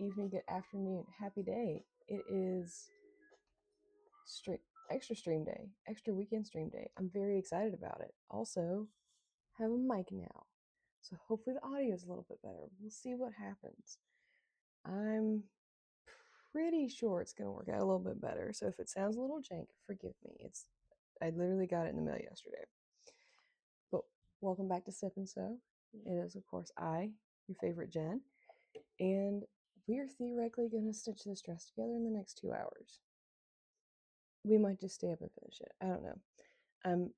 evening, good afternoon, happy day. It is extra stream day, extra weekend stream day. I'm very excited about it. Also, have a mic now. So hopefully the audio is a little bit better. We'll see what happens. I'm pretty sure it's gonna work out a little bit better. So if it sounds a little jank, forgive me. I literally got it in the mail yesterday. But welcome back to Sip and Sew. It is of course your favorite Jen, and we are theoretically gonna stitch this dress together in the next 2 hours. We might just stay up and finish it. I don't know. I'm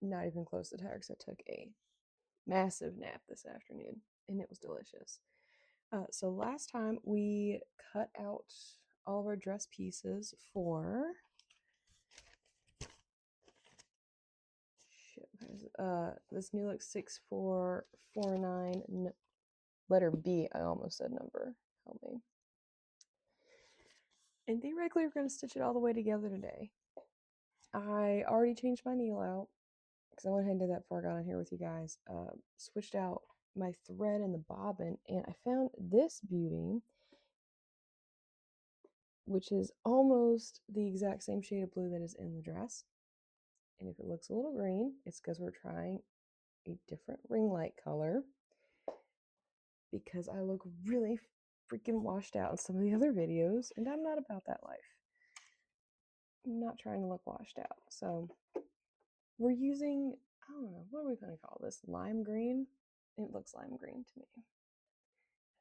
not even close to tired because I took a massive nap this afternoon and it was delicious. So last time we cut out all of our dress pieces for this new look 6449 letter B. I almost said number. Help me. And theoretically, we're going to stitch it all the way together today. I already changed my needle out because I went ahead and did that before I got on here with you guys. Switched out my thread and the bobbin, and I found this beauty, which is almost the exact same shade of blue that is in the dress. And if it looks a little green, it's because we're trying a different ring light color, because I look really freaking washed out in some of the other videos, and I'm not about that life. I'm not trying to look washed out. So we're using, I don't know, what are we going to call this? Lime green? It looks lime green to me. I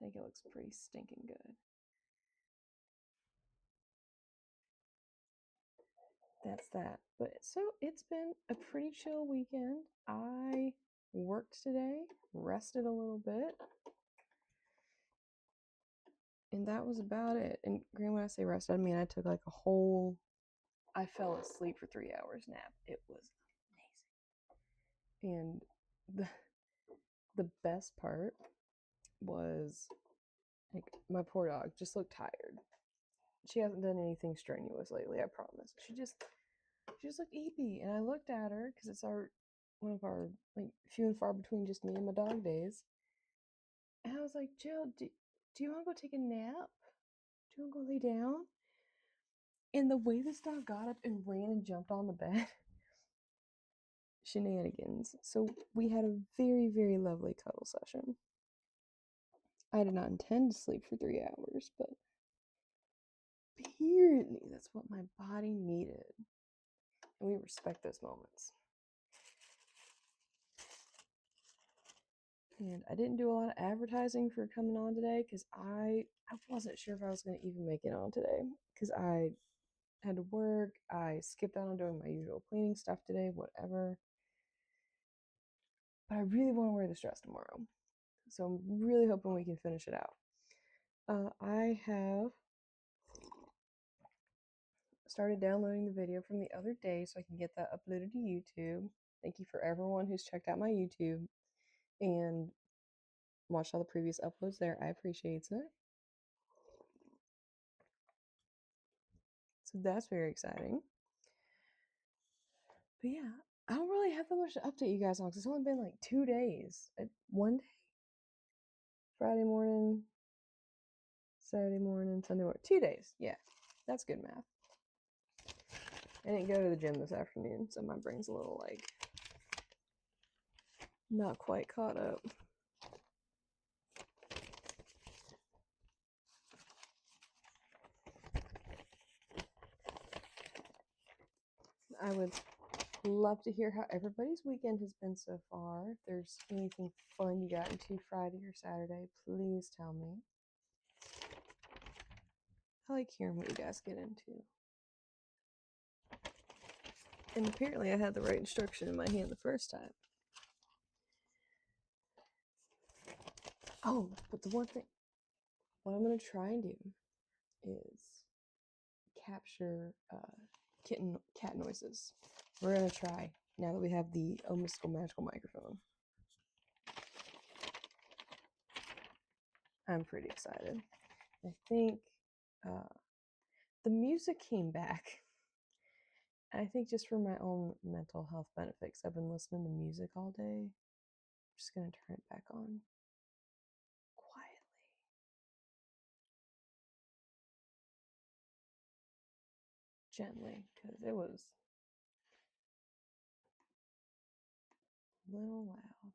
think it looks pretty stinking good. That's that. But so it's been a pretty chill weekend. I worked today, rested a little bit, and that was about it. And granted, when I say rested, I mean I took like I fell asleep for 3 hours nap. It was amazing. And the best part was, like, my poor dog just looked tired. She hasn't done anything strenuous lately, I promise. She just looked eepy, and I looked at her because it's one of our like few and far between just me and my dog days. And I was like, Jill, do you want to go take a nap? Do you want to go lay down? And the way this dog got up and ran and jumped on the bed, shenanigans. So we had a very, very lovely cuddle session. I did not intend to sleep for 3 hours, but apparently that's what my body needed. And we respect those moments. And I didn't do a lot of advertising for coming on today because I wasn't sure if I was going to even make it on today because I had to work. I skipped out on doing my usual cleaning stuff today, whatever. But I really want to wear this dress tomorrow. So I'm really hoping we can finish it out. I have started downloading the video from the other day so I can get that uploaded to YouTube. Thank you for everyone who's checked out my YouTube and watched all the previous uploads there. I appreciate it. So that's very exciting. But yeah, I don't really have that much to update you guys on because it's only been like 2 days. One day, Friday morning, Saturday morning, Sunday morning. 2 days. Yeah, that's good math. I didn't go to the gym this afternoon, so my brain's a little like not quite caught up. I would love to hear how everybody's weekend has been so far. If there's anything fun you got into Friday or Saturday, please tell me. I like hearing what you guys get into. And apparently I had the right instruction in my hand the first time. Oh, but the one thing, what I'm going to try and do is capture cat noises. We're going to try now that we have the mystical magical microphone. I'm pretty excited. I think the music came back. I think just for my own mental health benefits, I've been listening to music all day. I'm just going to turn it back on quietly. gently because it was a little loud.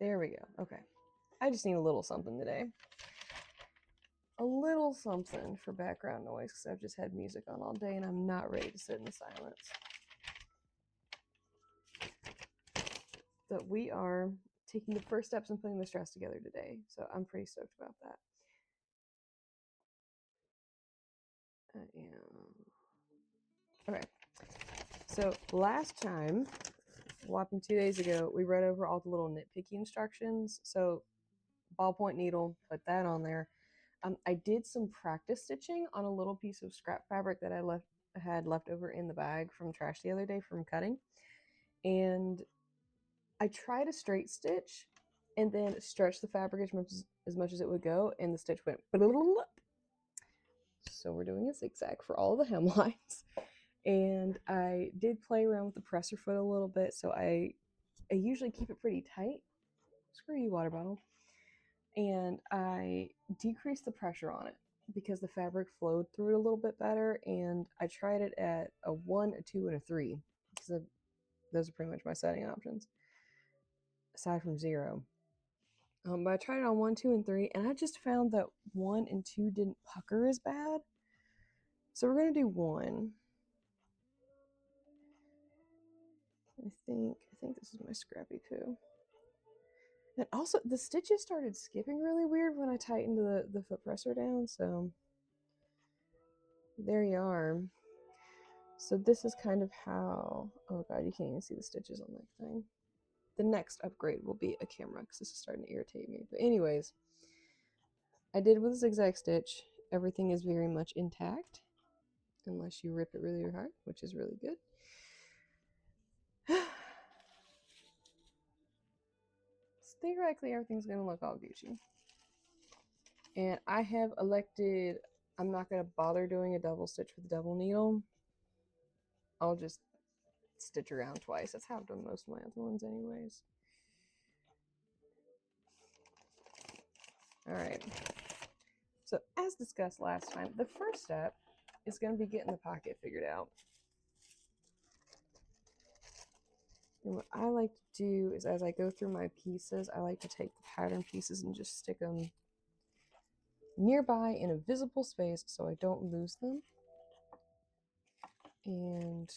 There we go. Okay. I just need a little something today. A little something for background noise because I've just had music on all day and I'm not ready to sit in silence. But we are taking the first steps in putting this dress together today, so I'm pretty stoked about that. I am. Okay. So last time, whopping 2 days ago, we read over all the little nitpicky instructions. So ballpoint needle, put that on there. I did some practice stitching on a little piece of scrap fabric that I had left over in the bag from trash the other day from cutting. And I tried a straight stitch and then stretched the fabric as much as it would go, and the stitch went. So we're doing a zigzag for all the hemlines. And I did play around with the presser foot a little bit, so I usually keep it pretty tight. Screw you, water bottle. And I decreased the pressure on it because the fabric flowed through it a little bit better. And I tried it at a 1, a 2, and a 3 because those are pretty much my setting options, aside from 0. But I tried it on 1, 2, and 3, and I just found that 1 and 2 didn't pucker as bad. So we're gonna do 1. I think this is my scrappy poo. And also, the stitches started skipping really weird when I tightened the foot presser down, so there you are. So this is kind of how, oh god, you can't even see the stitches on that thing. The next upgrade will be a camera, because this is starting to irritate me. But anyways, I did with a zigzag stitch. Everything is very much intact, unless you rip it really hard, which is really good. Theoretically, everything's going to look all Gucci. And I have elected, I'm not going to bother doing a double stitch with a double needle. I'll just stitch around twice. That's how I've done most of my other ones anyways. All right. So as discussed last time, the first step is going to be getting the pocket figured out. And what I like to do is, as I go through my pieces, I like to take the pattern pieces and just stick them nearby in a visible space so I don't lose them. And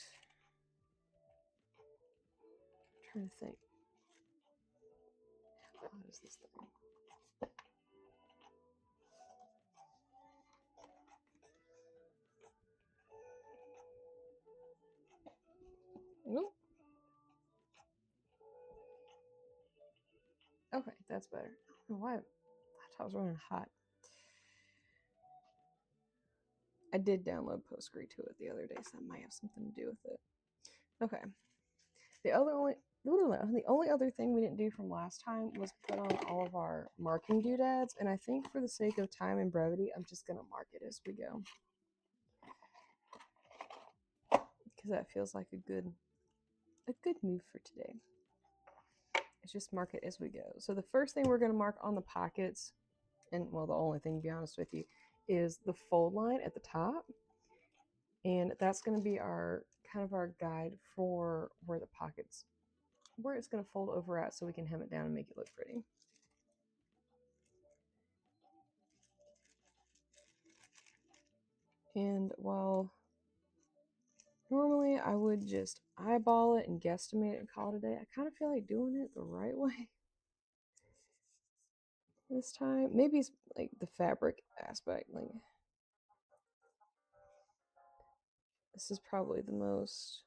I'm trying to think. How hot is this thing? Nope. Okay, that's better. I don't know why I thought I was running hot. I did download Postgre to it the other day, so that might have something to do with it. Okay. The only other thing we didn't do from last time was put on all of our marking doodads, and I think for the sake of time and brevity, I'm just gonna mark it as we go. Because that feels like a good move for today. It's just mark it as we go. So the first thing we're gonna mark on the pockets, and well, the only thing to be honest with you, is the fold line at the top. And that's gonna be our kind of our guide for where the pockets, where it's gonna fold over at so we can hem it down and make it look pretty. And while normally I would just eyeball it and guesstimate it and call it a day, I kind of feel like doing it the right way this time. Maybe it's like the fabric aspect. Like, this is probably the most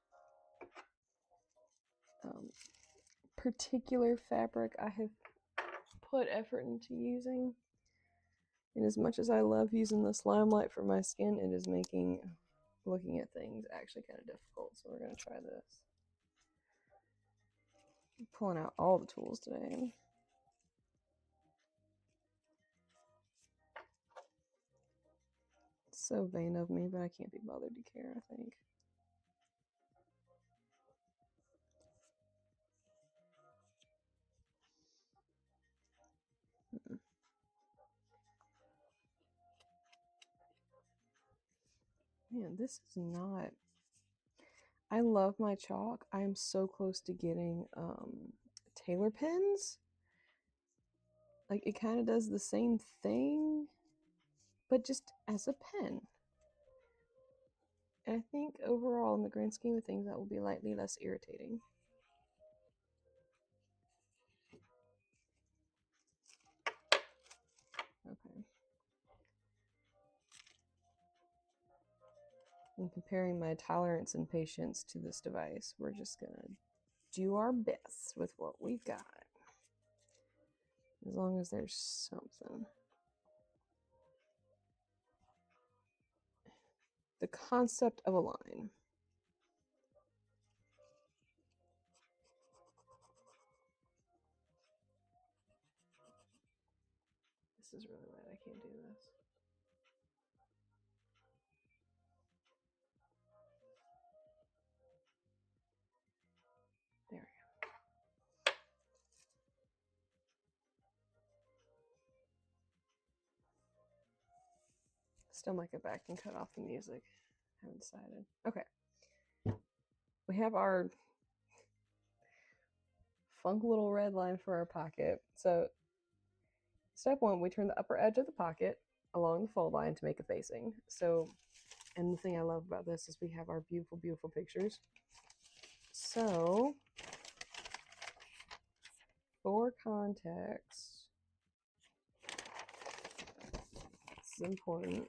particular fabric I have put effort into using. And as much as I love using this limelight for my skin, it is making looking at things actually kind of difficult. So we're going to try this. I'm pulling out all the tools today. It's so vain of me, but I can't be bothered to care, I think. Man, this is not. I love my chalk. I am so close to getting Taylor pens. Like, it kind of does the same thing, but just as a pen. And I think overall, in the grand scheme of things, that will be lightly less irritating. Okay. And comparing my tolerance and patience to this device, we're just gonna do our best with what we got. As long as there's something. The concept of a line. This is really wet. I can't do this. There we go. Still might go back and cut off the music. Haven't decided. Okay. We have our funk little red line for our pocket. So step one, we turn the upper edge of the pocket along the fold line to make a facing. So, and the thing I love about this is we have our beautiful, beautiful pictures. So, for context, this is important.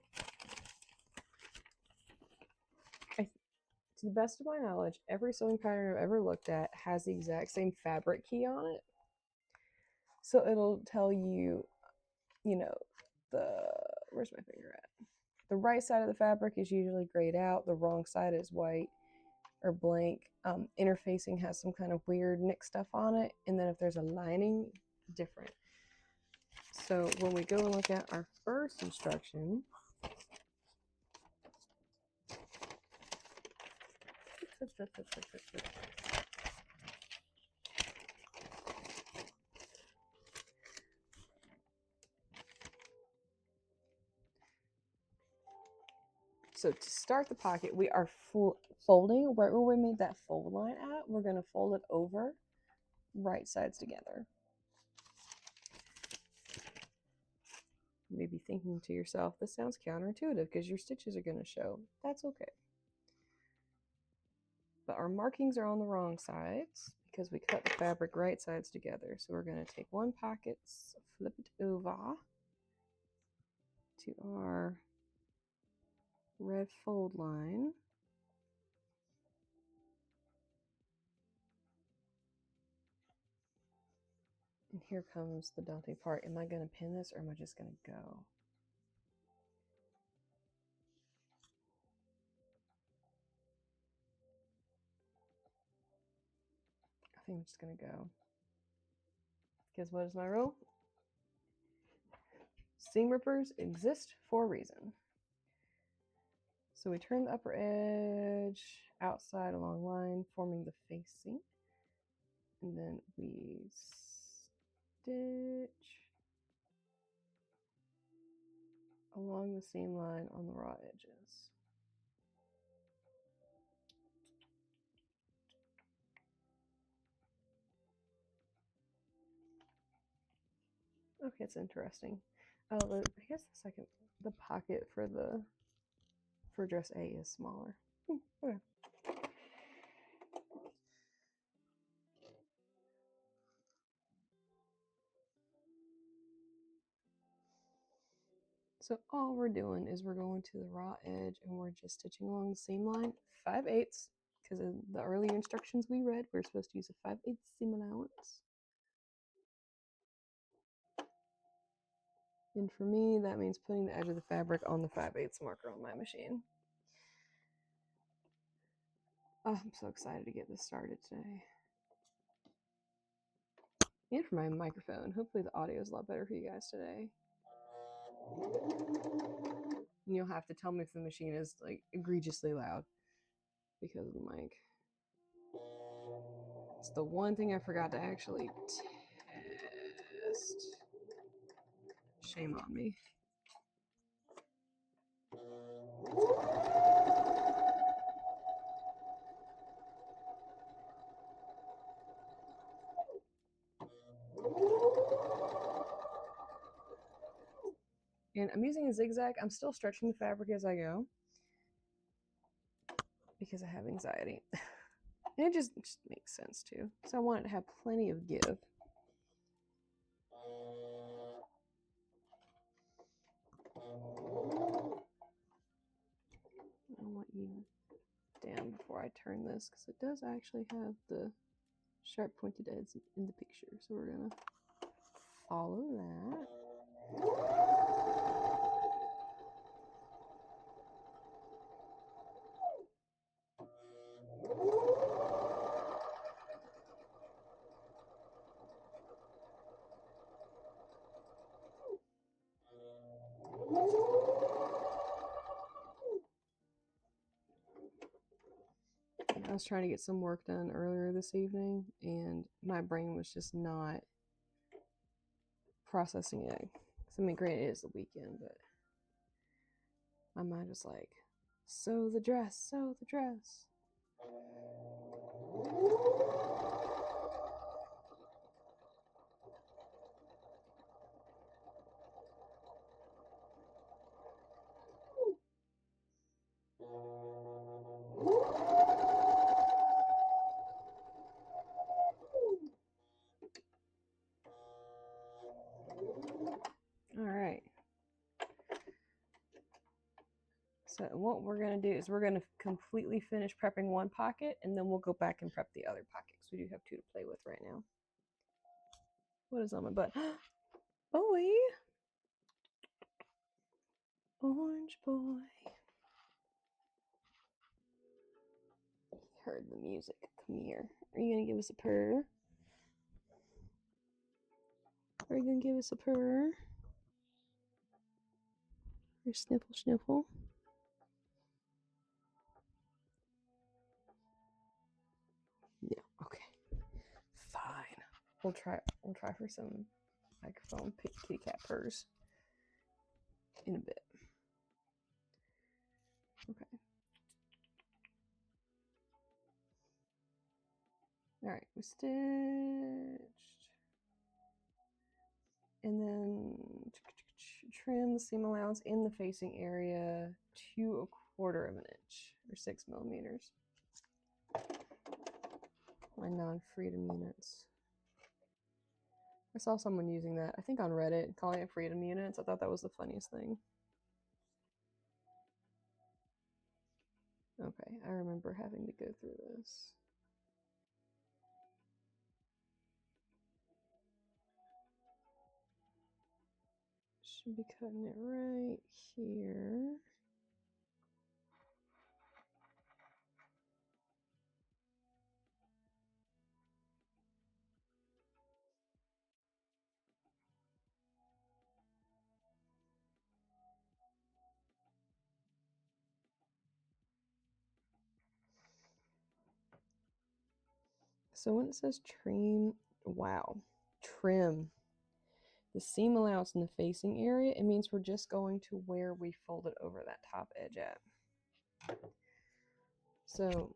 To the best of my knowledge, every sewing pattern I've ever looked at has the exact same fabric key on it. So it'll tell you, you know, where's my finger at? The right side of the fabric is usually grayed out. The wrong side is white or blank. Interfacing has some kind of weird nick stuff on it. And then if there's a lining, different. So when we go and look at our first instruction, so to start the pocket, we are folding right where we made that fold line at. We're going to fold it over, right sides together. You may be thinking to yourself, this sounds counterintuitive because your stitches are going to show. That's okay. But our markings are on the wrong sides because we cut the fabric right sides together. So we're going to take one pocket, flip it over to our red fold line. And here comes the daunting part. Am I going to pin this or am I just going to go? I think I'm just going to go. Because what is my rule? Seam rippers exist for a reason. So we turn the upper edge outside along line, forming the facing. And then we stitch along the seam line on the raw edges. Okay, it's interesting. Oh, I guess the pocket for dress A is smaller. Okay. So all we're doing is we're going to the raw edge and we're just stitching along the seam line 5/8, because in the earlier instructions we read, we're supposed to use a 5/8 seam allowance. And for me, that means putting the edge of the fabric on the 5/8 marker on my machine. Oh, I'm so excited to get this started today. And for my microphone. Hopefully the audio is a lot better for you guys today. And you'll have to tell me if the machine is like egregiously loud because of the mic. It's the one thing I forgot to actually test. Shame on me. And I'm using a zigzag. I'm still stretching the fabric as I go because I have anxiety. And it just makes sense too. So I want it to have plenty of give. I want you down before I turn this because it does actually have the sharp pointed edges in the picture. So we're gonna follow that. I was trying to get some work done earlier this evening and my brain was just not processing it. I mean, granted, it is the weekend, but my mind was like, sew the dress, sew the dress. All right. So what we're going to do is we're going to completely finish prepping one pocket and then we'll go back and prep the other pocket because we do have two to play with right now. What is on my butt? Boy. Orange boy. Heard the music. Come here. Are you going to give us a purr? Are you going to give us a purr? Or sniffle, sniffle? Yeah, okay. Fine. We'll try for some microphone kitty cat purrs in a bit. Okay. All right, we stitched. And then trim the seam allowance in the facing area to 1/4 of an inch or 6 millimeters. My non-freedom units. I saw someone using that, I think on Reddit, calling it freedom units. I thought that was the funniest thing. Okay, I remember having to go through this. Should be cutting it right here. So when it says trim, wow, trim the seam allowance in the facing area, it means we're just going to where we folded over that top edge at. So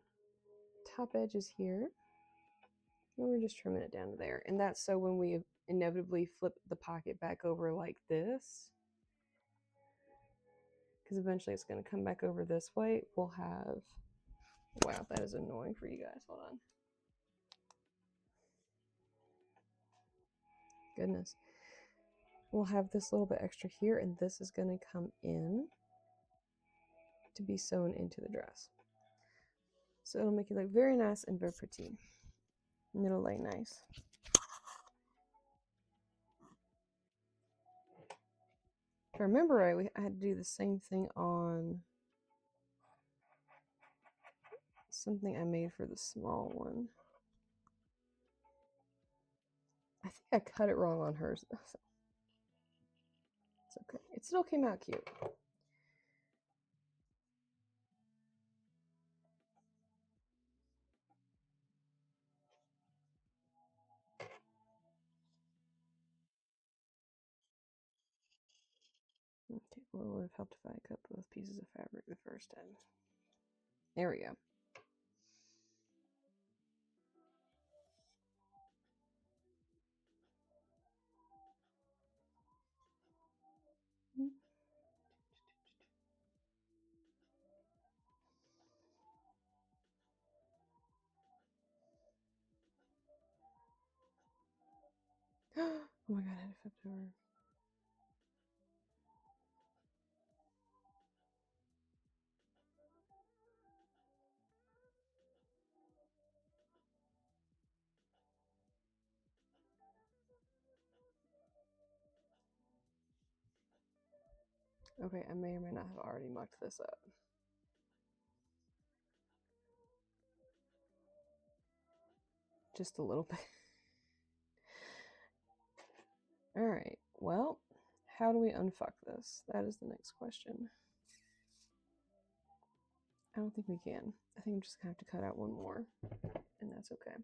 top edge is here. And we're just trimming it down to there. And that's so when we inevitably flip the pocket back over like this, because eventually it's going to come back over this way, we'll have, wow, that is annoying for you guys. Hold on. Goodness. We'll have this little bit extra here, and this is going to come in to be sewn into the dress. So it'll make it look very nice and very pretty. And it'll lay nice. If I remember right, I had to do the same thing on something I made for the small one. I think I cut it wrong on hers. It's okay. It still came out cute. Okay, well, it would have helped if I cut both pieces of fabric the first time. There we go. Oh my god, I had to flip it over. Okay, I may or may not have already mucked this up. Just a little bit. Alright, well, how do we unfuck this? That is the next question. I don't think we can. I think I'm just gonna have to cut out one more, and that's okay.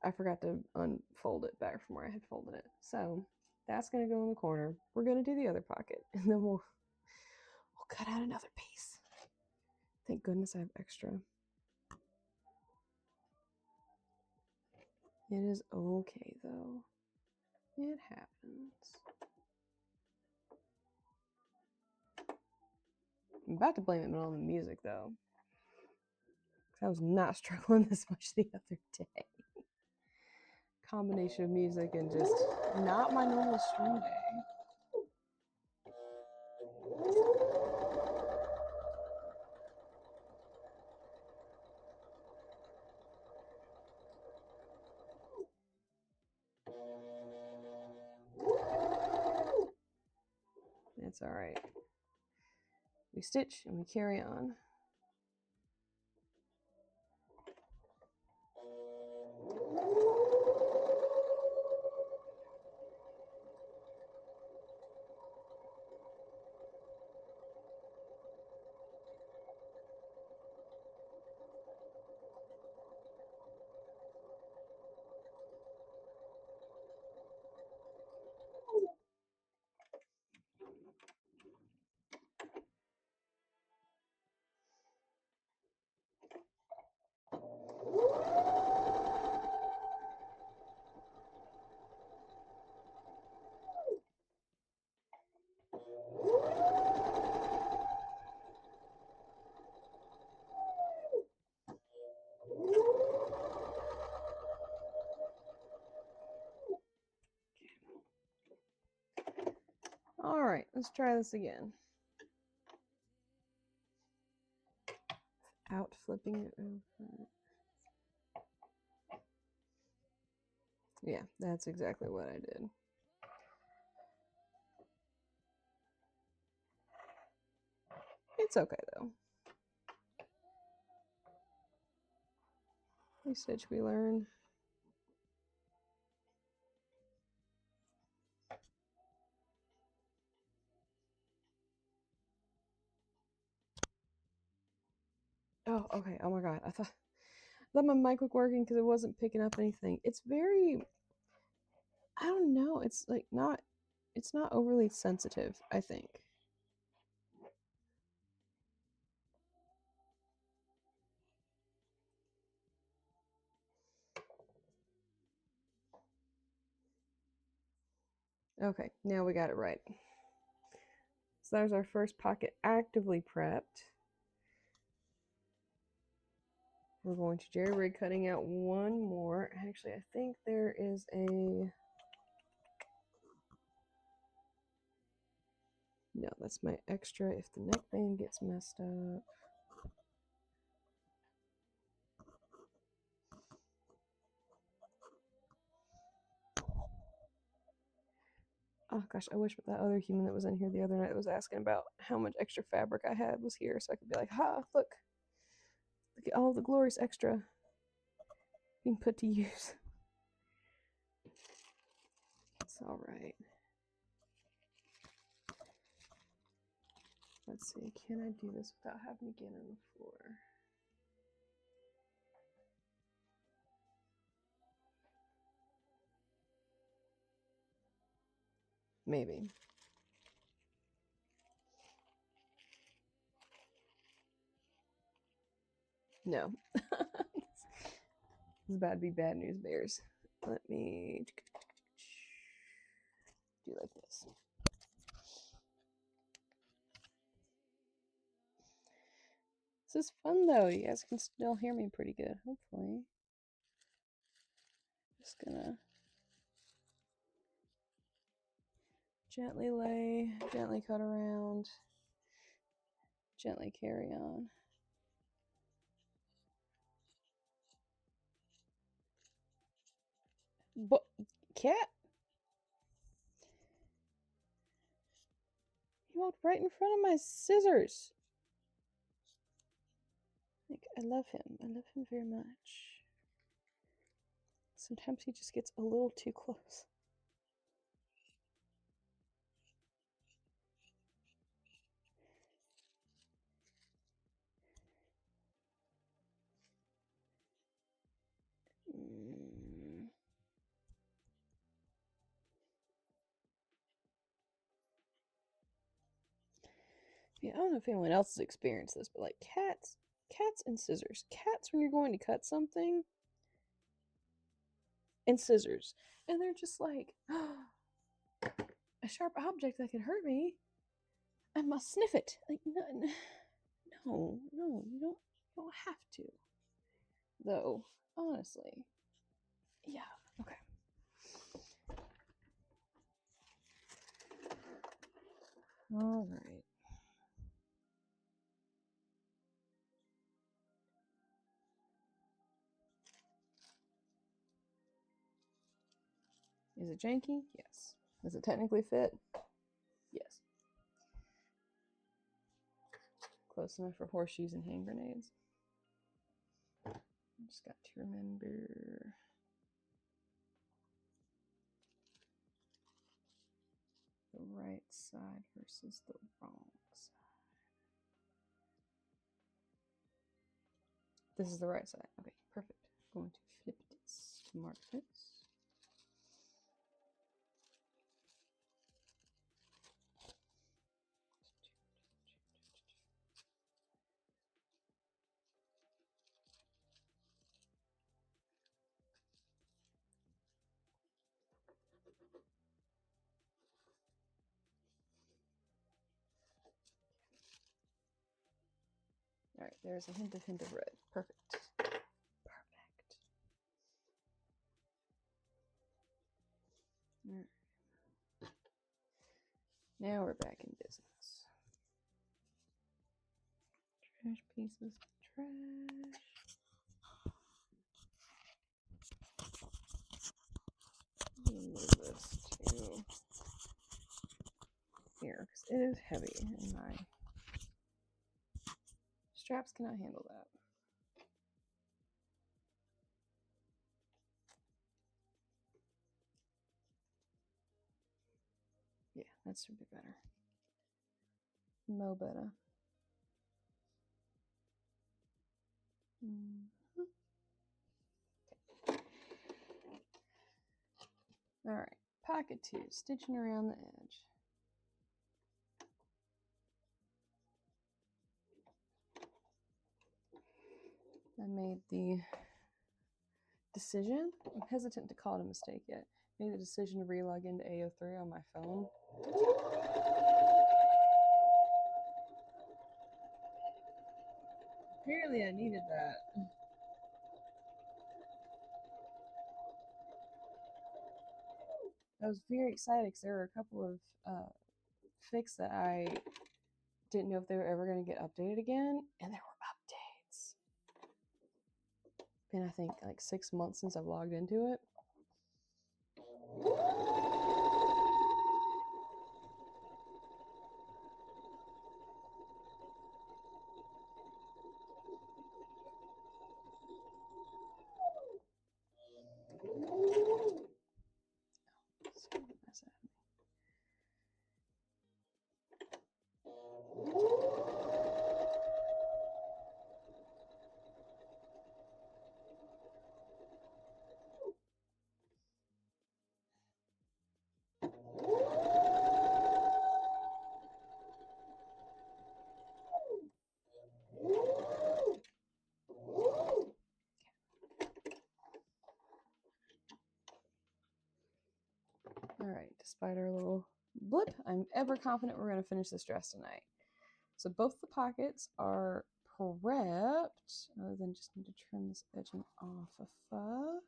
I forgot to unfold it back from where I had folded it. So that's gonna go in the corner. We're gonna do the other pocket, and then we'll cut out another piece. Thank goodness I have extra. It is okay though. It happens. I'm about to blame it on the music though. I was not struggling this much the other day. Combination of music and just not my normal stream day. It's all right. We stitch and we carry on. All right, let's try this again. Out flipping it over. Yeah, that's exactly what I did. It's okay though. We stitch, we learn. Oh, okay. Oh my god. I thought my mic was working because it wasn't picking up anything. It's very, I don't know. It's like not, it's not overly sensitive, I think. Okay, now we got it right. So there's our first pocket actively prepped. We're going to jerry rig, cutting out one more. Actually, I think there is a... No, that's my extra if the neckband gets messed up. Oh gosh, I wish that other human that was in here the other night was asking about how much extra fabric I had was here, so I could be like, ha, look at all the glorious extra being put to use. It's all right. Let's see, can I do this without having to get on the floor? Maybe. No. This is about to be bad news bears. Let me do like this. This is fun though. You guys can still hear me pretty good, hopefully. Just gonna gently lay, gently cut around, gently carry on. But cat, he walked right in front of my scissors. Like, I love him. I love him very much. Sometimes he just gets a little too close. Yeah, I don't know if anyone else has experienced this, but like cats and scissors. Cats, when you're going to cut something, and scissors. And they're just like, a sharp object that could hurt me. I must sniff it. Like, no, you don't have to. Though, honestly. Yeah, okay. All right. Is it janky? Yes. Does it technically fit? Yes. Close enough for horseshoes and hand grenades. Just got to remember the right side versus the wrong side. This is the right side. Okay, perfect. Going to flip this, mark this. All right, there's a hint of red. Perfect. Perfect. All right. Now we're back in business. Trash pieces, trash. Move this to here because it is heavy and my straps cannot handle that. Yeah, that should be better. Mo better. All right, pocket 2, stitching around the edge. I made the decision, I'm hesitant to call it a mistake yet, made the decision to relog into AO3 on my phone. Apparently I needed that. I was very excited because there were a couple of fix that I didn't know if they were ever going to get updated again, and there were updates. Been, I think, like 6 months since I've logged into it. Alright, despite our little blip, I'm ever confident we're going to finish this dress tonight. So both the pockets are prepped, other than just need to trim this edging off a fur.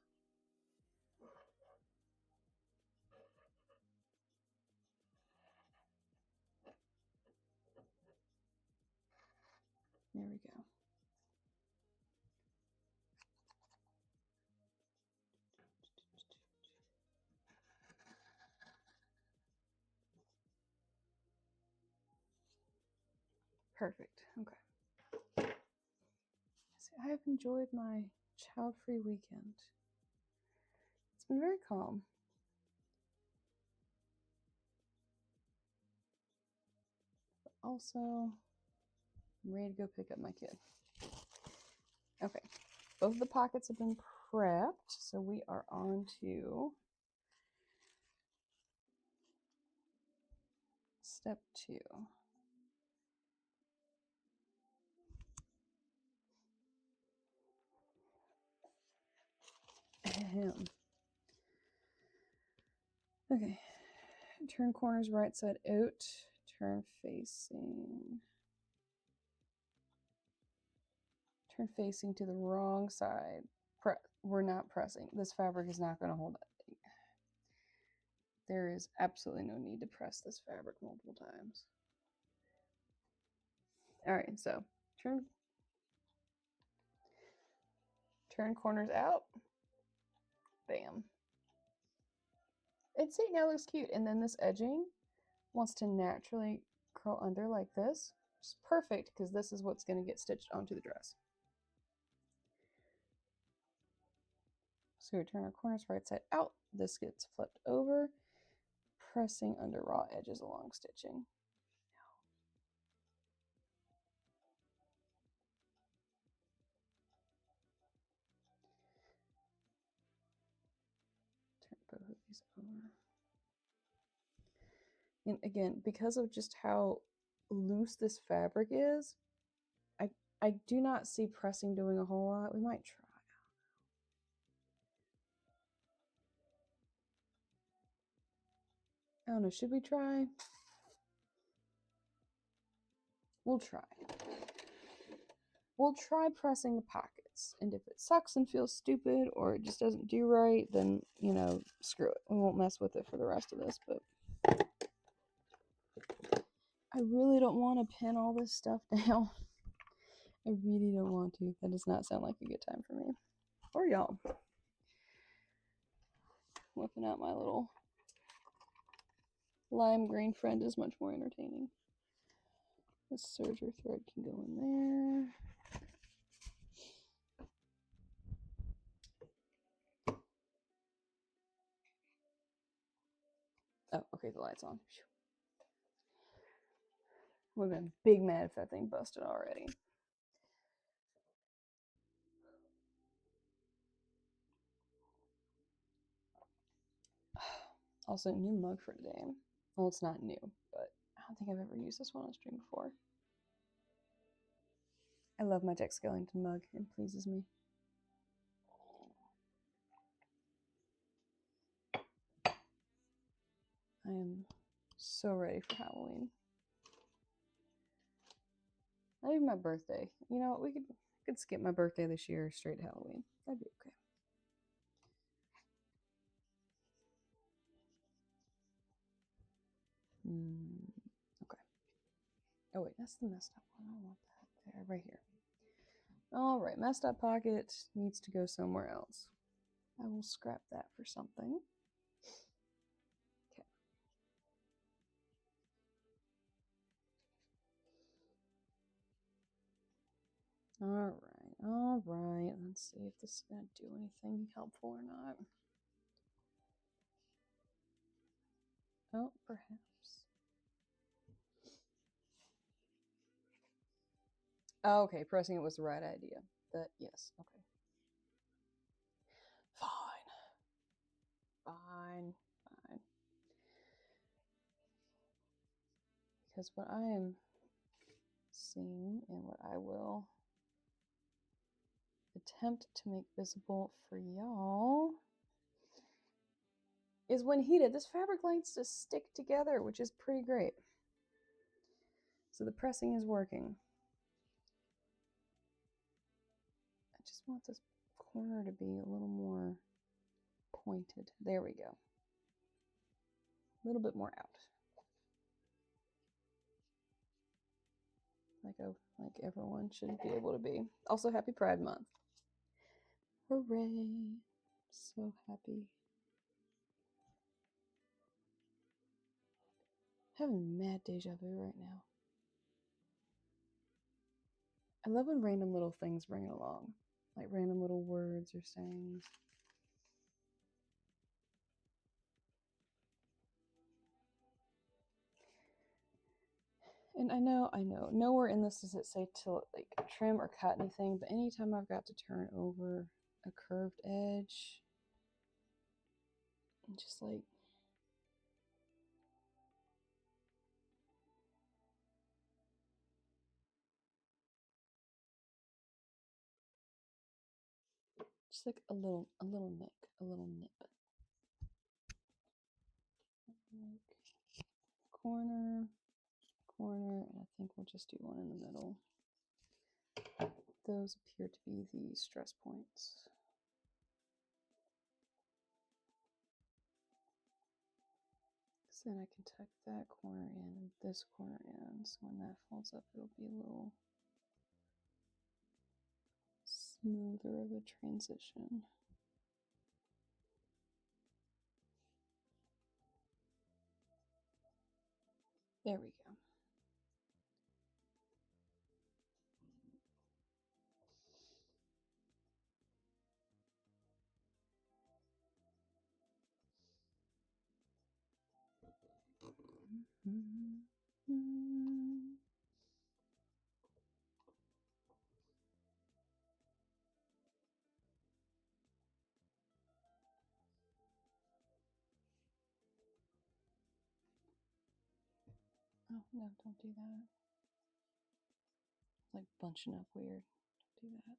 There we go. Perfect. Okay. So I have enjoyed my child-free weekend. It's been very calm. But also, I'm ready to go pick up my kid. Okay. Both of the pockets have been prepped, so we are on to step 2. Ahem. Okay. Turn corners right side out. Turn facing to the wrong side. We're not pressing. This fabric is not going to hold that thing. There is absolutely no need to press this fabric multiple times. All right, so turn corners out. Bam. See, now it looks cute. And then this edging wants to naturally curl under like this. Which is perfect because this is what's going to get stitched onto the dress. So we turn our corners right side out. This gets flipped over, pressing under raw edges along stitching. Turn both of these over. And again, because of just how loose this fabric is, I do not see pressing doing a whole lot. We might try. I don't know. Should we try? We'll try. We'll try pressing the pockets. And if it sucks and feels stupid or it just doesn't do right, then, you know, screw it. We won't mess with it for the rest of this, but I really don't want to pin all this stuff down. I really don't want to. That does not sound like a good time for me. Or y'all. Whipping out my little lime green friend is much more entertaining. This serger thread can go in there. Oh, okay, the light's on. Would have been big mad if that thing busted already. Also, new mug for today. Well, it's not new, but I don't think I've ever used this one on stream before. I love my Jack Skellington mug. It pleases me. I am so ready for Halloween. Not even my birthday. You know, we could skip my birthday this year straight to Halloween. That'd be okay. Okay. Oh wait, that's the messed up one. I don't want that there. Right here. All right, messed up pocket needs to go somewhere else. I will scrap that for something. Okay. All right. Let's see if this is going to do anything helpful or not. Oh, perhaps. Oh, okay, pressing it was the right idea. But yes, okay. Fine. Because what I am seeing and what I will attempt to make visible for y'all is when heated, this fabric likes to stick together, which is pretty great. So the pressing is working. I just want this corner to be a little more pointed. There we go. A little bit more out. Like a like everyone should be able to be. Also, happy Pride Month. Hooray. So happy. Having mad deja vu right now. I love when random little things bring it along, like random little words or sayings. And I know, nowhere in this does it say to like trim or cut anything, but anytime I've got to turn over a curved edge, and just like a little nick, a little nip. Like corner, corner, and I think we'll just do one in the middle. Those appear to be the stress points. So then I can tuck that corner in and this corner in, so when that folds up, it'll be a little smoother of a transition. There we go. Oh, no, don't do that. Like bunching up weird. Don't do that.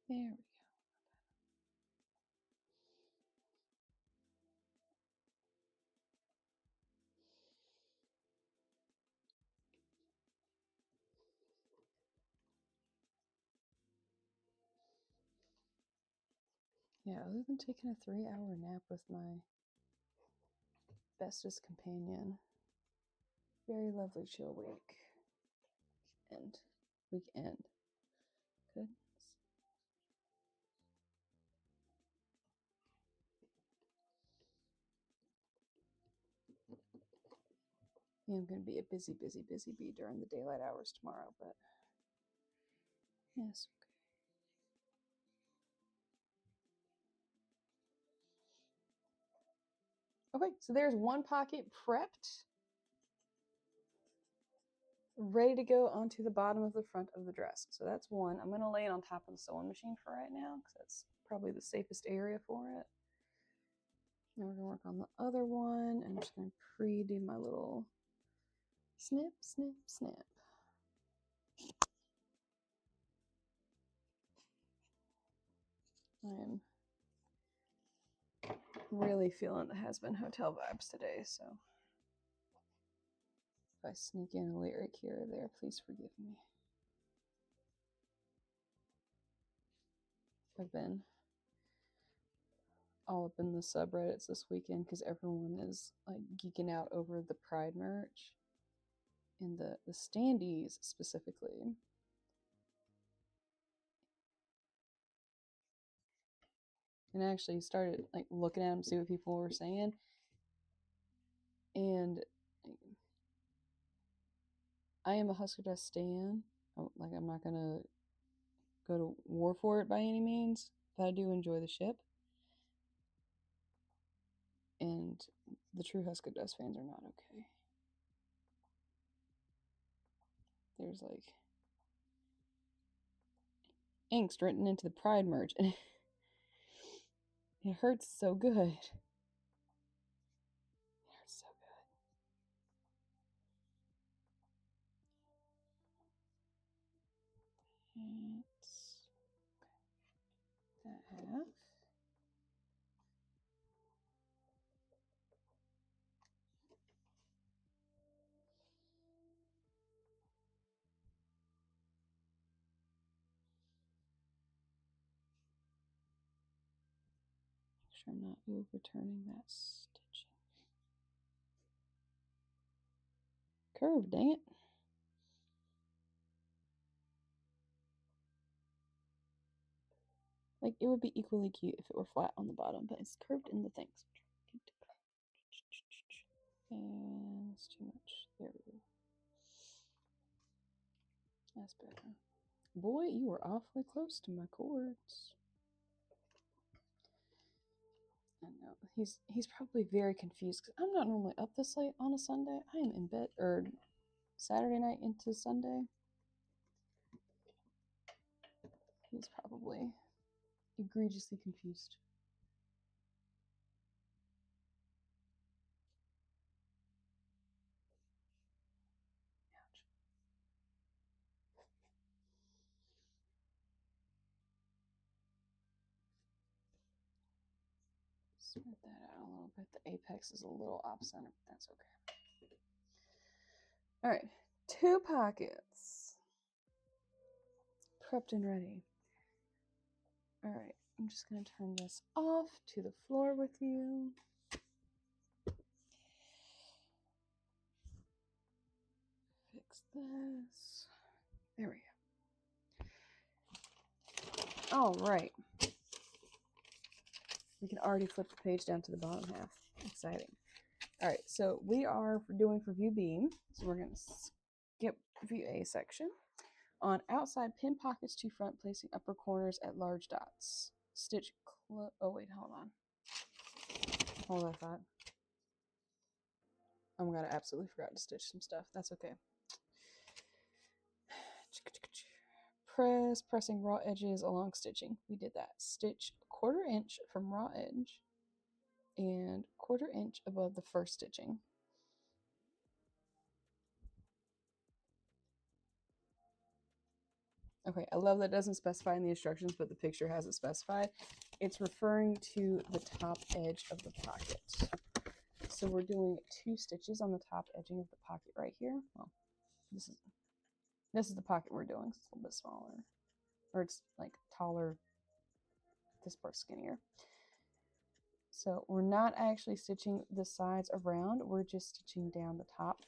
There we go. Yeah, other than taking a 3-hour nap with my bestest companion, very lovely chill week. And weekend. Goodness. Yeah, I'm going to be a busy bee during the daylight hours tomorrow, but yes, okay. Okay, so there's one pocket prepped, ready to go onto the bottom of the front of the dress. So that's one. I'm going to lay it on top of the sewing machine for right now because that's probably the safest area for it. Now we're going to work on the other one, and I'm just going to pre-do my little snip, snip, snip. I am really feeling the Has-Been Hotel vibes today, so if I sneak in a lyric here or there, please forgive me. I've been all up in the subreddits this weekend because everyone is like geeking out over the Pride merch and the standees specifically. And I actually started like looking at them, see what people were saying, and I am a Husker Du stan. Like, I'm not gonna go to war for it by any means, but I do enjoy the ship. And the true Husker Du fans are not okay. There's like angst written into the Pride merch, and it hurts so good. It hurts so good. It's that half. Make sure I'm not overturning that stitching. Curve, dang it. Like, it would be equally cute if it were flat on the bottom, but it's curved in the things. And it's too much. There we go. That's better. Boy, you were awfully close to my cords. I know. He's probably very confused because I'm not normally up this late on a Sunday. I am in bed, or Saturday night into Sunday. He's probably egregiously confused. Ouch. Smooth that out a little bit. The apex is a little off center, but that's okay. All right, 2 pockets. Prepped and ready. All right, I'm just going to turn this off to the floor with you. Fix this. There we go. All right. We can already flip the page down to the bottom half. Exciting. All right, so we are doing for view B. So we're going to skip view A section. On outside, pin pockets to front, placing upper corners at large dots. Stitch oh wait, hold on. Hold that thought. Oh my god, I absolutely forgot to stitch some stuff. That's okay. Pressing raw edges along stitching. We did that. Stitch 1/4 inch from raw edge and 1/4 inch above the first stitching. Okay, I love that it doesn't specify in the instructions, but the picture has it specified. It's referring to the top edge of the pocket. So we're doing 2 stitches on the top edging of the pocket right here. Well, this is the pocket we're doing. It's a little bit smaller, or it's like taller. This part's skinnier. So we're not actually stitching the sides around. We're just stitching down the top,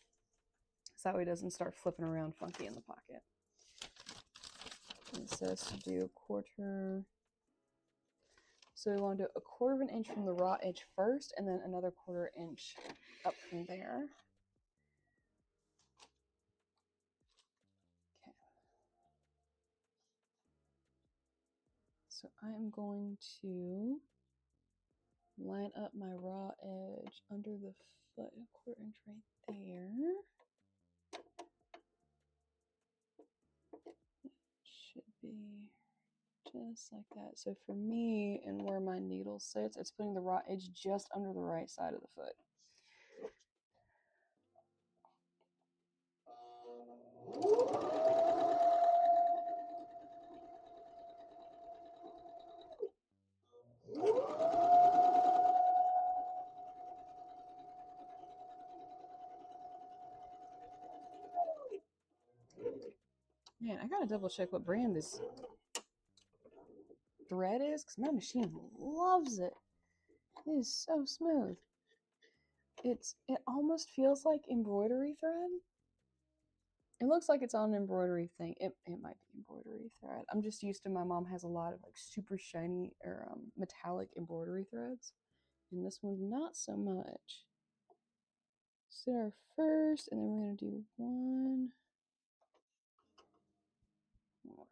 so that way it doesn't start flipping around funky in the pocket. It says to do 1/4. So we want to do 1/4 inch from the raw edge first, and then another 1/4 inch up from there. Okay. So I am going to line up my raw edge under the foot, 1/4 inch right there. It should be just like that. So for me, and where my needle sits, it's putting the raw edge just under the right side of the foot. Man, I gotta double check what brand this thread is, because my machine loves it. It is so smooth. It almost feels like embroidery thread. It looks like it's on an embroidery thing. It might be embroidery thread. I'm just used to, my mom has a lot of like super shiny or metallic embroidery threads, and this one's not so much. Sit our first, and then we're gonna do 1 more.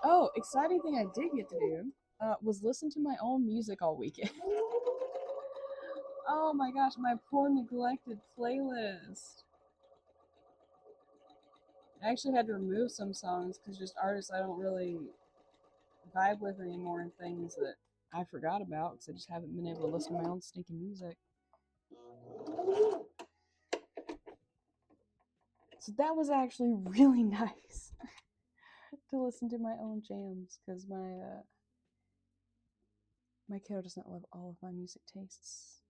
Oh, exciting thing I did get to do was listen to my own music all weekend. Oh my gosh, my poor neglected playlist. I actually had to remove some songs because just artists I don't really vibe with anymore, and things that I forgot about because I just haven't been able to listen to my own stinking music. So that was actually really nice to listen to my own jams, because my kiddo does not love all of my music tastes,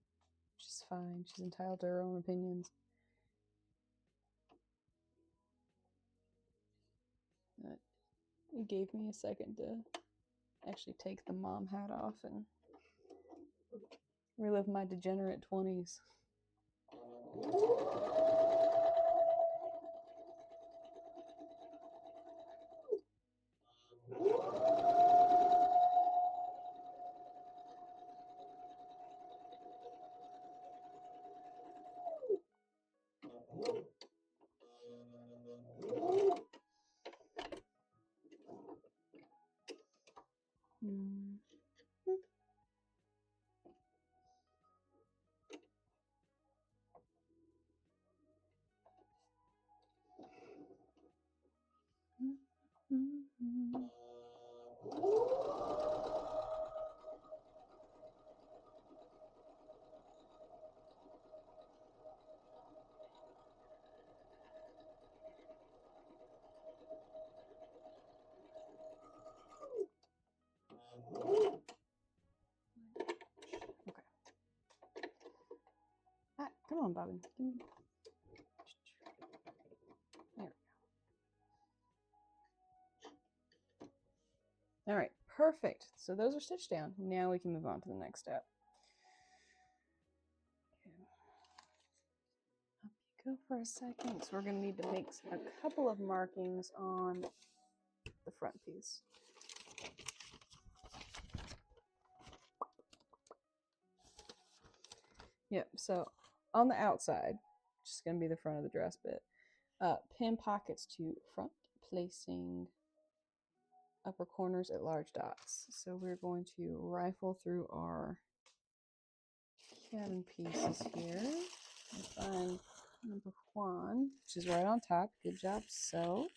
which is fine. She's entitled to her own opinions. It gave me a second to actually take the mom hat off and relive my degenerate 20s. Come on, Bobbin. There we go. All right, perfect. So those are stitched down. Now we can move on to the next step. Okay. Up you go for a second. So we're going to need to make a couple of markings on the front piece. Yep, so on the outside, which is going to be the front of the dress bit, pin pockets to front, placing upper corners at large dots. So we're going to rifle through our cabin pieces here and find number 1, which is right on top. Good job, sew.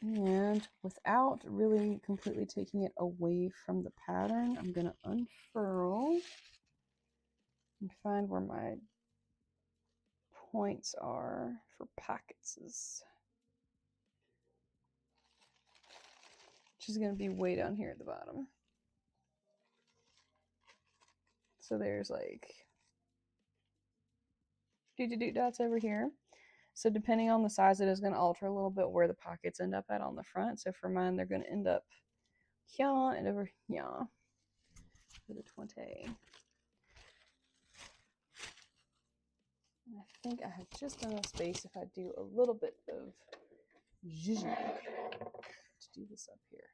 And without really completely taking it away from the pattern, I'm going to unfurl and find where my points are for pockets, which is going to be way down here at the bottom. So there's like dots over here. So depending on the size, it is going to alter a little bit where the pockets end up at on the front. So for mine, they're going to end up here and over here for the 20. And I think I have just enough space if I do a little bit of zhuzh to do this up here.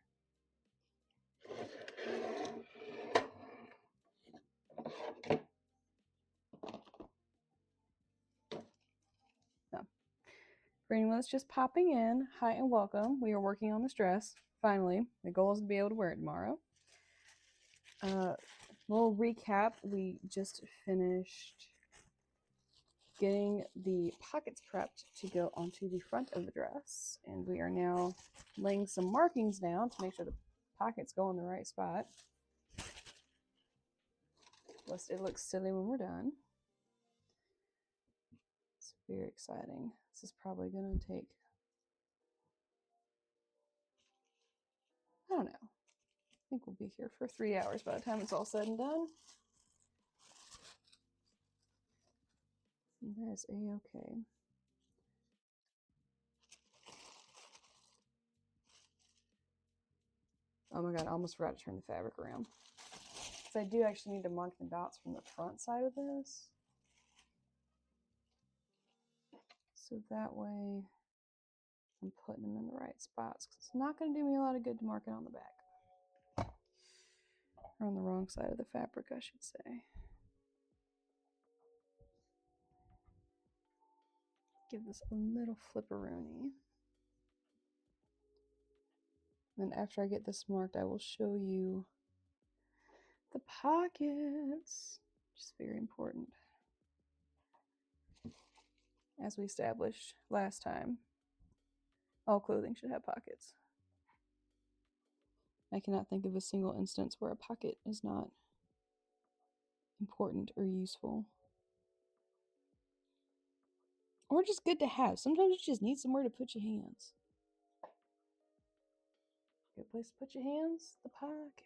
Now, for anyone that's just popping in, hi and welcome. We are working on this dress. Finally, the goal is to be able to wear it tomorrow. Little recap, we just finished getting the pockets prepped to go onto the front of the dress, and we are now laying some markings down to make sure the pockets go in the right spot, lest it looks silly when we're done. It's very exciting. This is probably going to take, I don't know, I think we'll be here for 3 hours by the time it's all said and done. And that is a-okay. Oh my god, I almost forgot to turn the fabric around. Because I do actually need to mark the dots from the front side of this. So that way I'm putting them in the right spots. Because it's not going to do me a lot of good to mark it on the back. Or on the wrong side of the fabric, I should say. Give this a little flipperoonie. Then after I get this marked, I will show you the pockets, which is very important. As we established last time, all clothing should have pockets. I cannot think of a single instance where a pocket is not important or useful. Or just good to have. Sometimes you just need somewhere to put your hands. Good place to put your hands? The pocket.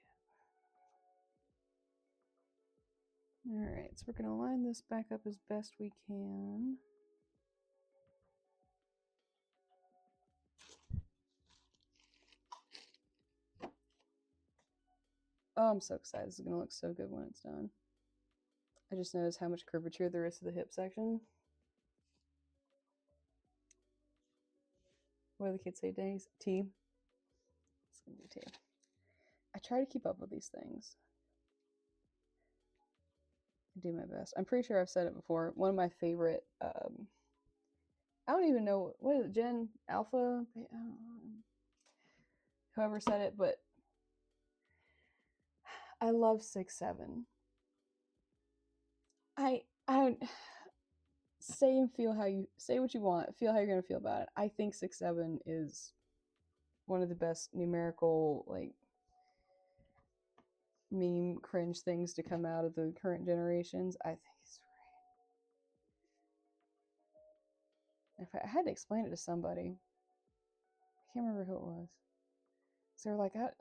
All right, so we're going to line this back up as best we can. Oh, I'm so excited. This is going to look so good when it's done. I just noticed how much curvature there is to the hip section. What do the kids say, Denny's? T. It's going to be T. I try to keep up with these things. I do my best. I'm pretty sure I've said it before. One of my favorite, I don't even know, what is it, Gen Alpha? I don't know. Whoever said it, but I love 6'7". I say and feel how you say what you want, feel how you're gonna feel about it. I think 6'7" is one of the best numerical, like, meme cringe things to come out of the current generations. I think it's great. If I had to explain it to somebody, I can't remember who it was. So they're like, I don't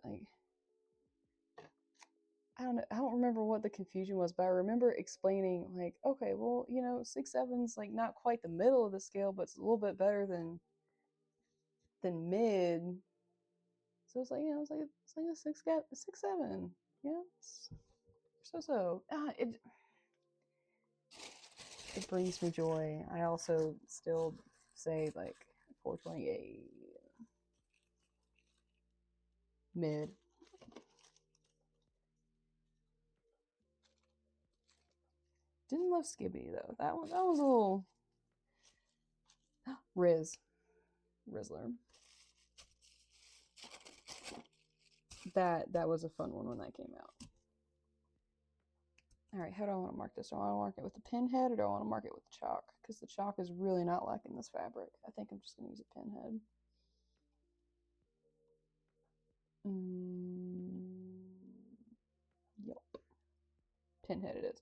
know. I don't remember what the confusion was, but I remember explaining, like, okay, well, 6'7's like not quite the middle of the scale, but it's a little bit better than mid. So it's like, it's like a 6'7". Yeah, so. It brings me joy. I also still say like 428 mid. Didn't love Skibby though. That was a little Rizzler. That was a fun one when that came out. All right, how do I want to mark this? Do I want to mark it with the pinhead or do I want to mark it with the chalk? Because the chalk is really not liking this fabric. I think I'm just going to use a pinhead. Yep. Pinhead it is.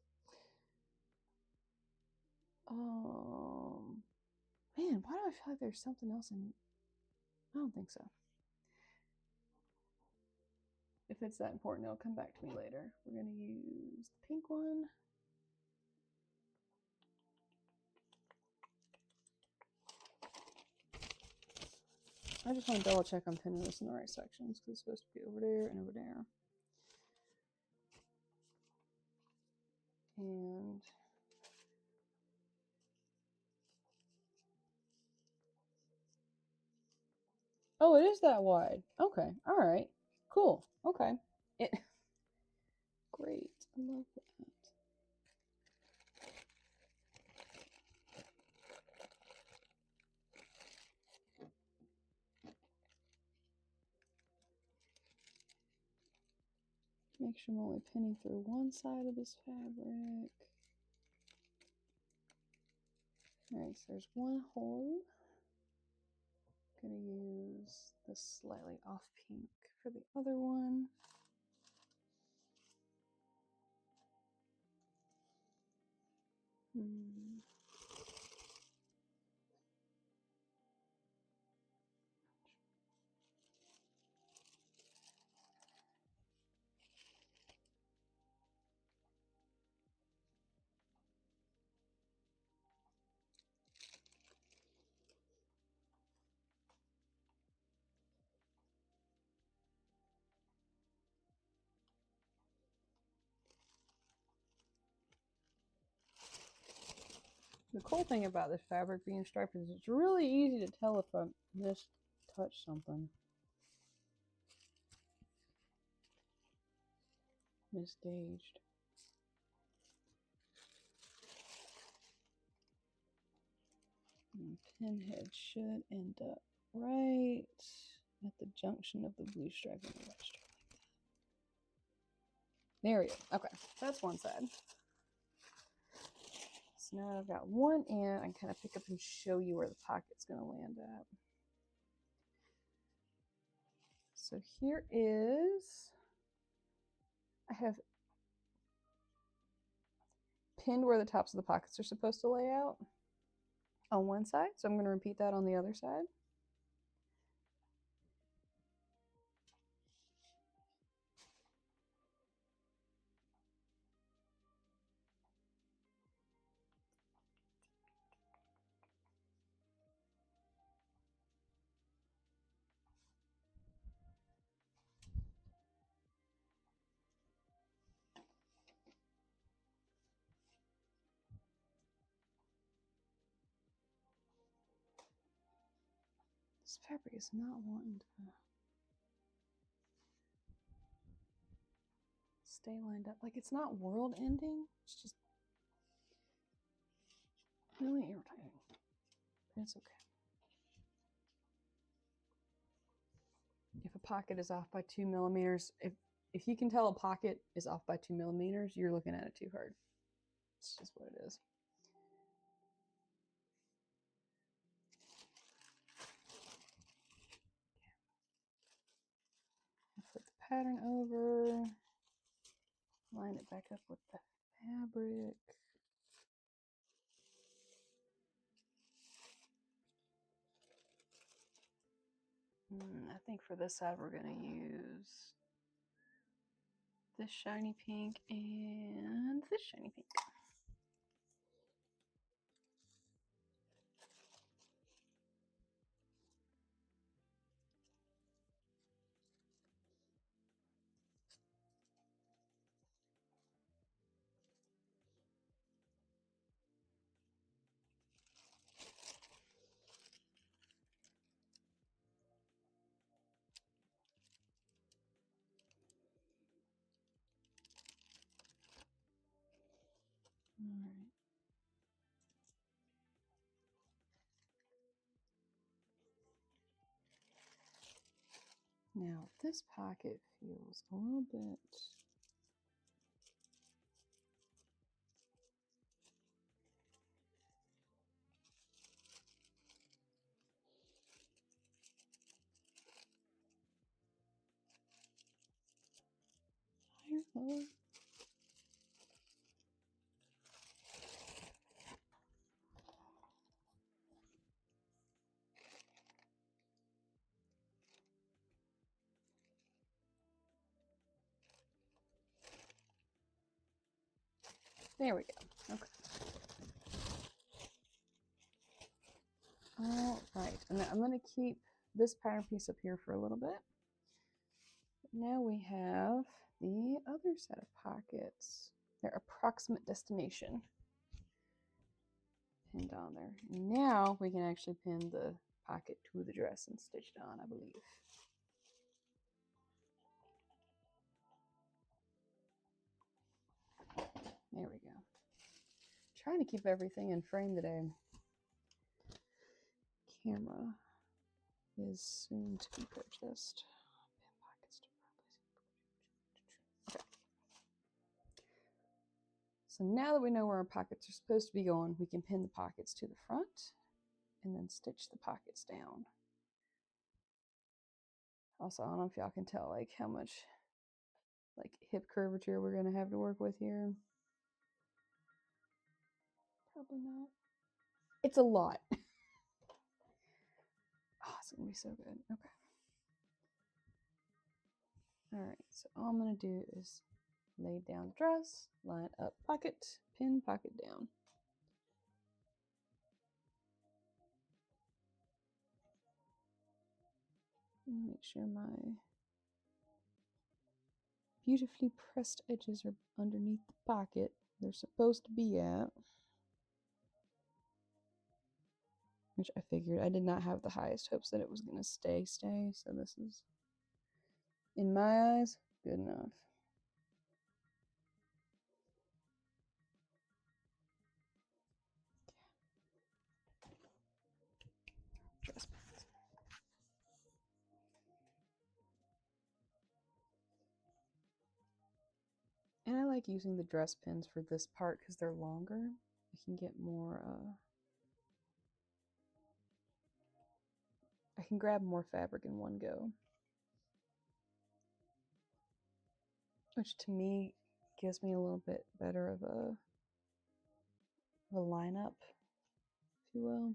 Man, why do I feel like there's something else in... I don't think so. If it's that important, it'll come back to me later. We're going to use the pink one. I just want to double check I'm pinning this in the right sections because it's supposed to be over there and over there. And oh, it is that wide. Okay, all right, cool. Okay, great. I love that. Make sure I'm only pinning through one side of this fabric. All right, so there's one hole. I'm gonna use this slightly off pink for the other one. The cool thing about this fabric being striped is it's really easy to tell if I mistouched something. Misgauged. And pinhead should end up right at the junction of the blue stripe and the white stripe. There we go. Okay, that's one side. So now I've got one end. I can kind of pick up and show you where the pocket's going to land at. So here is, I have pinned where the tops of the pockets are supposed to lay out on one side. So I'm going to repeat that on the other side. This fabric is not wanting to stay lined up. Like, it's not world ending. It's just really irritating. But it's okay. If a pocket is off by 2 millimeters, if you can tell a pocket is off by 2 millimeters, you're looking at it too hard. It's just what it is. Flip the pattern over, line it back up with the fabric. I think for this side we're going to use this shiny pink and this shiny pink. All right. Now this pocket feels a little bit higher. There we go. Okay. All right, and I'm going to keep this pattern piece up here for a little bit. Now we have the other set of pockets. Their approximate destination pinned on there. Now we can actually pin the pocket to the dress and stitch it on, I believe. There we go. Trying to keep everything in frame today. Camera is soon to be purchased. Okay. So now that we know where our pockets are supposed to be going, we can pin the pockets to the front and then stitch the pockets down. Also, I don't know if y'all can tell like how much like hip curvature we're gonna have to work with here. Probably not. It's a lot. Oh, it's gonna be so good. Okay. All right, so all I'm gonna do is lay down the dress, line up pocket, pin pocket down. Make sure my beautifully pressed edges are underneath the pocket they're supposed to be at. Which I figured. I did not have the highest hopes that it was going to stay, so this is, in my eyes, good enough. Dress pins. And I like using the dress pins for this part because they're longer. I can get more, I can grab more fabric in one go. Which to me gives me a little bit better of a lineup, if you will.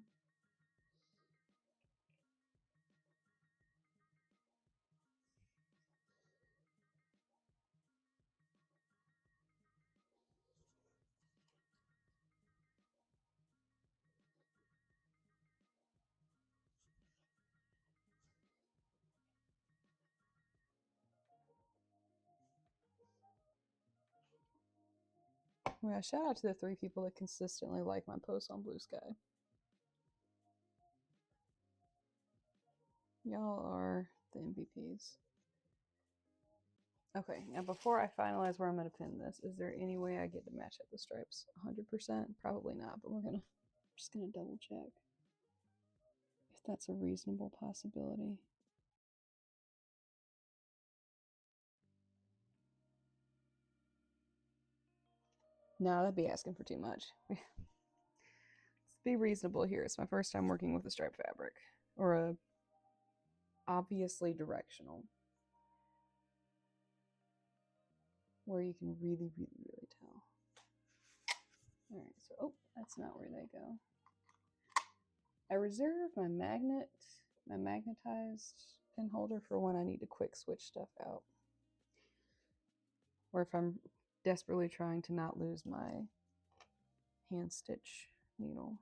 Yeah, shout out to the 3 people that consistently like my posts on Blue Sky. Y'all are the MVPs. Okay, now before I finalize where I'm going to pin this, is there any way I get to match up the stripes? 100%? Probably not, but just going to double check if that's a reasonable possibility. No, that'd be asking for too much. Let's be reasonable here. It's my first time working with a stripe fabric, or a obviously directional, where you can really, really, really tell. All right, so, oh, that's not where they go. I reserve my magnetized pin holder for when I need to quick switch stuff out. Or if I'm desperately trying to not lose my hand stitch needle.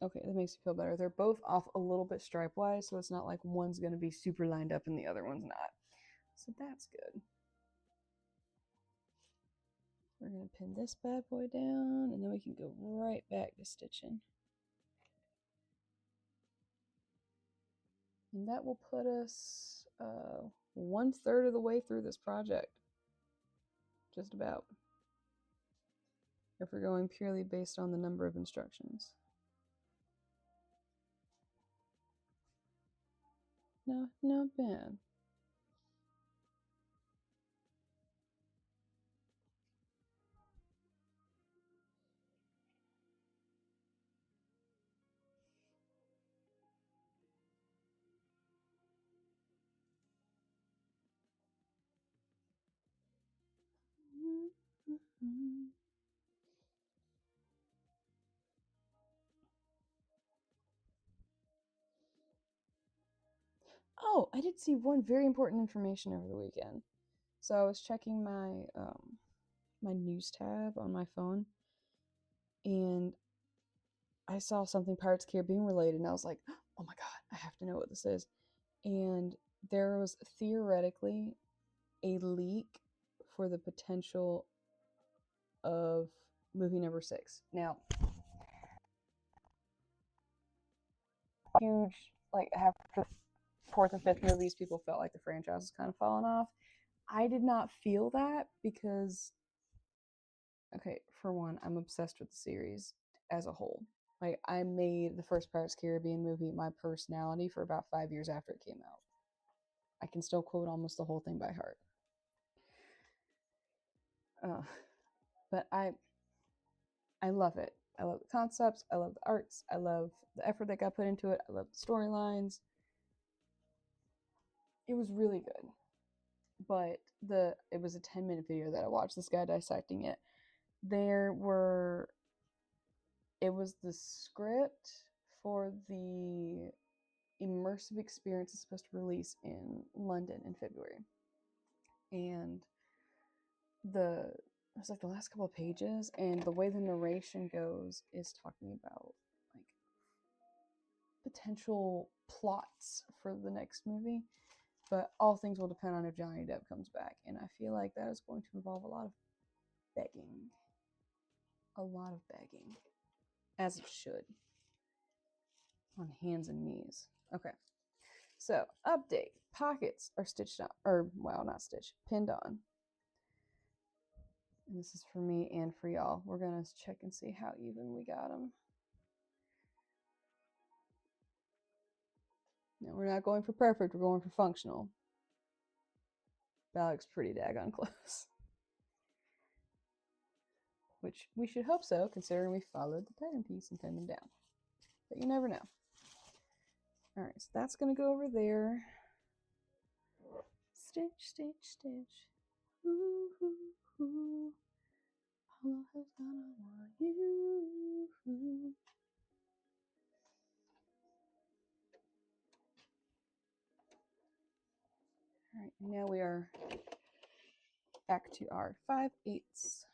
Okay, that makes me feel better. They're both off a little bit stripe-wise, so it's not like one's going to be super lined up and the other one's not. So that's good. We're going to pin this bad boy down, and then we can go right back to stitching. And that will put us 1/3 of the way through this project. Just about. If we're going purely based on the number of instructions. No, not bad. Oh, I did see one very important information over the weekend. So I was checking my my news tab on my phone, and I saw something Pirates of the Caribbean related, and I was like, "Oh my god, I have to know what this is." And there was theoretically a leak for the potential of movie number 6. Now, huge, like after fourth and fifth movies, people felt like the franchise was kind of falling off. I did not feel that because, okay, for one, I'm obsessed with the series as a whole. Like, I made the first Pirates of the Caribbean movie my personality for about 5 years after it came out. I can still quote almost the whole thing by heart. But I love it. I love the concepts. I love the arts. I love the effort that got put into it. I love the storylines. It was really good. But it was a 10-minute video that I watched, this guy dissecting it. It was the script for the immersive experience it's supposed to release in London in February. And it was like the last couple of pages, and the way the narration goes is talking about like potential plots for the next movie, but all things will depend on if Johnny Depp comes back, and I feel like that is going to involve a lot of begging, as it should, on hands and knees. Okay, so update: pockets are stitched on, or well, not stitched, pinned on. And this is for me and for y'all. We're gonna check and see how even we got them. Now, we're not going for perfect, we're going for functional. That looks pretty daggone close. Which we should hope so, considering we followed the pattern piece and pinned them down. But you never know. Alright, so that's going to go over there. Stitch, stitch, stitch. Ooh, ooh, ooh. Allah is gonna want you. Alright, now we are back to our 5/8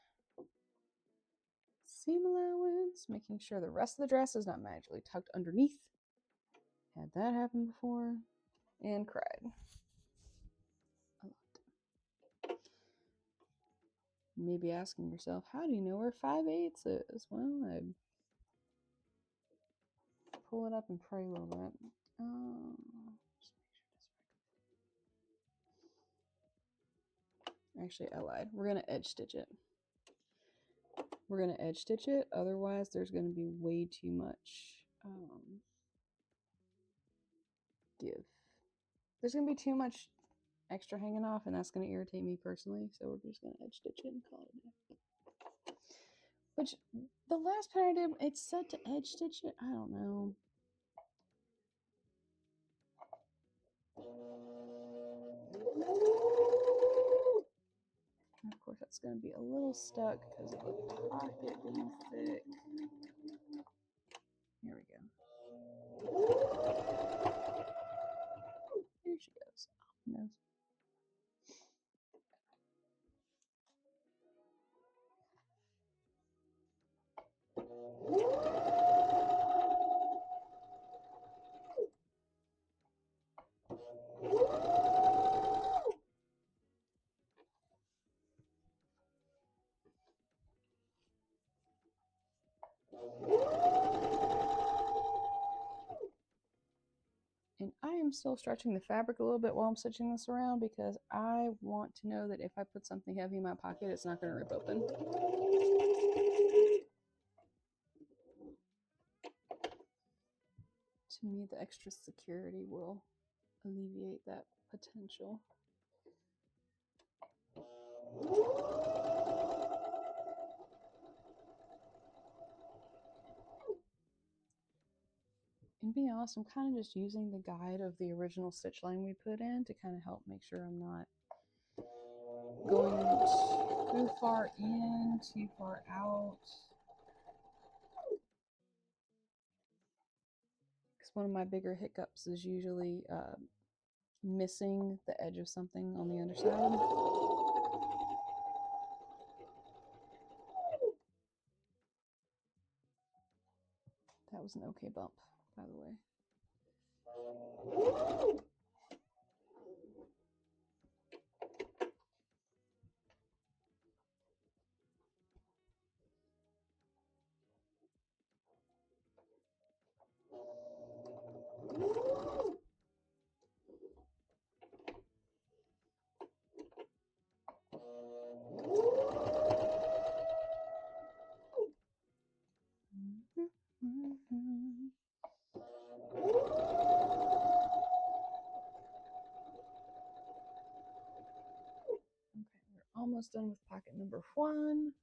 seam allowance, making sure the rest of the dress is not magically tucked underneath. Had that happen before and cried. You may be asking yourself, how do you know where 5/8 is? Well, I pull it up and pray a little bit. Just make sure this. Actually, I lied. We're going to edge stitch it. We're going to edge stitch it. Otherwise, there's going to be way too much give. There's going to be too much extra hanging off, and that's going to irritate me personally. So we're just going to edge stitch it and call it a day. Which, the last pattern I did, it's set to edge stitch it. I don't know. And of course, that's going to be a little stuck because of the pocket being thick. Here we go. Here she goes. Oh, no. And I am still stretching the fabric a little bit while I'm stitching this around because I want to know that if I put something heavy in my pocket, it's not going to rip open. To me, the extra security will alleviate that potential. And be honest, I'm kind of just using the guide of the original stitch line we put in to kind of help make sure I'm not going too far in, too far out. Because one of my bigger hiccups is usually missing the edge of something on the underside. That was an okay bump, by the way. Almost done with pocket number 1.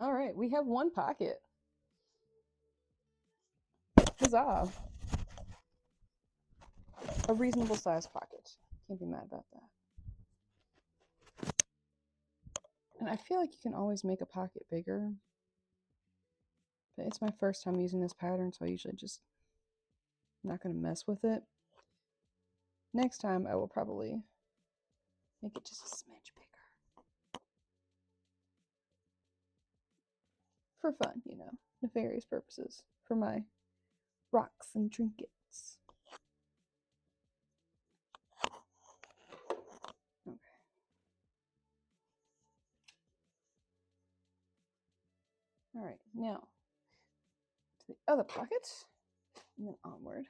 All right, we have 1 pocket. Huzzah! A reasonable size pocket. Can't be mad about that. And I feel like you can always make a pocket bigger. But it's my first time using this pattern, so I usually just not going to mess with it. Next time, I will probably make it just a smidge bigger. For fun, you know, nefarious purposes. For my rocks and trinkets. Okay. All right, now to the other pocket, and then onward.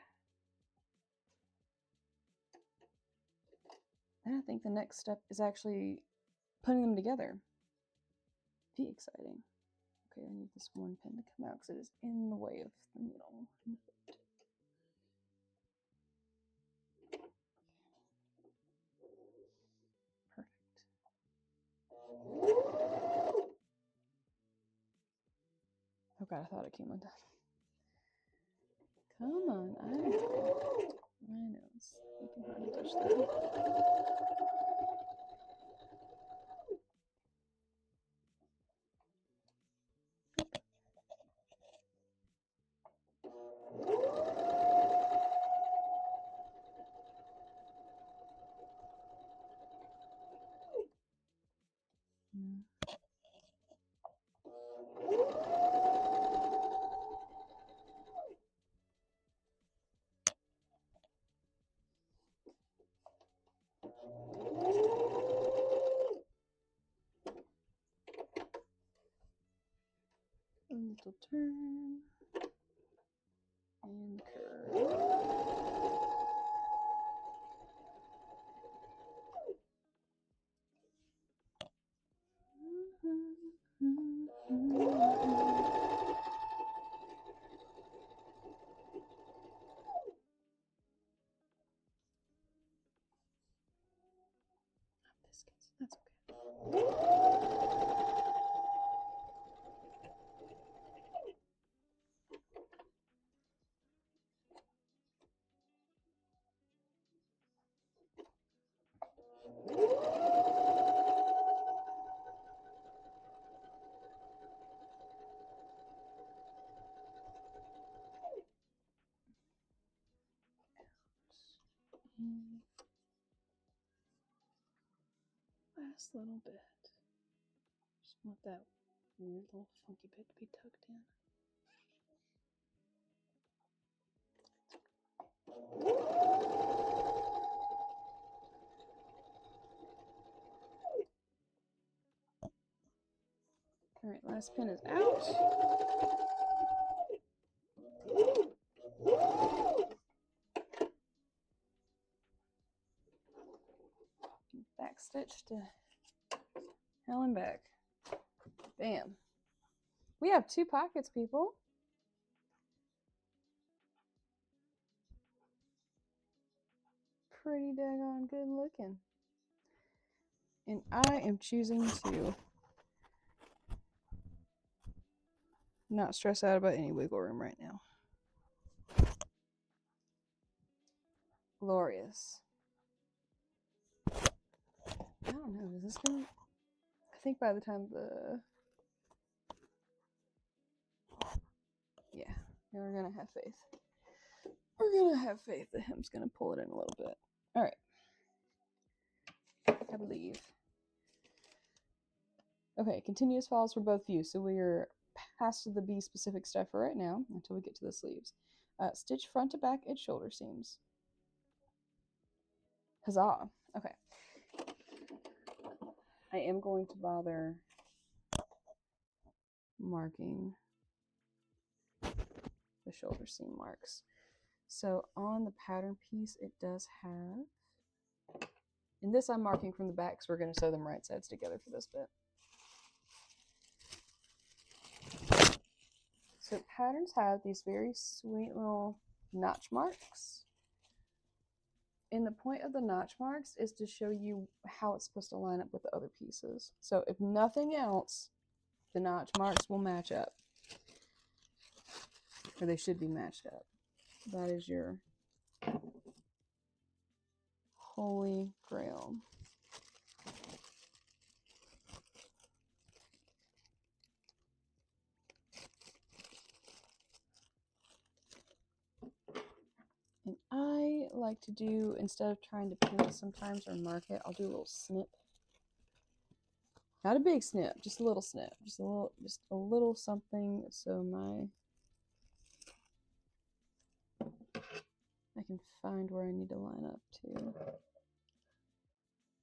And I think the next step is actually putting them together. Be exciting. Okay, I need this one pin to come out because it is in the way of the middle. Perfect. Oh god, I thought it came undone. Come on, I know. It's looking hard to touch that. A little turn and curve. Biscuits, that's okay. Last little bit. Just want that weird little funky bit to be tucked in. All right, last pin is out. Back stitch to hell and back. Bam. We have 2 pockets, people. Pretty daggone good looking. And I am choosing to not stress out about any wiggle room right now. Glorious. I don't know, is this gonna... I think by the time the... Yeah, we're gonna have faith. We're gonna have faith the hem's gonna pull it in a little bit. Alright. I believe. Okay, continuous follows for both views. So we're past the B specific stuff for right now until we get to the sleeves. Stitch front to back at shoulder seams. Huzzah. Okay. I am going to bother marking the shoulder seam marks. So on the pattern piece, it does have, and this I'm marking from the back because we're going to sew them right sides together for this bit. So patterns have these very sweet little notch marks. And the point of the notch marks is to show you how it's supposed to line up with the other pieces. So if nothing else, the notch marks will match up. Or they should be matched up. That is your holy grail. And I like to do, instead of trying to pin it sometimes or mark it, I'll do a little snip. Not a big snip, just a little snip. Just a little something so I can find where I need to line up to.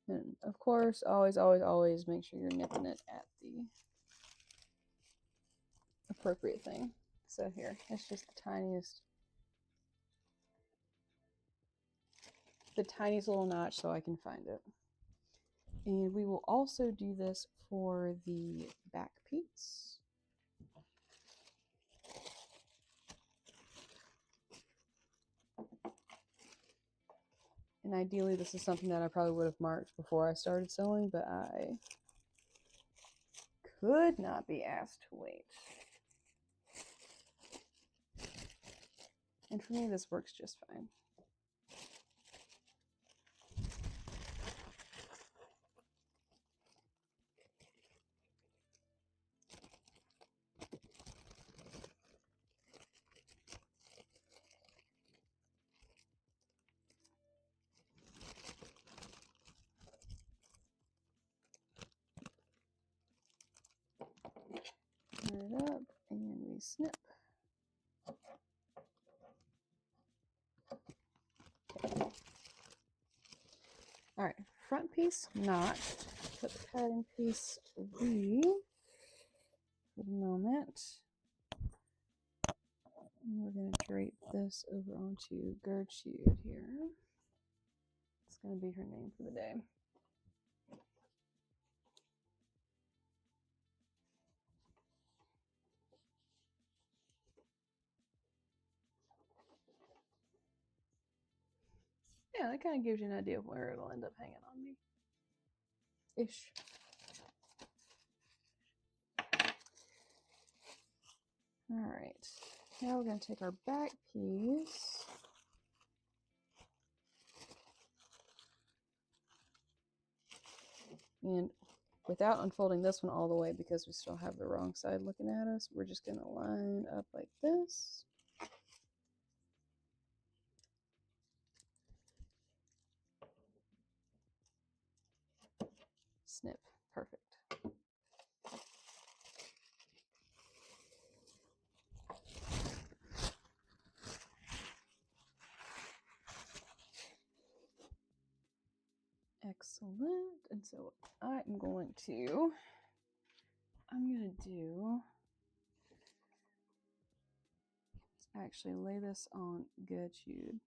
And of course, always, always, always make sure you're nipping it at the appropriate thing. So here, it's just the tiniest little notch so I can find it. And we will also do this for the back piece. And ideally this is something that I probably would have marked before I started sewing, but I could not be asked to wait. And for me this works just fine. Turn it up and we snip. Okay. All right, front piece notched. Put the pattern piece away for the moment. And we're going to drape this over onto Gertrude here. It's going to be her name for the day. Yeah, that kind of gives you an idea of where it'll end up hanging on me. Ish. Alright, now we're going to take our back piece and without unfolding this one all the way because we still have the wrong side looking at us, we're just going to line up like this. Snip. Perfect. Excellent. And so I'm going to do actually lay this on Gertrude.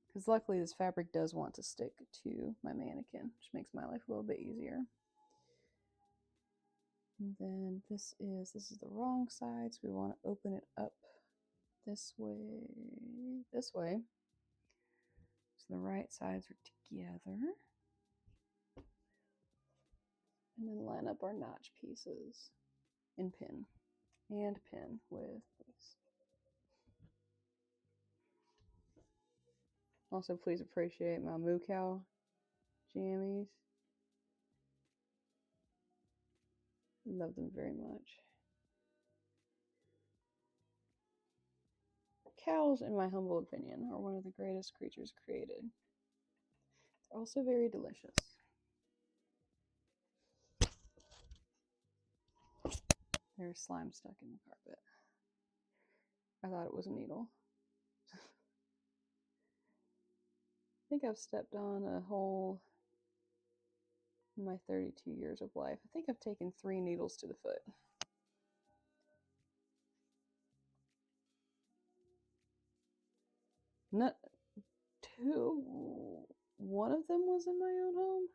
Because luckily this fabric does want to stick to my mannequin, which makes my life a little bit easier. And then this is the wrong side, so we want to open it up this way. So the right sides are together. And then line up our notch pieces and pin with this. Also, please appreciate my moo cow jammies. Love them very much. Cows, in my humble opinion, are one of the greatest creatures created. They're also very delicious. There's slime stuck in the carpet. I thought it was a needle. I think I've stepped on a hole in my 32 years of life. I think I've taken 3 needles to the foot. Not 2. One of them was in my own home.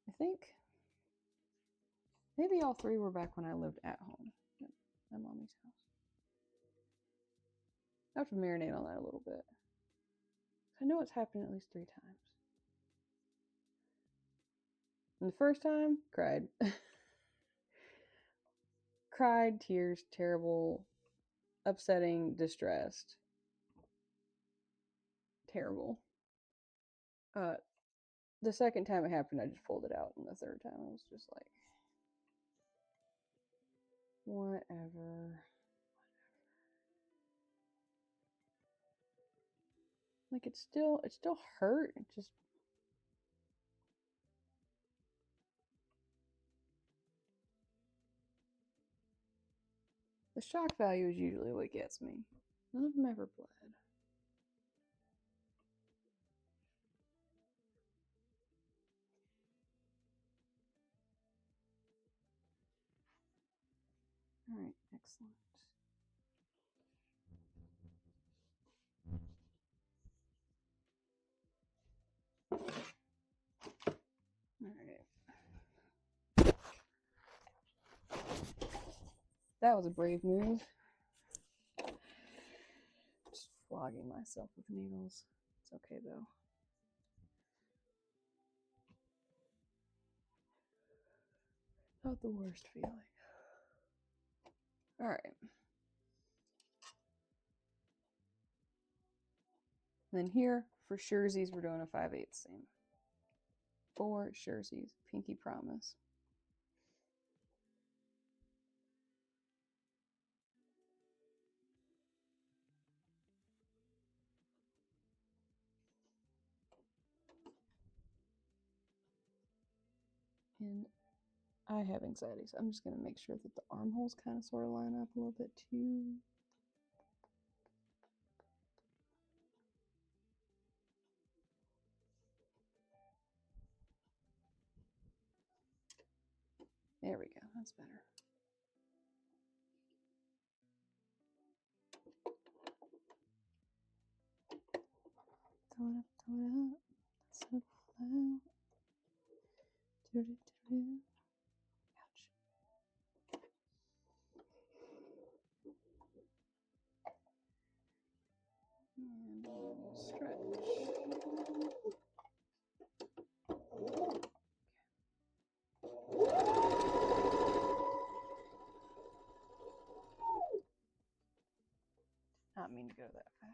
I think maybe all 3 were back when I lived at home at my mommy's house. I have to marinate on that a little bit. I know it's happened at least 3 times. And the first time, cried. Cried, tears, terrible, upsetting, distressed. Terrible. The second time it happened, I just pulled it out. And the third time, I was just like, whatever. Like, it still hurt. It just... The shock value is usually what gets me. None of them ever bled. Alright, excellent. Alright. That was a brave move. Just flogging myself with needles. It's okay though. Not the worst feeling. Alright. Then here, for surezies, we're doing a 5/8 seam. For surezies, pinky promise. And I have anxiety, so I'm just going to make sure that the armholes kind of sort of line up a little bit too. There we go, that's better. Sew it up. Do-do-do-do. Ouch. And stretch. Not mean to go that fast.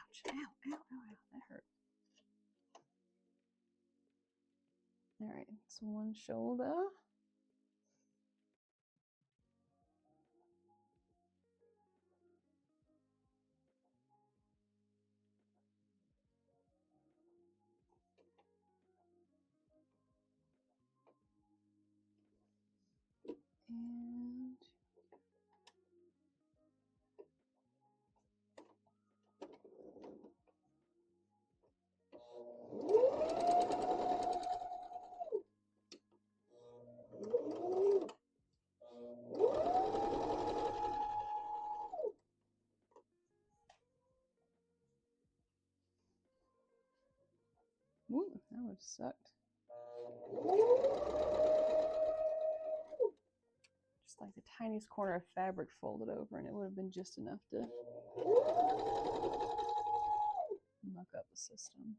Ouch. Ow, ow, ow, ow. That hurt. All right, so one shoulder. And ooh, that would have sucked. Just like the tiniest corner of fabric folded over, and it would have been just enough to muck up the system.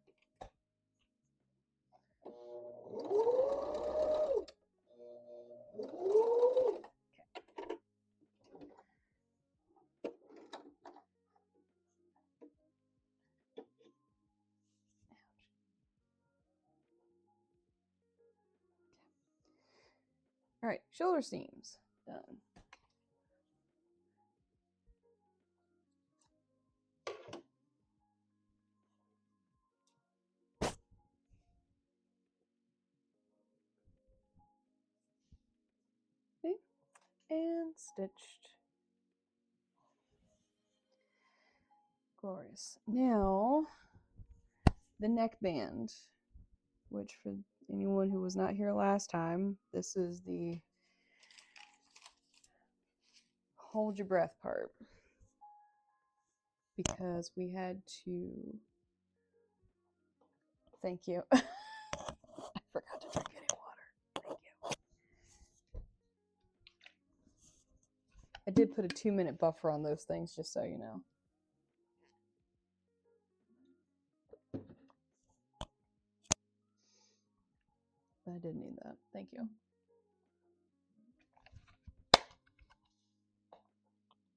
All right, shoulder seams done. Okay, and stitched. Glorious. Now, the neckband, which for anyone who was not here last time, this is the hold your breath part, because we had to, thank you. I forgot to drink any water. Thank you. I did put a 2-minute buffer on those things, just so you know. But I did need that. Thank you.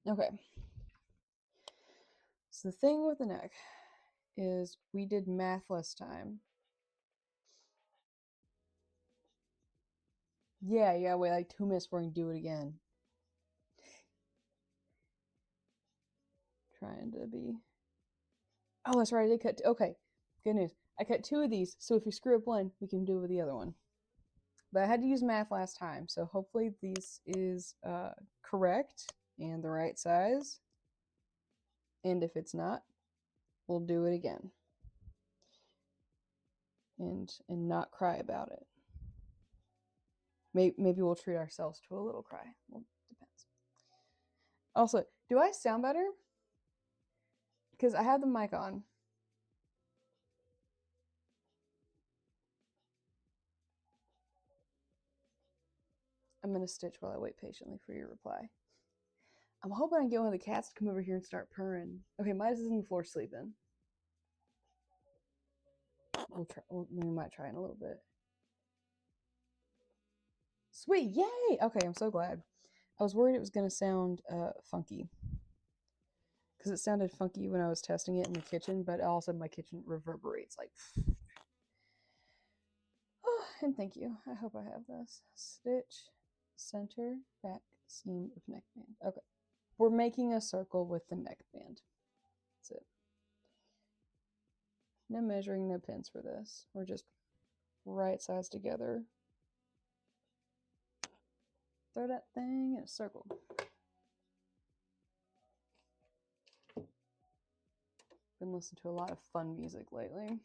Okay. So the thing with the neck is we did math last time. Yeah, wait like 2 minutes before we can do it again. Trying to be... Oh, that's right, I did cut... Okay, good news. I cut 2 of these, so if you screw up one, we can do it with the other one. But I had to use math last time, so hopefully this is correct and the right size. And if it's not, we'll do it again. And not cry about it. Maybe we'll treat ourselves to a little cry. Well, depends. Also, do I sound better? Because I have the mic on. I'm going to stitch while I wait patiently for your reply. I'm hoping I can get one of the cats to come over here and start purring. Okay, Midas is on the floor sleeping. We'll try. We might try in a little bit. Sweet, yay! Okay, I'm so glad. I was worried it was going to sound funky. Because it sounded funky when I was testing it in the kitchen, but also my kitchen reverberates like... Oh, and thank you. I hope I have this. Stitch, center, back, seam of neckband. Okay. We're making a circle with the neckband. That's it. No measuring, no pins for this. We're just right sides together. Throw that thing in a circle. Been listening to a lot of fun music lately.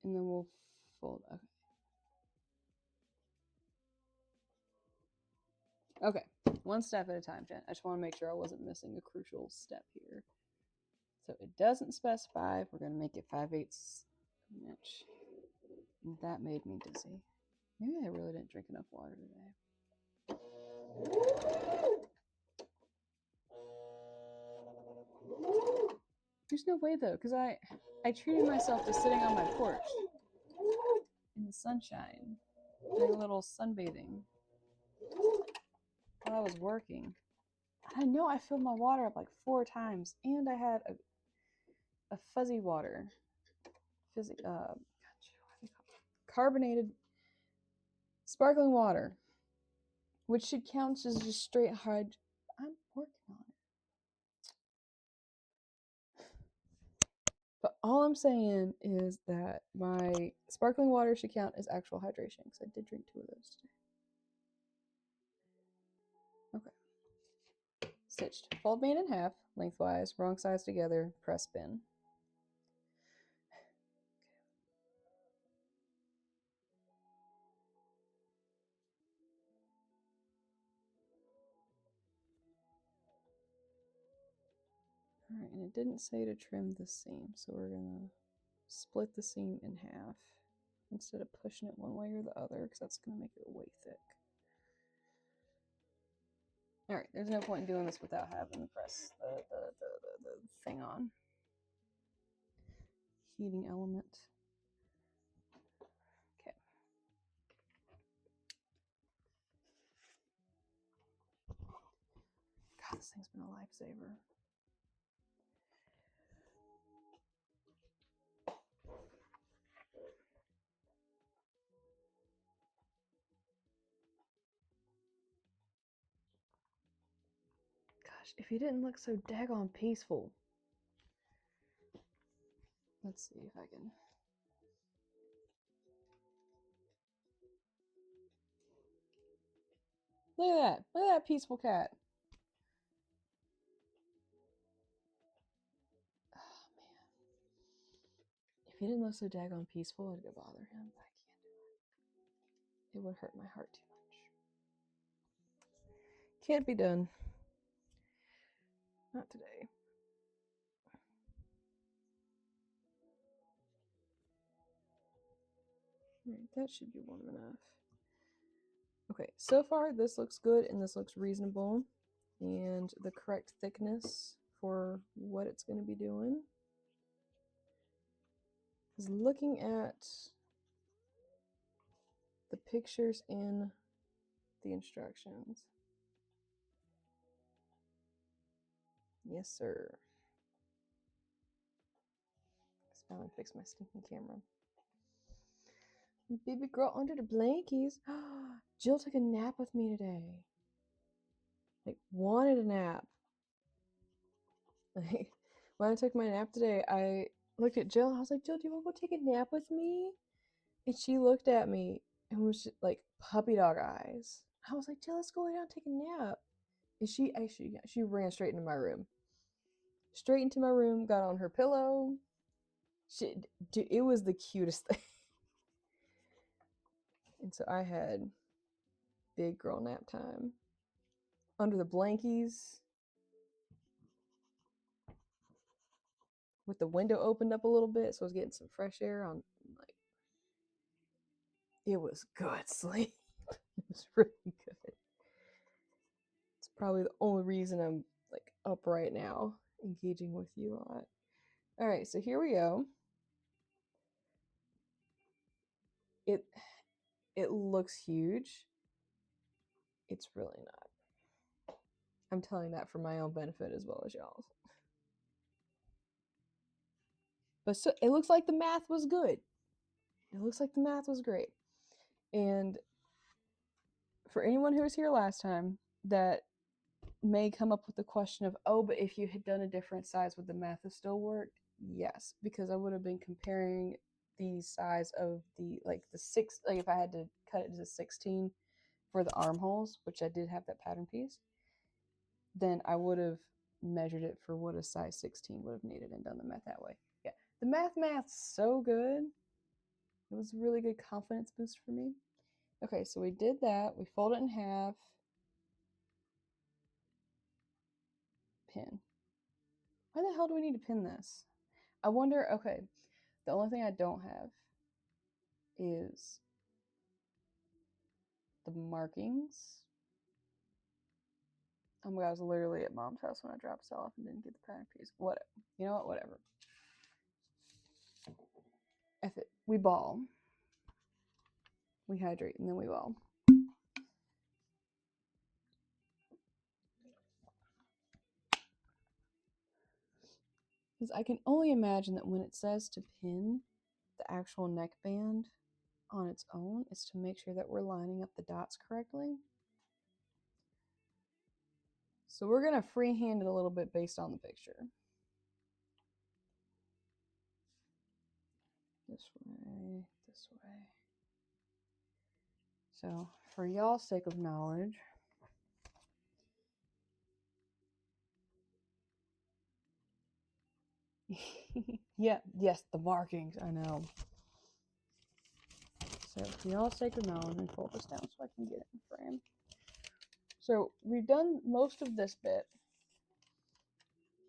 And then we'll fold. Okay, one step at a time, Jen. I just want to make sure I wasn't missing a crucial step here. So it doesn't specify. We're going to make it 5/8 an inch. And that made me dizzy. Maybe I really didn't drink enough water today. There's no way though, because I treated myself to sitting on my porch in the sunshine, doing a little sunbathing while I was working. I know I filled my water up like 4 times, and I had a fuzzy water, carbonated sparkling water, which should count as just straight hyd. I'm working on it. But all I'm saying is that my sparkling water should count as actual hydration because I did drink 2 of those today. Okay. Stitched. Fold made in half, lengthwise, wrong sides together, press spin. All right, and it didn't say to trim the seam, so we're gonna split the seam in half instead of pushing it one way or the other because that's gonna make it way thick. All right, there's no point in doing this without having to press the thing on. Heating element. Okay. God, this thing's been a lifesaver. Gosh, if you didn't look so daggone peaceful. Let's see if I can. Look at that. Look at that peaceful cat. Oh, man. If he didn't look so daggone peaceful, I'd go bother him. I can't do it. It would hurt my heart too much. Can't be done. Not today. All right, that should be warm enough. Okay, so far this looks good and this looks reasonable. And the correct thickness for what it's going to be doing. Is looking at the pictures in the instructions. Yes, sir. Let's finally fix my stinking camera. Baby girl under the blankies. Jill took a nap with me today. Like, wanted a nap. Like, when I took my nap today, I looked at Jill and I was like, Jill, do you want to go take a nap with me? And she looked at me and was just, like puppy dog eyes. I was like, Jill, let's go lay down and take a nap. And she ran straight into my room. Straight into my room, got on her pillow. It was the cutest thing. And so I had big girl nap time. Under the blankies. With the window opened up a little bit, so I was getting some fresh air on. Like, it was good sleep. It was really good. It's probably the only reason I'm like up right now, engaging with you a lot. All right, so here we go. It looks huge. It's really not. I'm telling that for my own benefit as well as y'all's. But so, it looks like the math was good. It looks like the math was great. And for anyone who was here last time that may come up with the question of, oh, but if you had done a different size, would the math have still worked? Yes, because I would have been comparing the size of the six, like if I had to cut it to 16 for the armholes, which I did have that pattern piece, then I would have measured it for what a size 16 would have needed and done the math that way. Yeah, the math's so good. It was a really good confidence boost for me. Okay, so we did that. We fold it in half. Pin. Why the hell do we need to pin this? I wonder, okay, the only thing I don't have is the markings. Oh my god, I was literally at mom's house when I dropped this off and didn't get the pattern piece. Whatever. You know what? Whatever. F it. We ball. We hydrate and then we ball. Because I can only imagine that when it says to pin the actual neckband on its own, is to make sure that we're lining up the dots correctly. So we're going to freehand it a little bit based on the picture. This way, this way. So for y'all's sake of knowledge, yeah, yes, the markings, I know. So for y'all's sake of knowledge, let me fold this down so I can get it in frame. So we've done most of this bit.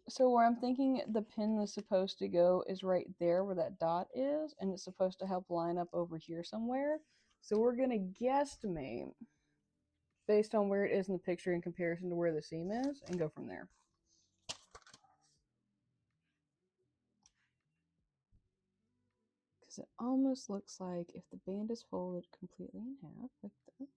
So where I'm thinking the pin is supposed to go is right there where that dot is, and it's supposed to help line up over here somewhere. So we're going to guesstimate based on where it is in the picture in comparison to where the seam is and go from there. Because it almost looks like if the band is folded completely in half like this.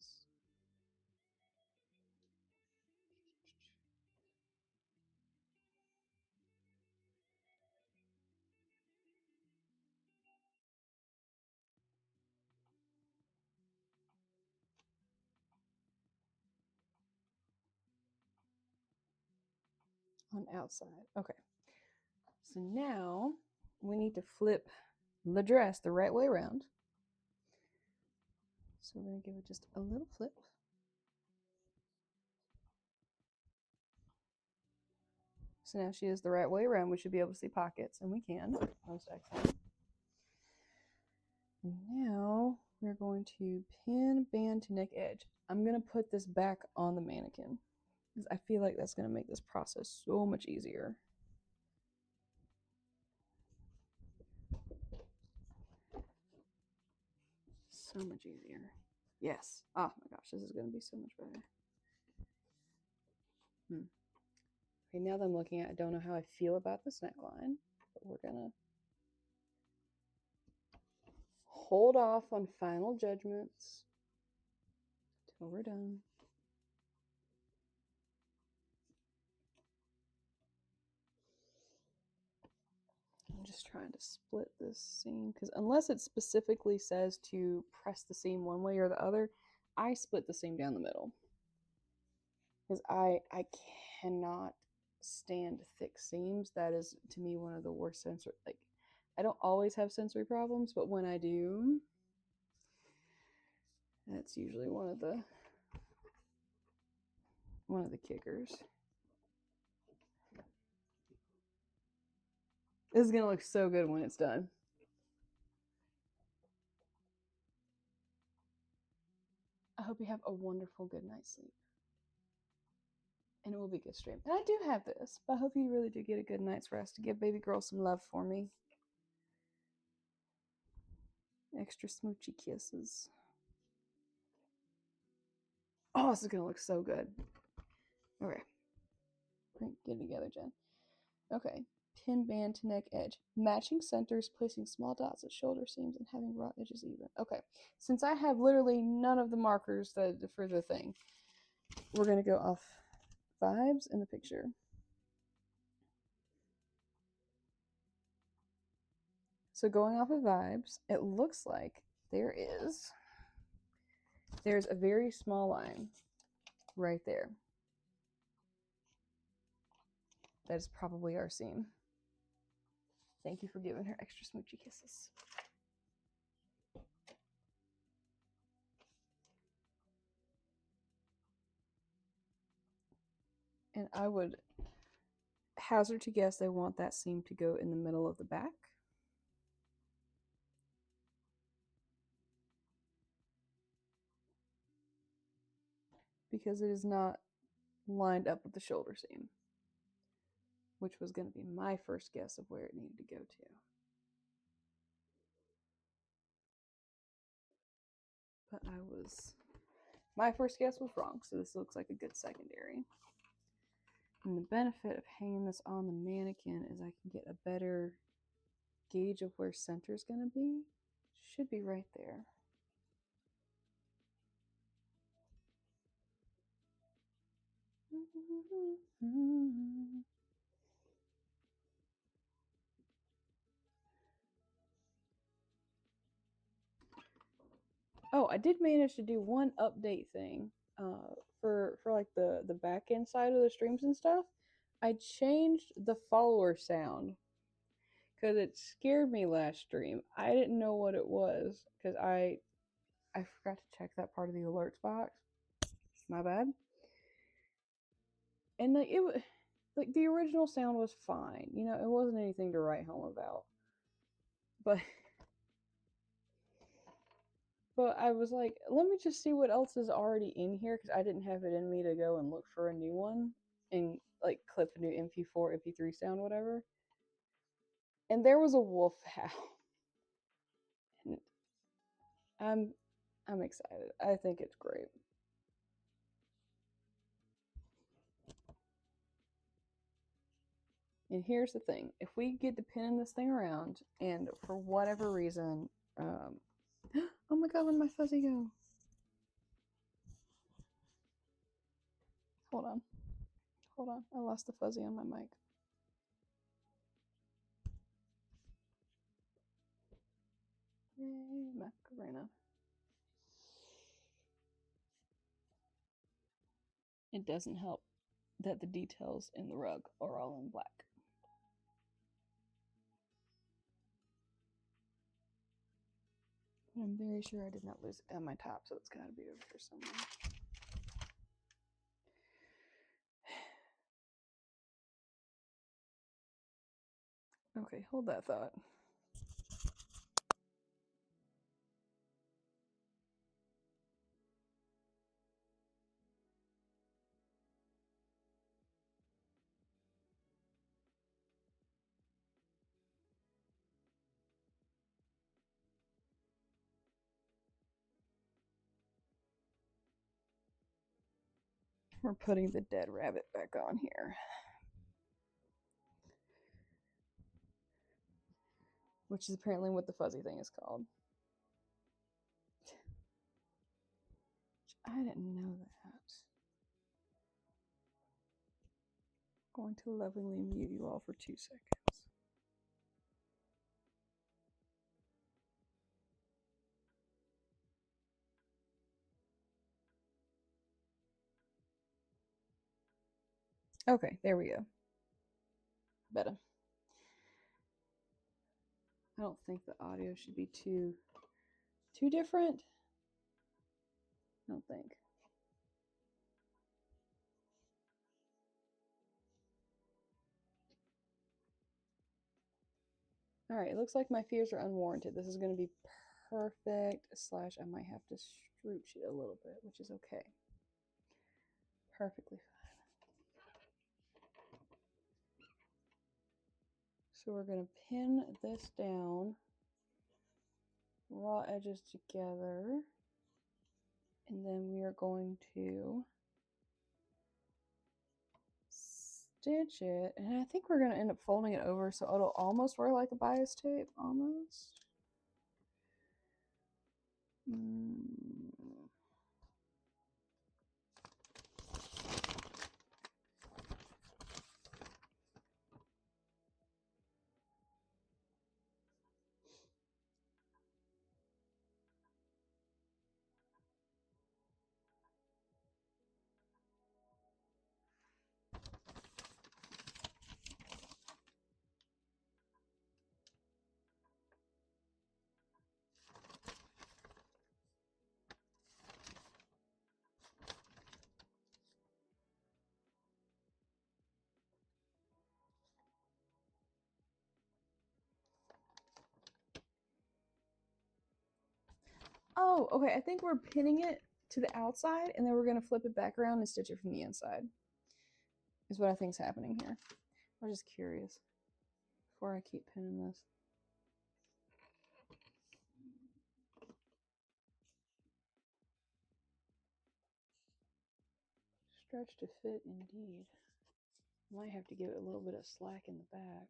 On outside. Okay. So now we need to flip the dress the right way around. So we're going to give it just a little flip. So now she is the right way around. We should be able to see pockets, and we can. Most excellent. Now we're going to pin band to neck edge. I'm going to put this back on the mannequin because I feel like that's going to make this process so much easier. So much easier. Yes. Oh my gosh, this is going to be so much better. Okay, now that I'm looking at it, I don't know how I feel about this neckline, but we're going to hold off on final judgments till we're done. I'm just trying to split this seam because unless it specifically says to press the seam one way or the other, I split the seam down the middle because I cannot stand thick seams. That is to me one of the worst sensory, like I don't always have sensory problems, but when I do, that's usually one of the kickers. This is gonna look so good when it's done. I hope you have a wonderful good night's sleep. And it will be a good stream. And I do have this, but I hope you really do get a good night's rest to give baby girl some love for me. Extra smoochy kisses. Oh, this is gonna look so good. Okay. Get it together, Jen. Okay. Pin band to neck edge. Matching centers, placing small dots at shoulder seams, and having raw edges even. Okay. Since I have literally none of the markers for the thing, we're gonna go off vibes in the picture. So going off of vibes, it looks like there's a very small line right there. That is probably our seam. Thank you for giving her extra smoochy kisses. And I would hazard to guess they want that seam to go in the middle of the back. Because it is not lined up with the shoulder seam, which was going to be my first guess of where it needed to go to. But my first guess was wrong, so this looks like a good secondary. And the benefit of hanging this on the mannequin is I can get a better gauge of where center is going to be. Should be right there. Oh, I did manage to do one update thing for like the back end side of the streams and stuff. I changed the follower sound because it scared me last stream. I didn't know what it was because I forgot to check that part of the alerts box. My bad. And like the original sound was fine. You know, it wasn't anything to write home about. But I was like, let me just see what else is already in here because I didn't have it in me to go and look for a new one and like clip a new MP4, MP3 sound, whatever. And there was a wolf howl. And I'm excited. I think it's great. And here's the thing: if we get to pinning this thing around, and for whatever reason, oh my god, where'd my fuzzy go? Hold on. Hold on. I lost the fuzzy on my mic. Yay, Macarena. It doesn't help that the details in the rug are all in black. I'm very sure I did not lose it down my top, so it's got to be over here somewhere. Okay, hold that thought. We're putting the dead rabbit back on here. Which is apparently what the fuzzy thing is called. I didn't know that. I'm going to lovingly mute you all for 2 seconds. Okay, there we go. Better. I don't think the audio should be too different. I don't think. All right, it looks like my fears are unwarranted. This is going to be perfect, slash I might have to strooch it a little bit, which is okay. Perfectly fine. So we're going to pin this down, raw edges together, and then we are going to stitch it, and I think we're going to end up folding it over so it'll almost work like a bias tape, almost. Oh, okay. I think we're pinning it to the outside, and then we're going to flip it back around and stitch it from the inside. Is what I think's happening here. I'm just curious before I keep pinning this. Stretch to fit, indeed. Might have to give it a little bit of slack in the back.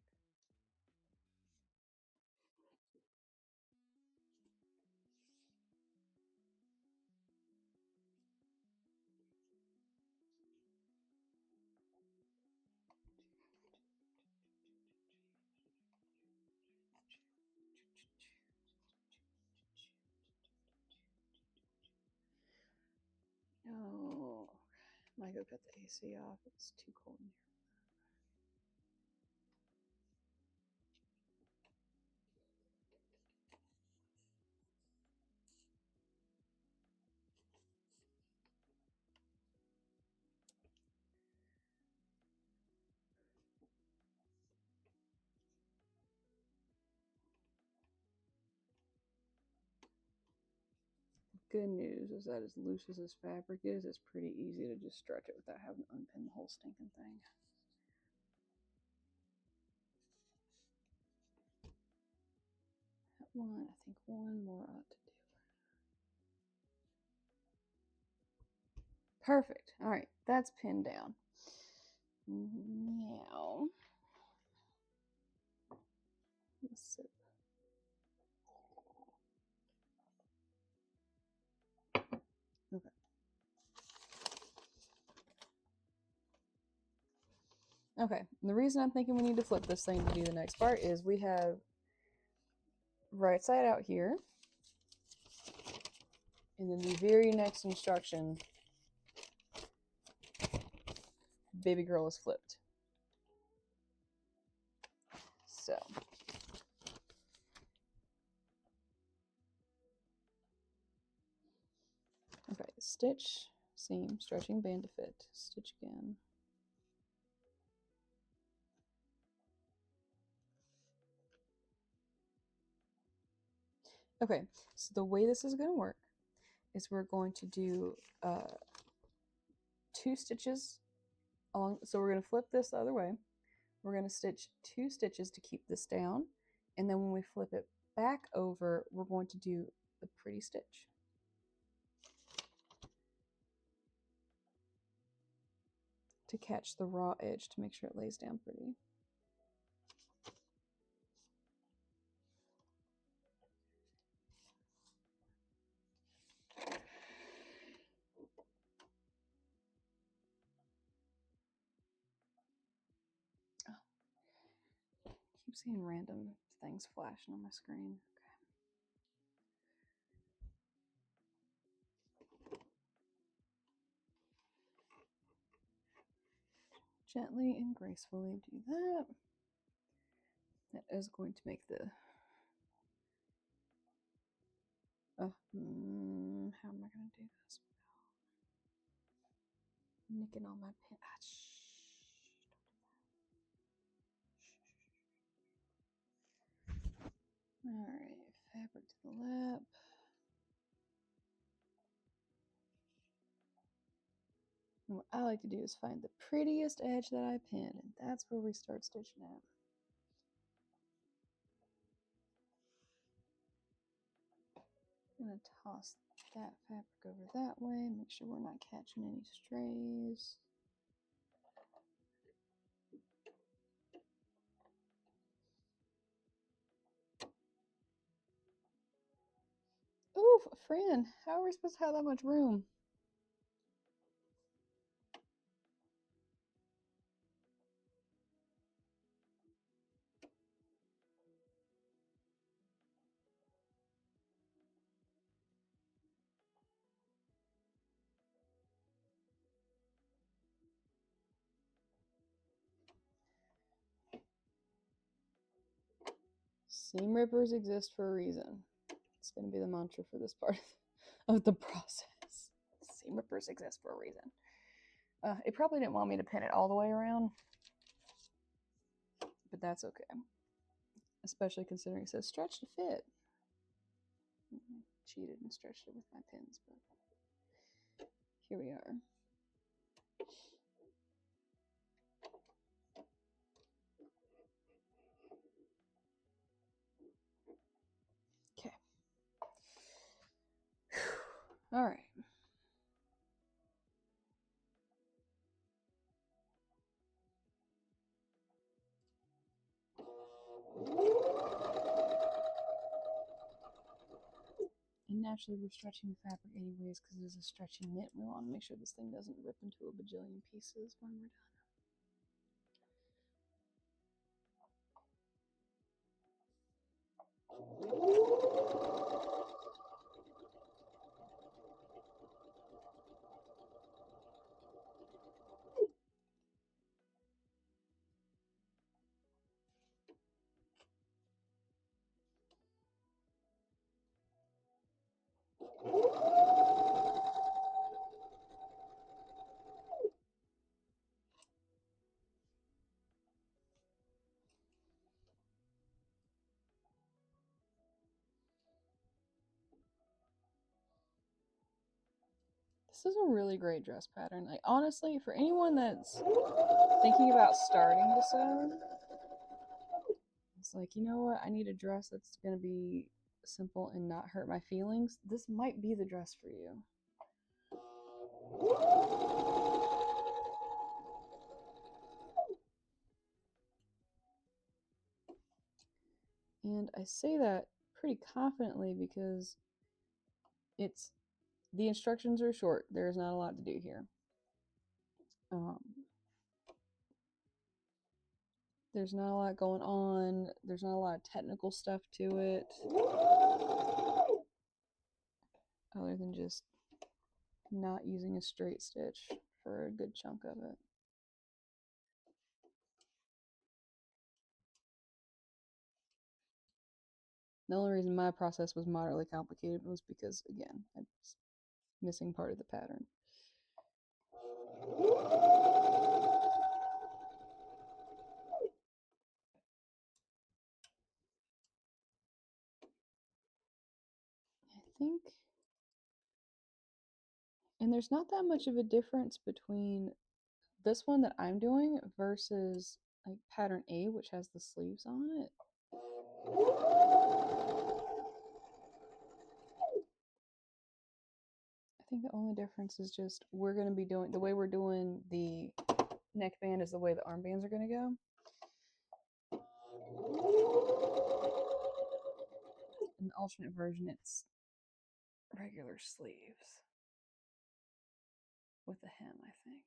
Oh, might go cut the AC off. It's too cold in here. Good news is that as loose as this fabric is, it's pretty easy to just stretch it without having to unpin the whole stinking thing. That one, I think one more ought to do. Perfect. All right, that's pinned down. Now, let's see. Okay. Okay, and the reason I'm thinking we need to flip this thing to do the next part is we have right side out here, and then the very next instruction, baby girl is flipped. So, okay, stitch, seam, stretching band to fit, stitch again. Okay, so the way this is going to work is we're going to do 2 stitches along, so we're going to flip this the other way. We're going to stitch 2 stitches to keep this down, and then when we flip it back over, we're going to do the pretty stitch. To catch the raw edge to make sure it lays down pretty. Oh, keep seeing random things flashing on my screen. Gently and gracefully do that. That is going to make the how am I going to do this? Nicking on my pin. All right, fabric to the lap. And what I like to do is find the prettiest edge that I pin, and that's where we start stitching at. I'm going to toss that fabric over that way, make sure we're not catching any strays. Ooh, Fran, how are we supposed to have that much room? Seam rippers exist for a reason. It's going to be the mantra for this part of the process. Seam rippers exist for a reason. It probably didn't want me to pin it all the way around, but that's okay. Especially considering it says stretch to fit. cheated and stretched it with my pins, but here we are. Okay. All right. And naturally, we're stretching the fabric anyways because it is a stretchy knit. We want to make sure this thing doesn't rip into a bajillion pieces when we're done. This is a really great dress pattern. Like, honestly, for anyone that's thinking about starting to sew, it's like, you know what? I need a dress that's going to be simple and not hurt my feelings. This might be the dress for you. And I say that pretty confidently because the instructions are short. There's not a lot to do here. There's not a lot going on. There's not a lot of technical stuff to it, other than just not using a straight stitch for a good chunk of it. The only reason my process was moderately complicated was because, again, I was missing part of the pattern. I think, and there's not that much of a difference between this one that I'm doing versus like pattern A, which has the sleeves on it. I think the only difference is just we're going to be doing the way we're doing the neckband is the way the armbands are going to go. In the alternate version, it's regular sleeves with a hem, I think.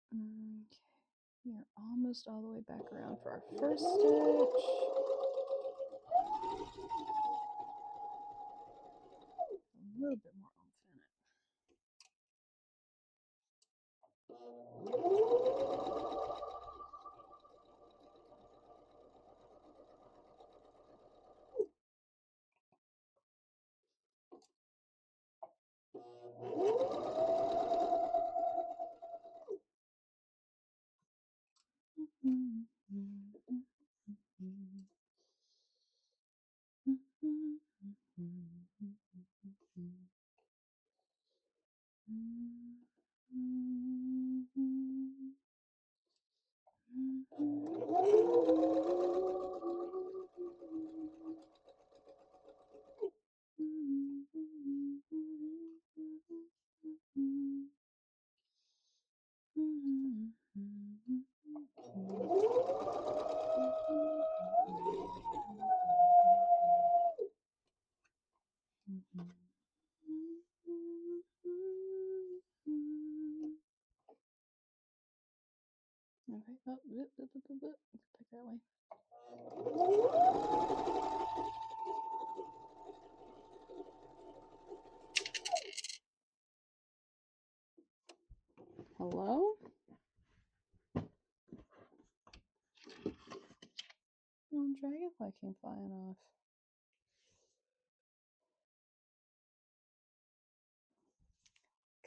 Okay, we are almost all the way back around for our first stitch. A little bit more oomph in it. Okay. Oh, pick that way. Hello? Oh, dragonfly came flying off.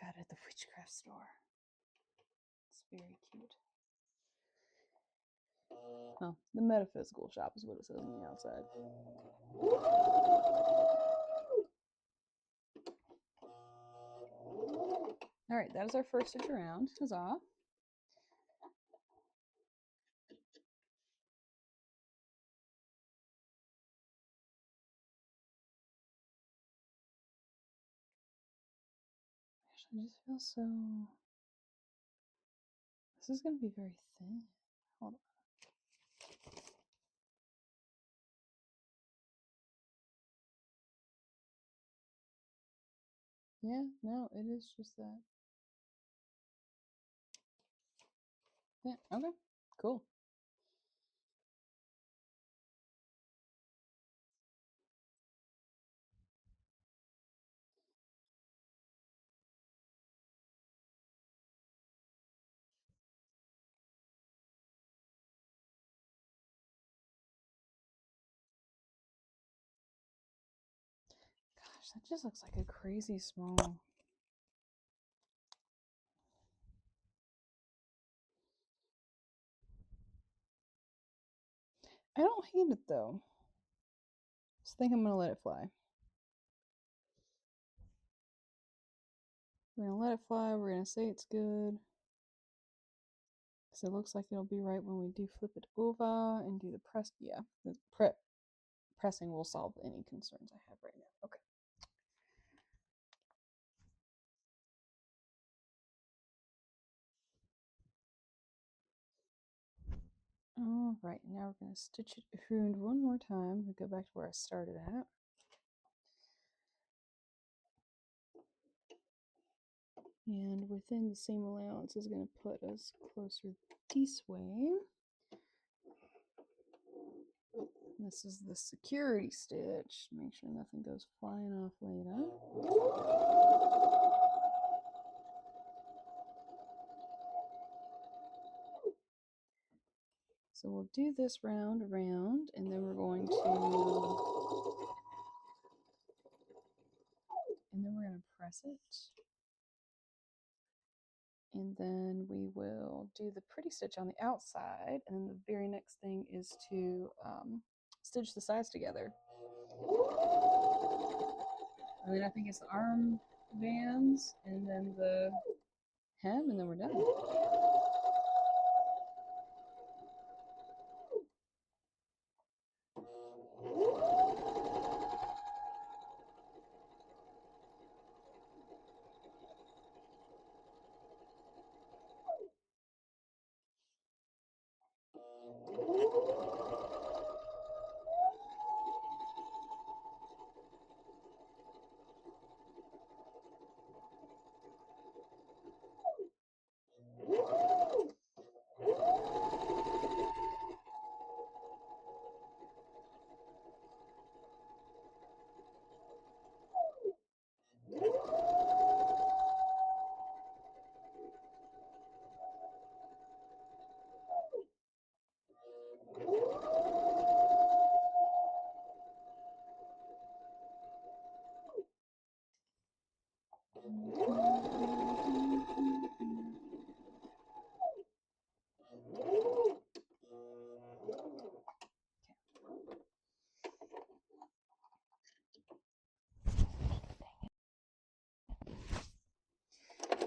Got it at the witchcraft store. It's very cute. Oh, the metaphysical shop is what it says on the outside. All right, that is our first stitch around. Huzzah. I just feel so... This is going to be very thin. Hold on. Yeah, no, it is just that. Yeah, okay, cool. Gosh, that just looks like a crazy small... I don't hate it though. Just think I'm gonna let it fly. We're gonna let it fly. We're gonna say it's good. Because it looks like it'll be right when we do flip it over and do the press. Yeah, the pressing will solve any concerns I have right now. Okay. All right, now we're going to stitch it around one more time and go back to where I started at. And within the same allowance is going to put us closer this way. This is the security stitch. Make sure nothing goes flying off later. So we'll do this round around, and then we're going to press it. And then we will do the pretty stitch on the outside, and then the very next thing is to stitch the sides together. And then I think it's the arm bands, and then the hem, and then we're done.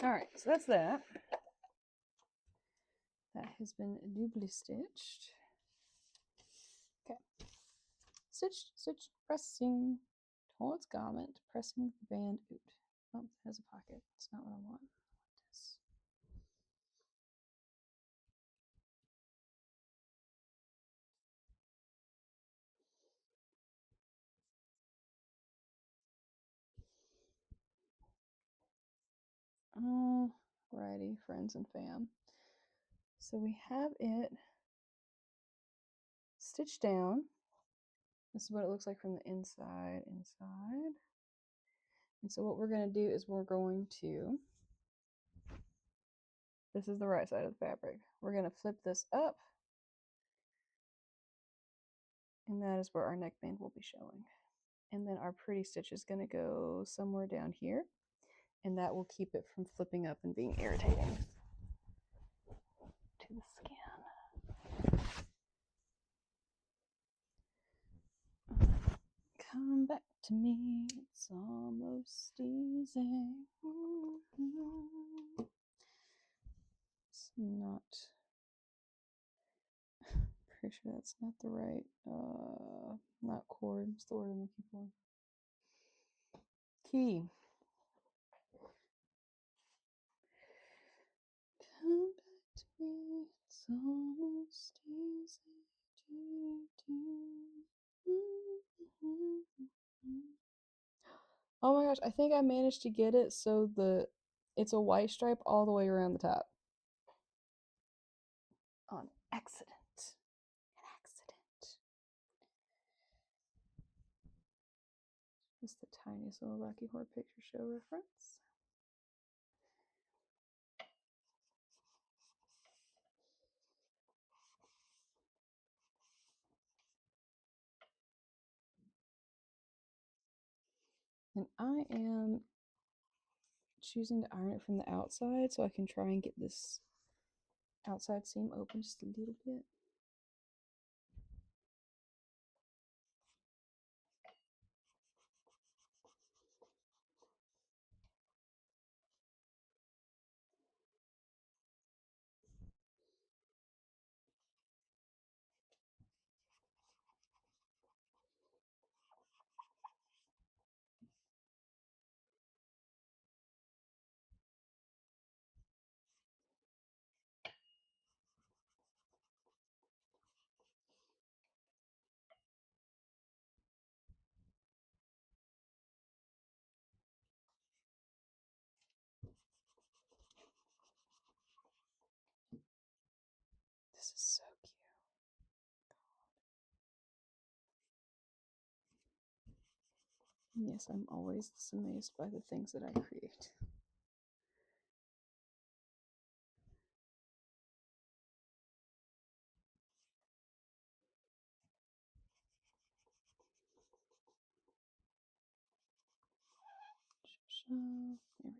All right, so that's that. That has been doubly stitched. Okay. Stitch, stitch, pressing towards garment, pressing the band out. Oh, it has a pocket. That's not what I want. This. Alrighty, friends and fam. So we have it stitched down. This is what it looks like from the inside. And so what we're going to do is we're going to, this is the right side of the fabric. We're going to flip this up, and that is where our neckband will be showing. And then our pretty stitch is going to go somewhere down here, and that will keep it from flipping up and being irritating to the skin. Come back to me, it's almost easy. It's not, pretty sure that's not the right, not chord, what's the word I'm looking for? Key. Come back to me, it's almost easy. Oh my gosh, I think I managed to get it so it's a white stripe all the way around the top. On accident. An accident. Just the tiniest little Rocky Horror Picture Show reference. And I am choosing to iron it from the outside so I can try and get this outside seam open just a little bit. This is so cute. Yes, I'm always this amazed by the things that I create. There we go.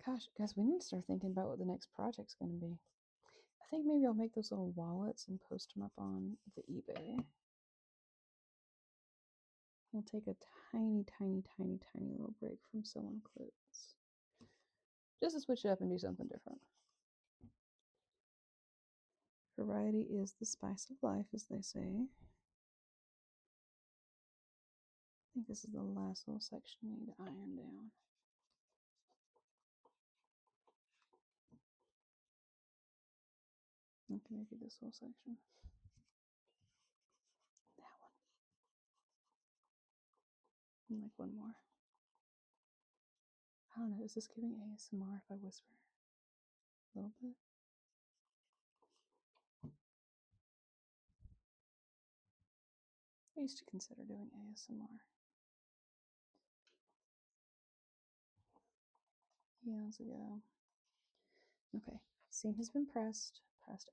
Gosh, guys, we need to start thinking about what the next project's going to be. I think maybe I'll make those little wallets and post them up on the eBay. We'll take a tiny, tiny, tiny, tiny little break from sewing clothes. Just to switch it up and do something different. Variety is the spice of life, as they say. I think this is the last little section I need to iron down. Okay, maybe this whole section. That one. And like one more. I don't know, is this giving ASMR if I whisper? A little bit? I used to consider doing ASMR. Years ago. Okay, seam has been pressed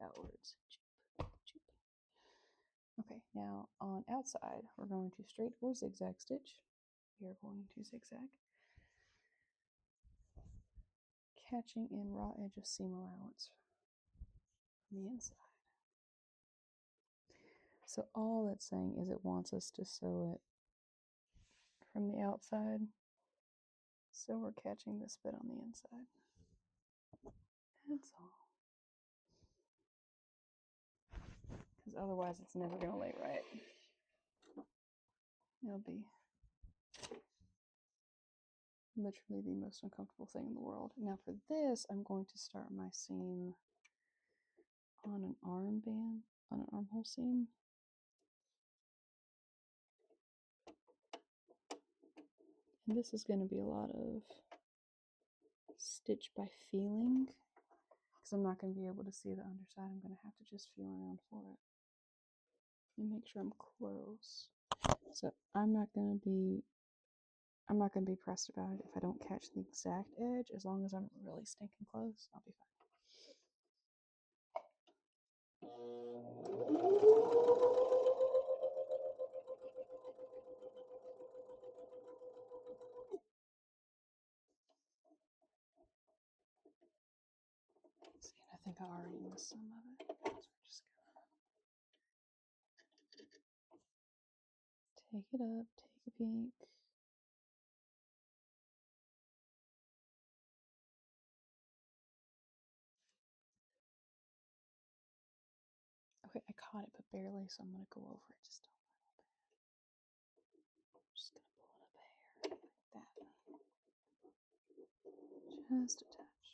outwards. Okay, now on outside, we're going to straight or zigzag stitch. We are going to zigzag, catching in raw edge of seam allowance from the inside. So all that's saying is it wants us to sew it from the outside. So we're catching this bit on the inside. That's all. Because otherwise it's never going to lay right. It'll be literally the most uncomfortable thing in the world. Now for this, I'm going to start my seam on an armhole seam. And this is going to be a lot of stitch by feeling because I'm not going to be able to see the underside. I'm going to have to just feel around for it and make sure I'm close. So I'm not going to be pressed about it if I don't catch the exact edge. As long as I'm really stinking close, I'll be fine. See, and I think I already missed some of it. So we're just gonna take it up, take a peek. Okay, I caught it, but barely, so I'm gonna go over it just a little bit. I'm just gonna pull it up a hair like that. Just a touch.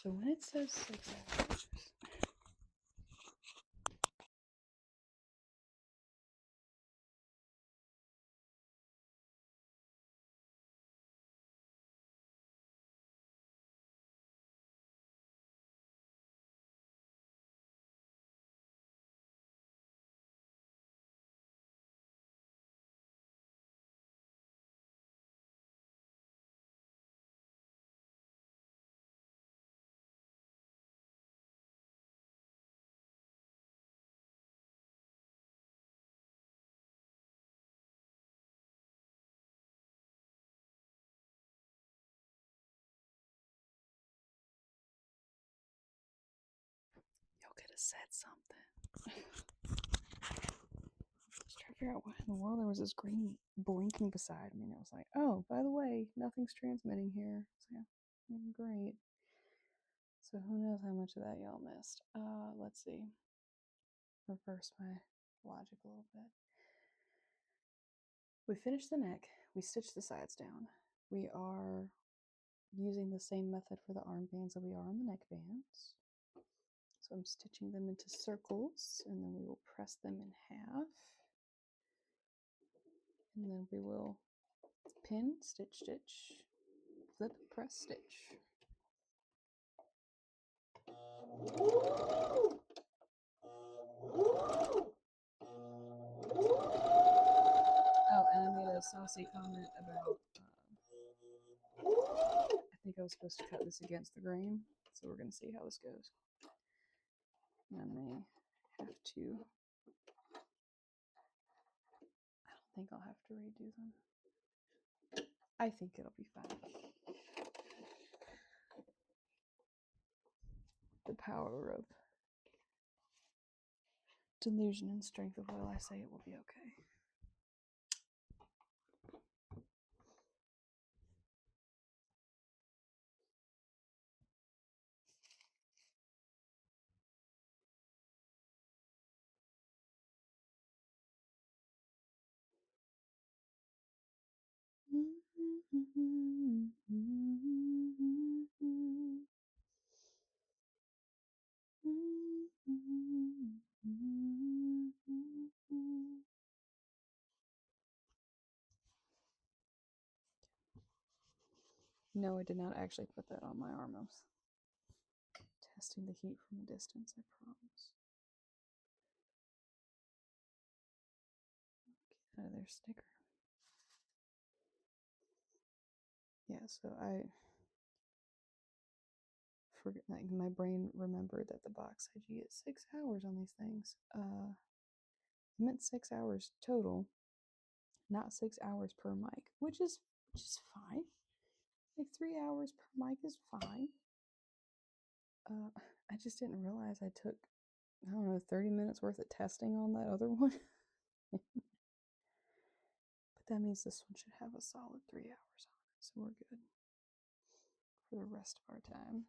So when it says 6 hours, y'all could have said something. Just trying to figure out why in the world there was this green blinking beside me. And it was like, oh, by the way, nothing's transmitting here. So yeah, great. So who knows how much of that y'all missed. Let's see. Reverse my logic a little bit. We finished the neck. We stitched the sides down. We are using the same method for the armbands that we are on the neck bands. So I'm stitching them into circles, and then we will press them in half. And then we will pin, stitch, stitch, flip, press, stitch. Oh, and I made a saucy comment about, I think I was supposed to cut this against the grain, so we're going to see how this goes. And I may have to, I don't think I'll have to redo them. I think it'll be fine. The power of delusion and strength of will, I say it will be okay. No, I did not actually put that on my arm. I was testing the heat from a distance, I promise. Get out of there, sticker. Yeah, so I forget, like, my brain remembered that the box said you get 6 hours on these things. It meant 6 hours total, not 6 hours per mic, which is fine. Like 3 hours per mic is fine. I just didn't realize I took, I don't know, 30 minutes worth of testing on that other one. But that means this one should have a solid 3 hours on it, so we're good for the rest of our time.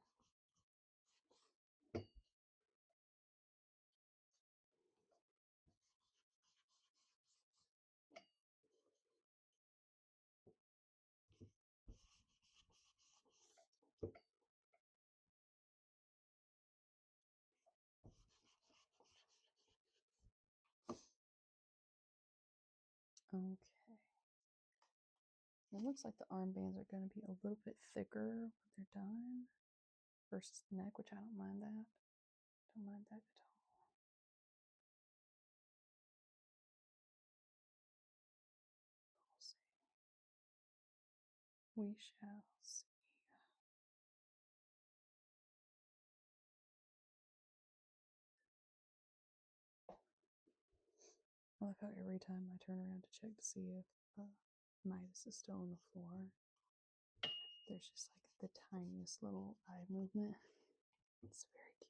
Okay. It looks like the armbands are going to be a little bit thicker when they're done versus the neck, which I don't mind that. Don't mind that at all. We'll see. We shall see. I like how every time I turn around to check to see if Midas is still on the floor, there's just like the tiniest little eye movement. It's very cute.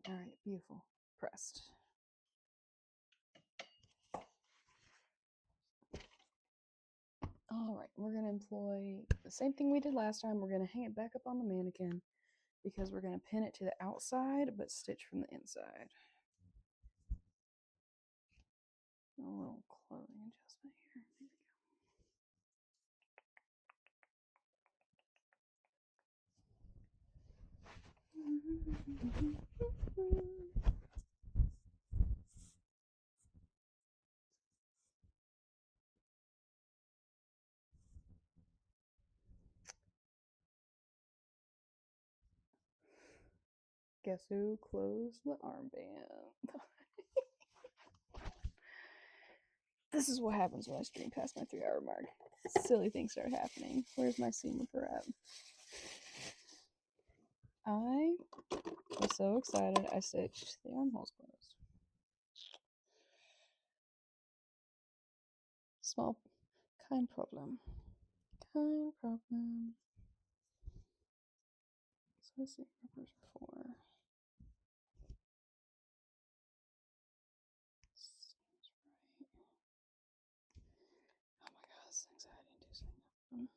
All right, beautiful. Pressed. All right, we're going to employ the same thing we did last time. We're going to hang it back up on the mannequin because we're going to pin it to the outside but stitch from the inside. A little clothing adjustment here. There we go. Guess who closed the armband? This is what happens when I stream past my 3-hour mark. Silly things start happening. Where's my seam ripper at? I was so excited I stitched the armholes closed. Small, kind problem. Kind problem. So let's see, rippers before. Seems right. Oh my god, this anxiety inducing.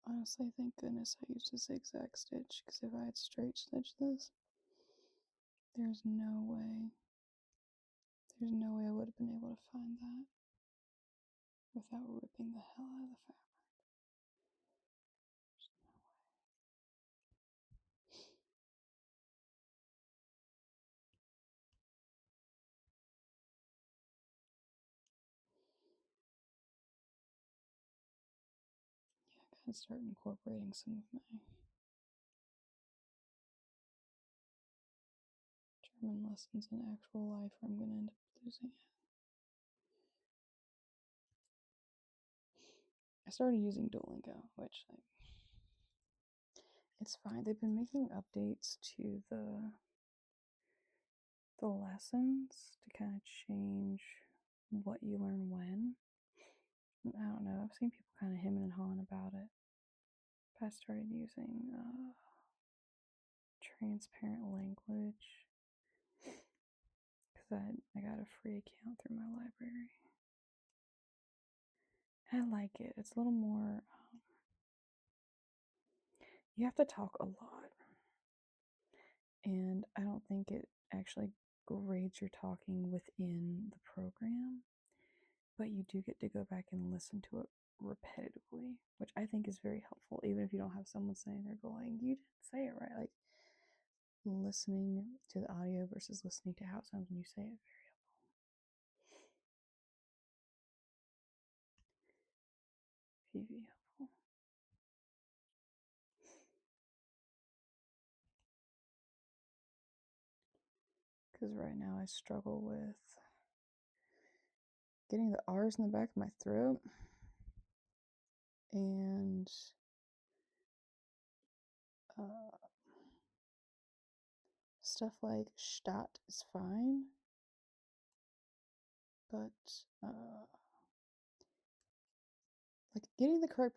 Honestly, thank goodness I used a zigzag stitch, because if I had straight stitched this, there's no way I would have been able to find that without ripping the hell out of the fabric. Yeah, I gotta start incorporating some of my German lessons in actual life, or I'm gonna end up losing it. I started using Duolingo, which, like, it's fine. They've been making updates to the lessons to kind of change what you learn when. I don't know. I've seen people kind of hemming and hawing about it. But I started using transparent language because I got a free account through my library. I like it. It's a little more. You have to talk a lot, and I don't think it actually grades your talking within the program, but you do get to go back and listen to it repetitively, which I think is very helpful, even if you don't have someone saying they're going, you didn't say it right. Like, listening to the audio versus listening to how it sounds when you say it, very helpful. Very helpful. Because right now I struggle with getting the R's in the back of my throat, and stuff like statt is fine, but like getting the correct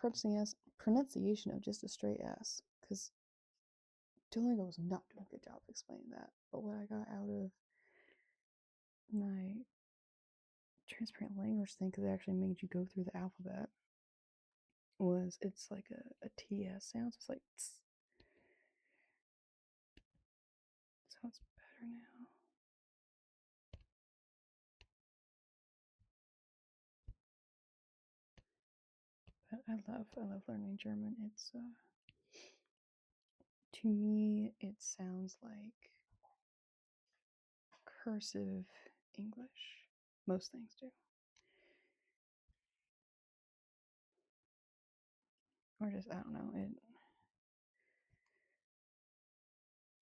pronunciation of just a straight S, because Duolingo was not doing a good job of explaining that. But what I got out of my transparent language thing, because it actually made you go through the alphabet, was it's like a TS sound. So it's like tss. So it's better now. But I love learning German. It's to me it sounds like cursive English. Most things do. Or just, I don't know, it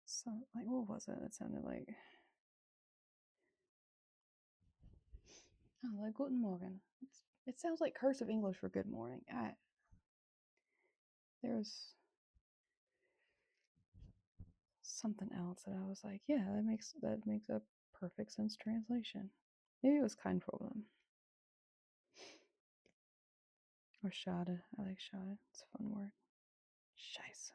so like, what was it? It sounded like, oh, like Guten Morgen. It sounds like cursive English for good morning. There's something else that I was like, yeah, that makes a perfect sense translation. Maybe it was kein Problem. Or schade. I like schade. It's a fun word. Scheiße.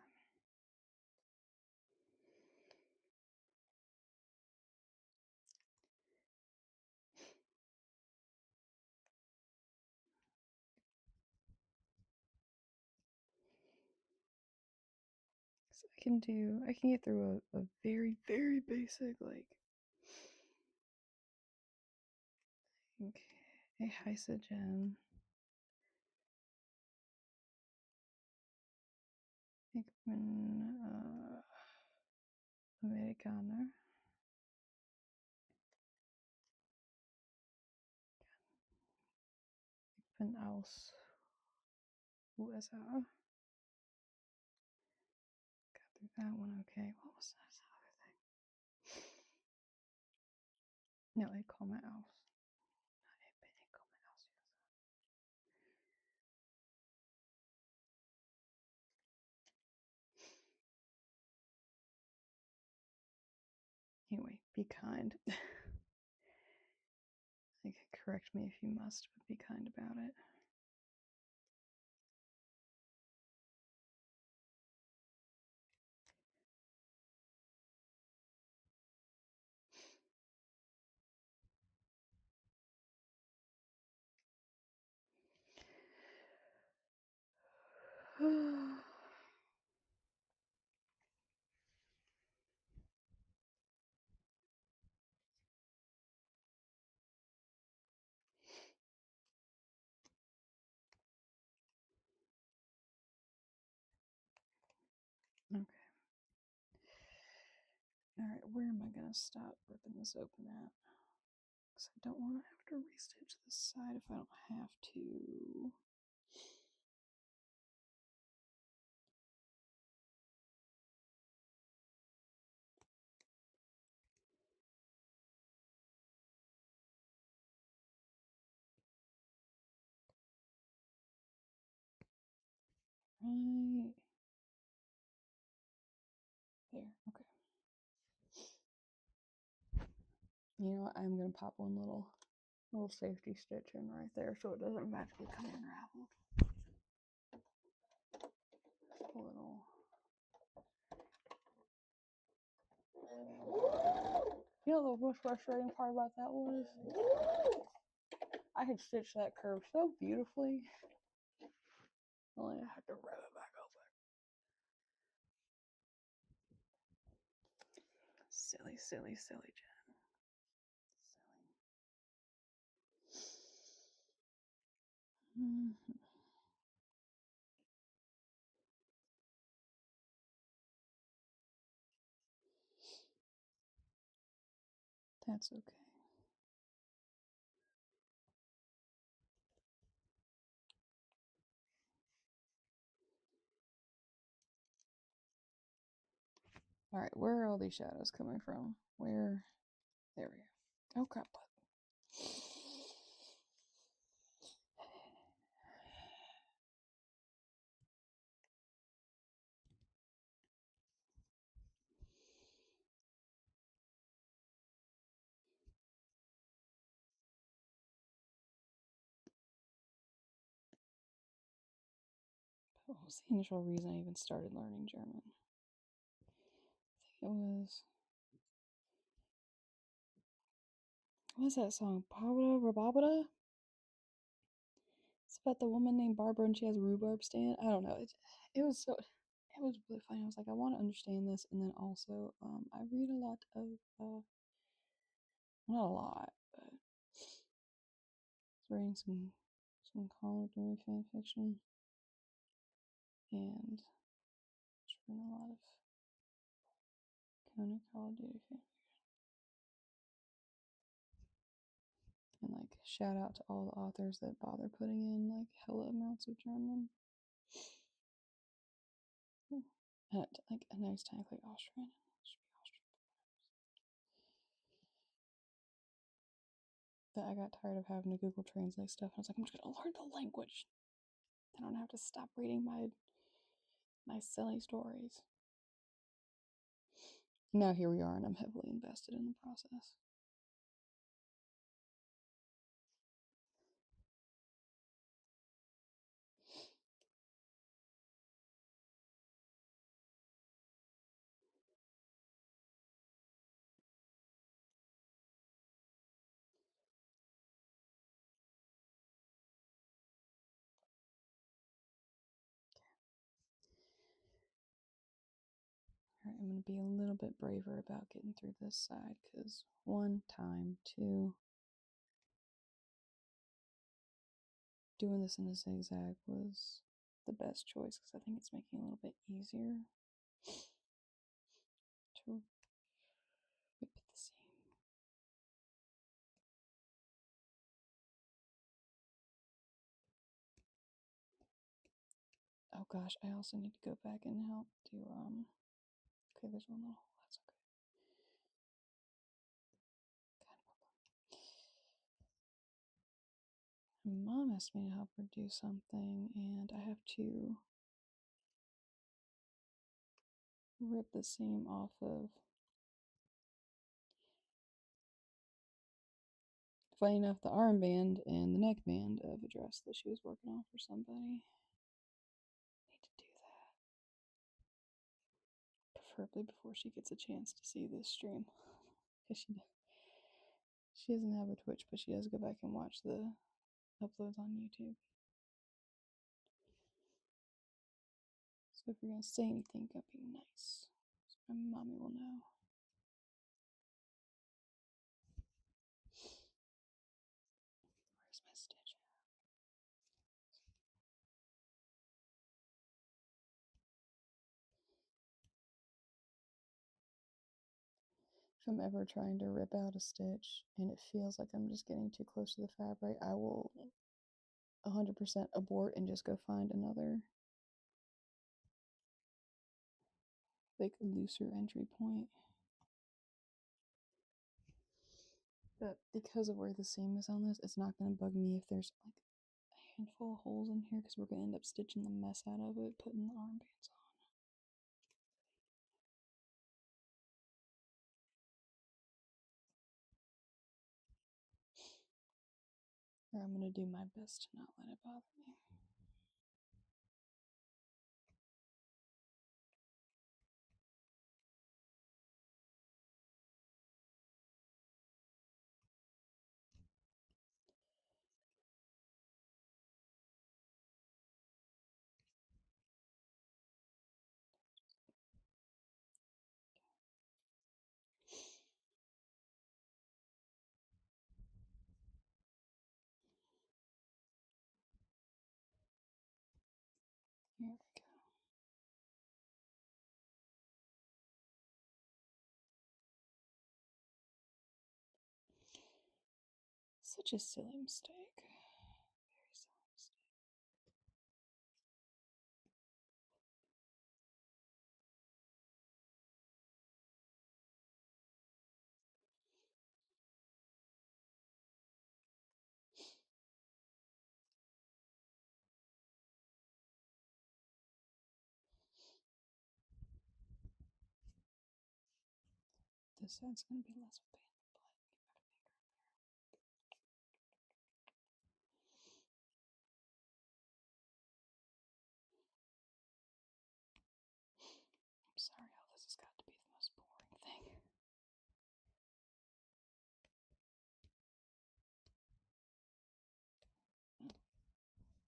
So I can get through a very, very basic, like, a Heiße-Gem. Ik ben Amerikaner. Ik ben aus USA. Got through that one okay. What was that other thing? No, ik komme aus. Ik komme aus USA. Anyway, be kind. Like, correct me if you must, but be kind about it. Okay. Alright, where am I going to stop ripping this open at? Because I don't want to have to restitch this side if I don't have to. Right there. Okay. You know what? I'm going to pop one little safety stitch in right there so it doesn't magically come unraveled. A little. You know the most frustrating part about that was I had stitched that curve so beautifully. Only I had to rub it back open. Silly, silly, silly, Jen. Silly. Mm-hmm. That's okay. Alright, where are all these shadows coming from? Where? There we go. Oh crap. What was the initial reason I even started learning German? I think it was. What was that song? Barbara Rababada? It's about the woman named Barbara and she has a rhubarb stand. I don't know. It was so. It was really funny. I was like, I want to understand this, and then also, I read a lot of, not a lot, but I was reading some Call of Duty fan fiction, and just reading a lot of Call of Duty fan. And like shout out to all the authors that bother putting in like hella amounts of German. And like a nice tank like Austrian. It should be Austrian. That I got tired of having to Google Translate stuff. I was like, I'm just gonna learn the language. I don't have to stop reading my silly stories. Now here we are, and I'm heavily invested in the process. I'm going to be a little bit braver about getting through this side because 1 time, 2, doing this in a zigzag was the best choice because I think it's making it a little bit easier to rip the seam. Oh gosh, I also need to go back and help do, okay, there's one little hole, that's okay. Kind of Mom asked me to help her do something, and I have to rip the seam off of, funny enough, the armband and the neckband of a dress that she was working on for somebody. Need to do that. Preferably before she gets a chance to see this stream. Because she doesn't have a Twitch, but she does go back and watch the uploads on YouTube. So if you're going to say anything, go be nice. So my mommy will know. Where's my stitch at? If I'm ever trying to rip out a stitch and it feels like I'm just getting too close to the fabric, I will 100% abort and just go find another like looser entry point. But because of where the seam is on this, it's not going to bug me if there's like a handful of holes in here because we're going to end up stitching the mess out of it, putting the armbands on. Or I'm going to do my best to not let it bother me. Here we go. Such a silly mistake. Very silly mistake. This side's going to be less of a pain in the butt. I'm sorry, all this has got to be the most boring thing.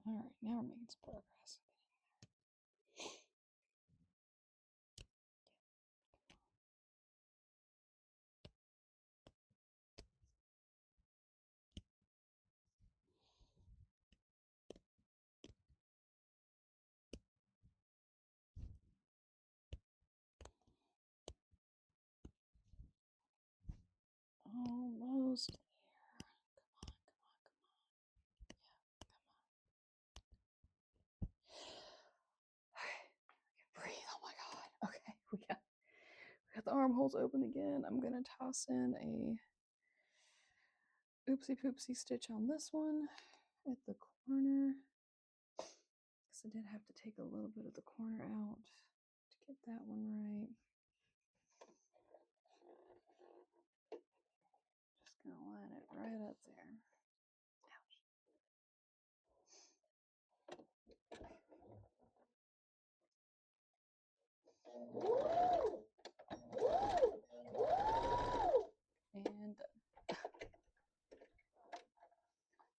Alright, now we're making some progress. Almost there. Come on, come on, come on. Yeah, come on. I can breathe. Oh my god. Okay, we got the armholes open again. I'm gonna toss in a oopsie poopsie stitch on this one at the corner. Because I did have to take a little bit of the corner out to get that one right. Just gonna line it right up there. Ouch. And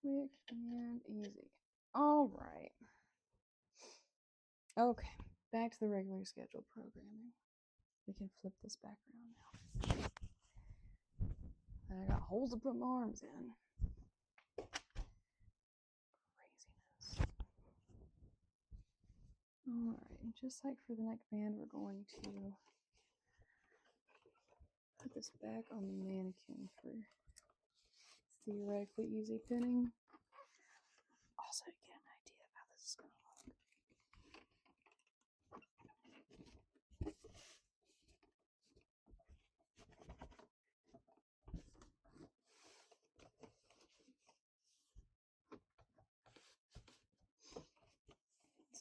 quick and easy. All right. Okay, back to the regular scheduled programming. We can flip this back around now. And I got holes to put my arms in. Craziness. Alright, and just like for the neckband, we're going to put this back on the mannequin for theoretically easy pinning. Also, to get an idea of how this is going to look.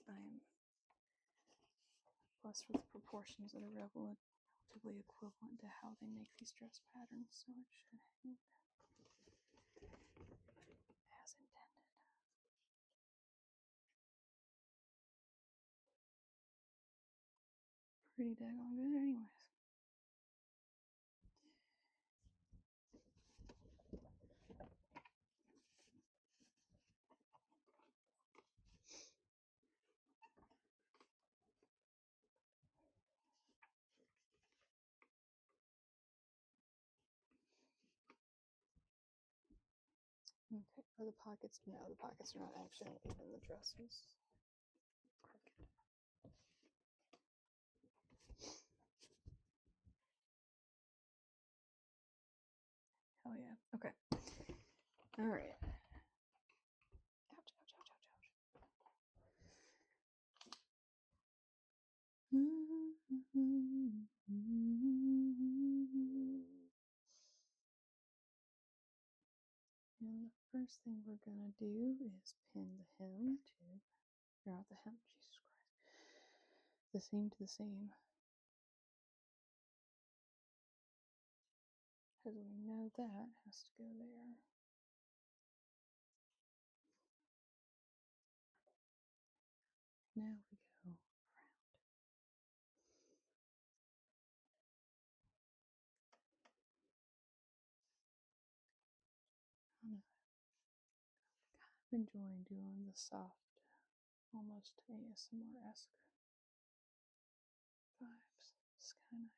I am blessed with proportions that are relatively equivalent to how they make these dress patterns, so it should hang as intended. Pretty daggone good anyways. Okay, are the pockets? No, the pockets are not actually even the dresses. Crooked. Hell yeah. Okay. All right. Ouch, ouch, ouch, ouch, ouch. And the first thing we're gonna do is pin the hem to, or not the hem, Jesus Christ, the seam to the seam. Because we know that has to go there. Now we go around. I don't know. I'm enjoying doing the soft, almost ASMR-esque vibes. It's kind of nice.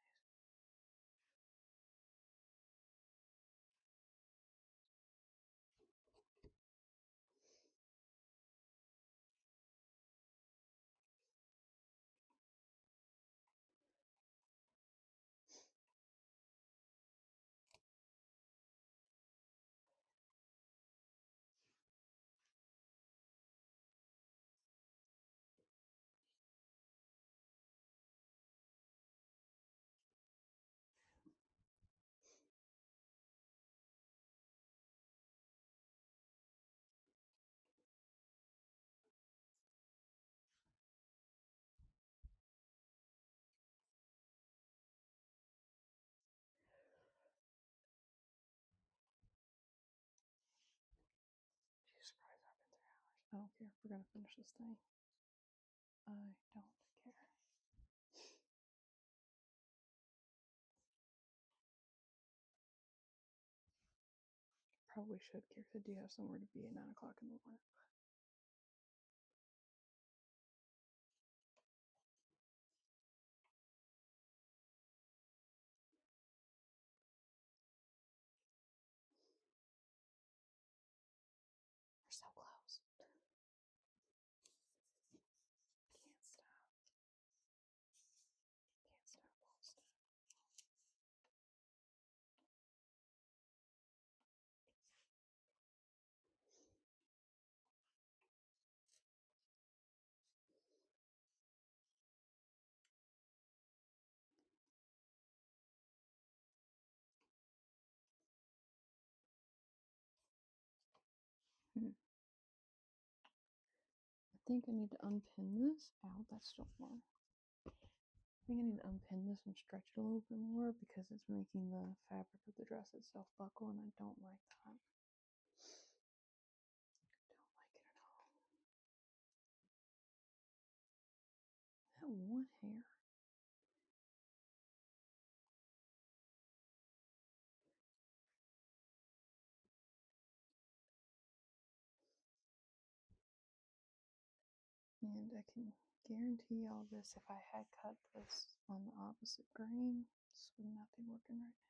Jesus Christ, I've been 3 hours. I don't care. We're gonna finish this thing. I don't care. Probably should care because I do have somewhere to be at 9 o'clock in the morning. We're so close. Can't stop. Can't stop. Won't stop. I think I need to unpin this. Ow, that's still more. I think I need to unpin this and stretch it a little bit more because it's making the fabric of the dress itself buckle, and I don't like that. Don't like it at all. That one hair. And I can guarantee all this, if I had cut this on the opposite grain, this would not be working right now.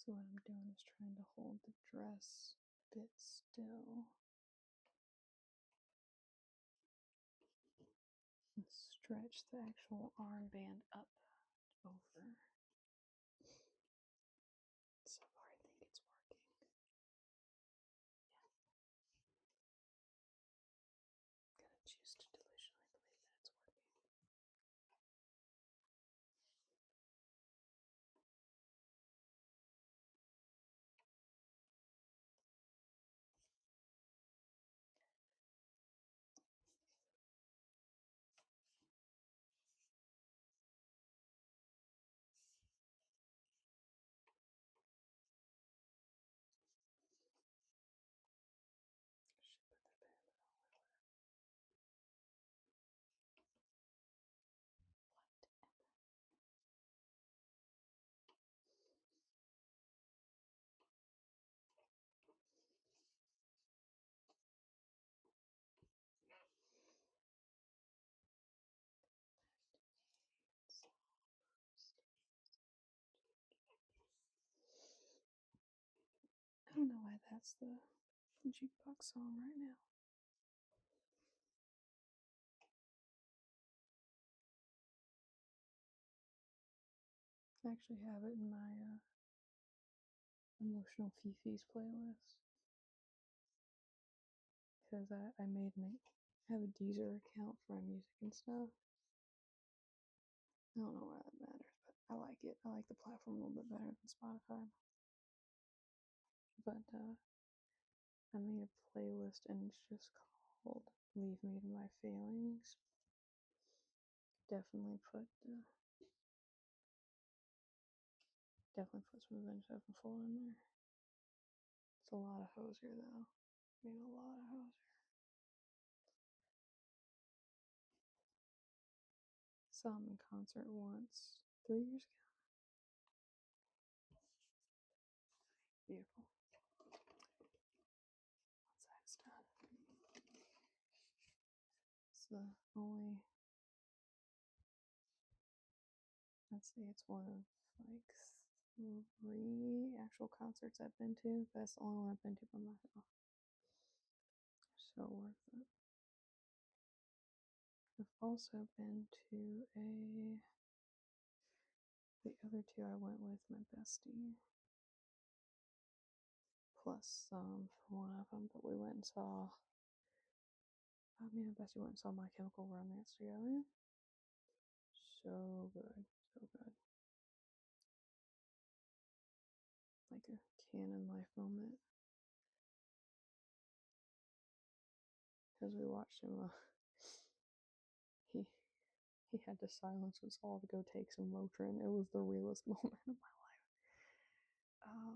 So what I'm doing is trying to hold the dress bit still and stretch the actual armband up over. So far, I think it's working. Yeah. Gonna choose to delusionally believe that it's working. Should put that band on. I don't know why that's the jukebox song right now. I actually have it in my emotional Fifi's playlist because I made I have a Deezer account for my music and stuff. I don't know why that matters, but I like it. I like the platform a little bit better than Spotify. But I made a playlist and it's just called Leave Me to My Feelings. Definitely put some Avenged Sevenfold in there. It's a lot of Hozier though. I mean, a lot of Hozier. Saw him in concert once 3 years ago. Beautiful. One side is done. It's the only, let's see, it's one of like 3 actual concerts I've been to. That's the only one I've been to by myself. So worth it. I've also been to the other 2 I went with my bestie. Plus some for one of them, but we went and saw, me and my bestie went and saw My Chemical Romance together. So good, so good. Like a canon life moment. Because we watched him, he had to silence us all to go take some Motrin. It was the realest moment of my life.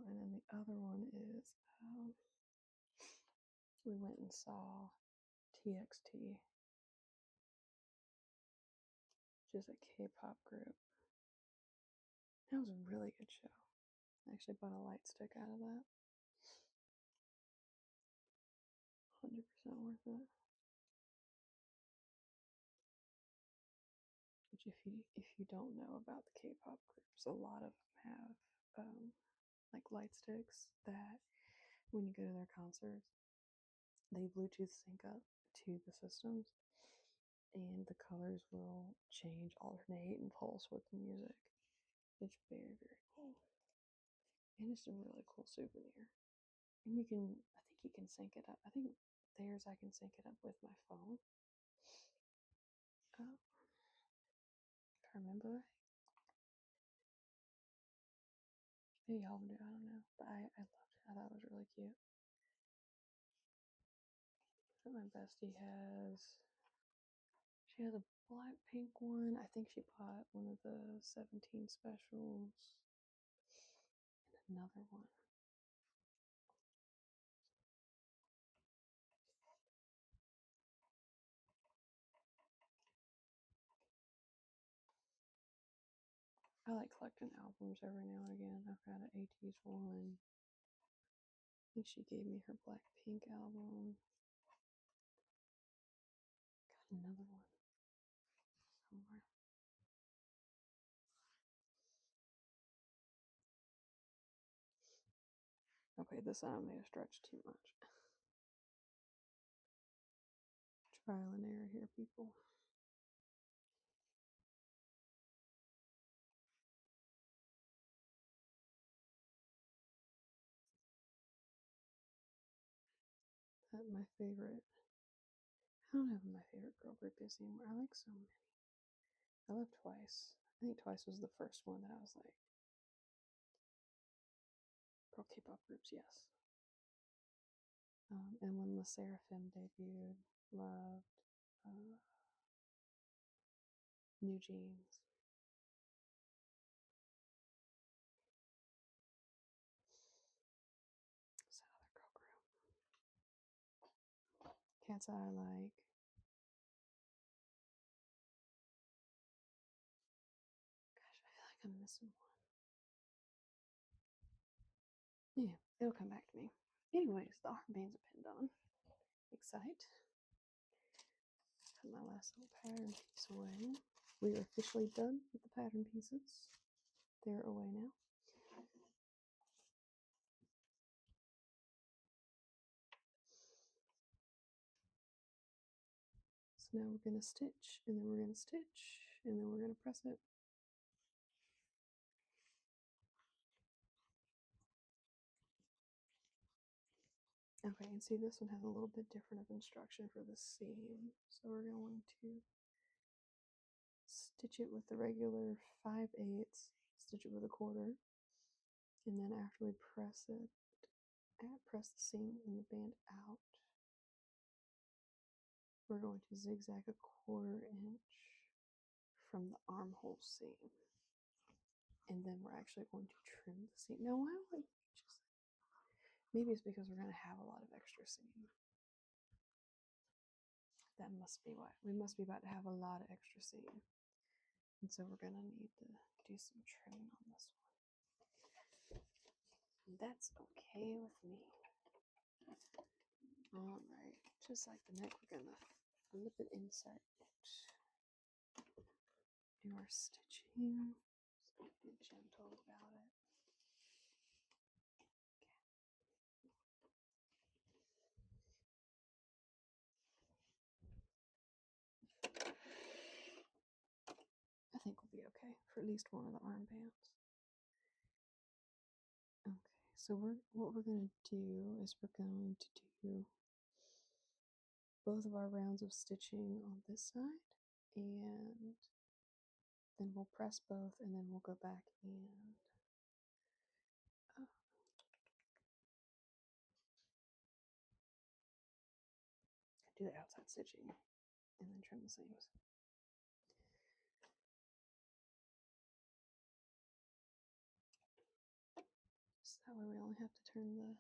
And then the other one is, we went and saw TXT, which is a K-pop group. That was a really good show. I actually bought a light stick out of that. 100% worth it. Which if you don't know about the K-pop groups, a lot of them have like light sticks that when you go to their concerts, they Bluetooth sync up to the systems, and the colors will change, alternate, and pulse with the music. It's very, very cool. And it's a really cool souvenir. And I think you can sync it up. I think theirs I can sync it up with my phone. If I remember right. Maybe y'all do, I don't know. But I loved it. I thought it was really cute. So my bestie she has a black pink one. I think she bought one of the 17 specials. And another one. I like collecting albums every now and again. I've got an 80s one. I think she gave me her black pink album. Got another one somewhere. Okay, this one I may have stretched too much. Trial and error here, people. My favorite. I don't have my favorite girl group is anymore. I like so many. I love Twice. I think Twice was the first one that I was like, girl K-pop groups, yes. And when the Seraphim debuted, loved New Jeans. What's that other girl group? Cat's Eye I like. Gosh, I feel like I'm missing one. Yeah, it'll come back to me. Anyways, the armbands are pinned on. Excite. Put my last little pattern piece away. We are officially done with the pattern pieces. They're away now. So now we're going to stitch, and then we're going to stitch, and then we're going to press it. Okay, and see this one has a little bit different of instruction for the seam. So we're going to stitch it with the regular 5/8, stitch it with a quarter, and then after we press it, press the seam and the band out, we're going to zigzag a 1/4 inch from the armhole seam, and then we're actually going to trim the seam. Now, why don't we just, maybe it's because we're going to have a lot of extra seam. That must be why. We must be about to have a lot of extra seam. And so we're going to need to do some trimming on this one. That's okay with me. Alright, just like the neck, we're going to flip it inside out. Do our stitching. So be gentle about it. I think we'll be okay for at least one of the armbands. Okay, so what we're going to do is we're going to do both of our rounds of stitching on this side, and then we'll press both, and then we'll go back and do the outside stitching and then trim the seams. So that way we only have to turn the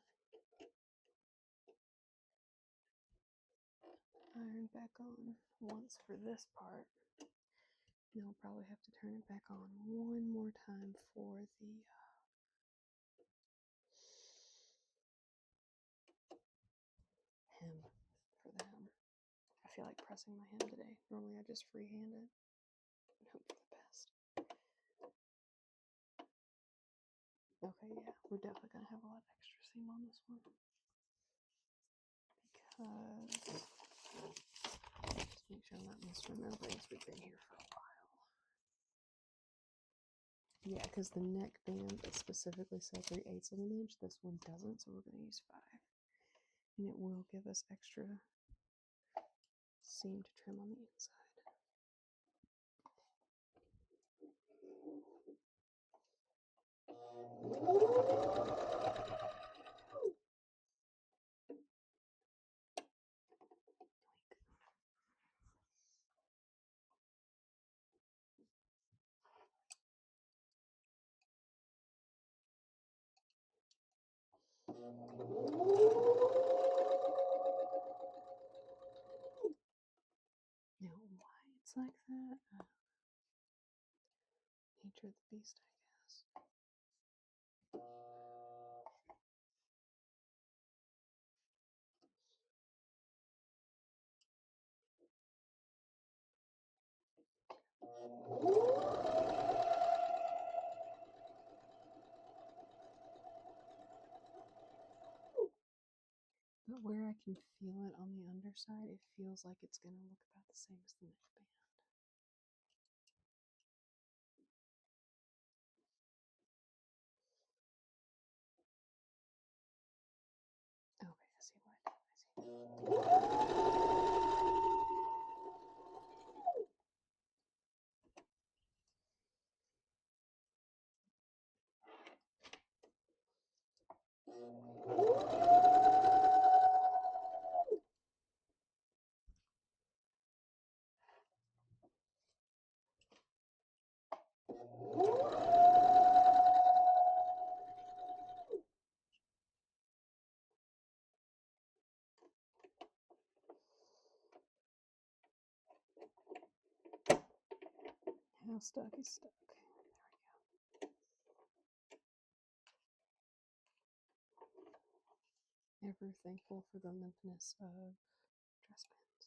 iron back on once for this part. And we'll probably have to turn it back on one more time for the hem, for the hem. I feel like pressing my hem today. Normally I just freehand it and hope for the best. Okay, yeah, we're definitely going to have a lot of extra seam on this one. Because, just make sure I'm not misremembering, because we've been here for a while. Yeah, because the neck band specifically said 3/8 of an inch. This one doesn't, so we're going to use 5. And it will give us extra seam to trim on the inside. Now, why it's like that? Nature of the beast, I guess. But where I can feel it on the underside, it feels like it's going to look about the same as the neckband. Okay, I see what I see. How stuck is stuck. There we go. Ever thankful for the limpness of dress pins.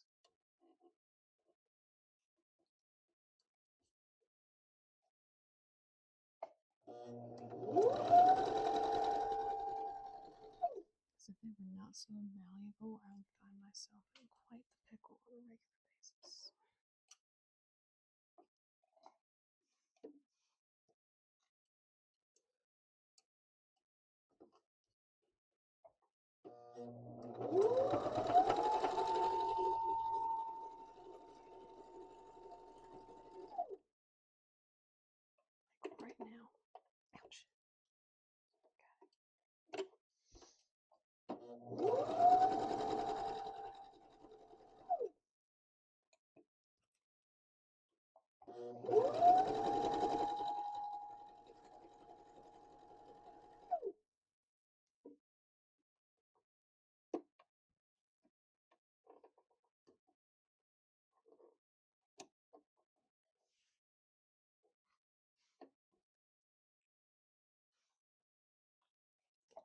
Because if they were not so malleable, I would find myself in quite the pickle on a regular basis. Like right now. Ouch.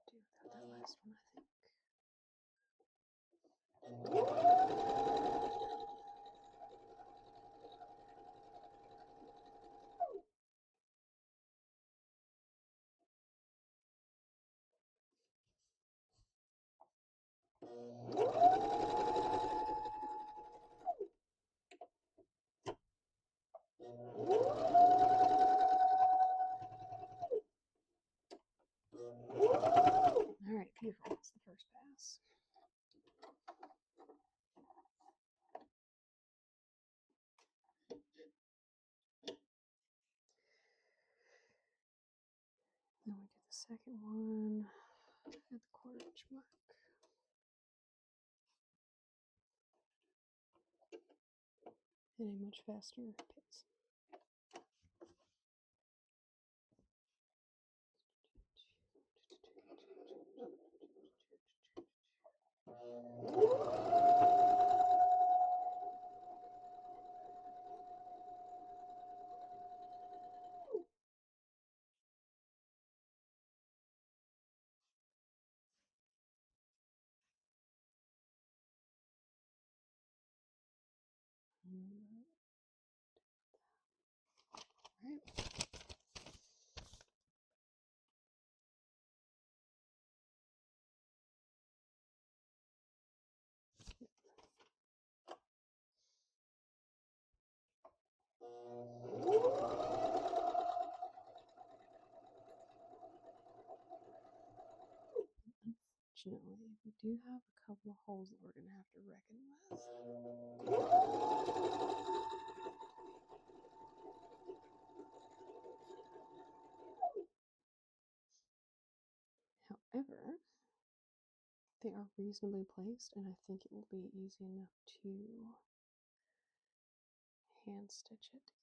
Do without that last one, I think. Alright, beautiful. That's the first pass. Then we do the second one at the 1/4 inch mark. At a much faster pace. Right. Unfortunately, we do have a couple of holes that we're going to have to reckon with. However, they are reasonably placed, and I think it will be easy enough to hand stitch it together.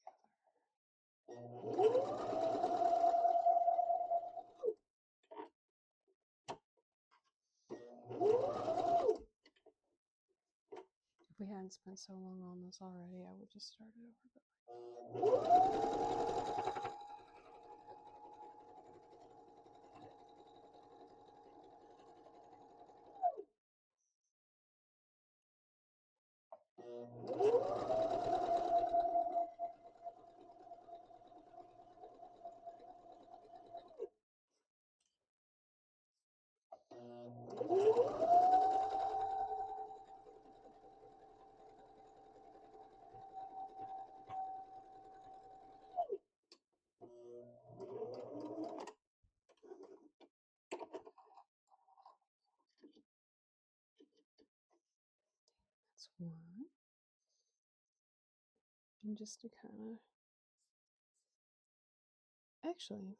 hadn't spent so long on this already, I would just start it over. That's one. And just to kind of, actually,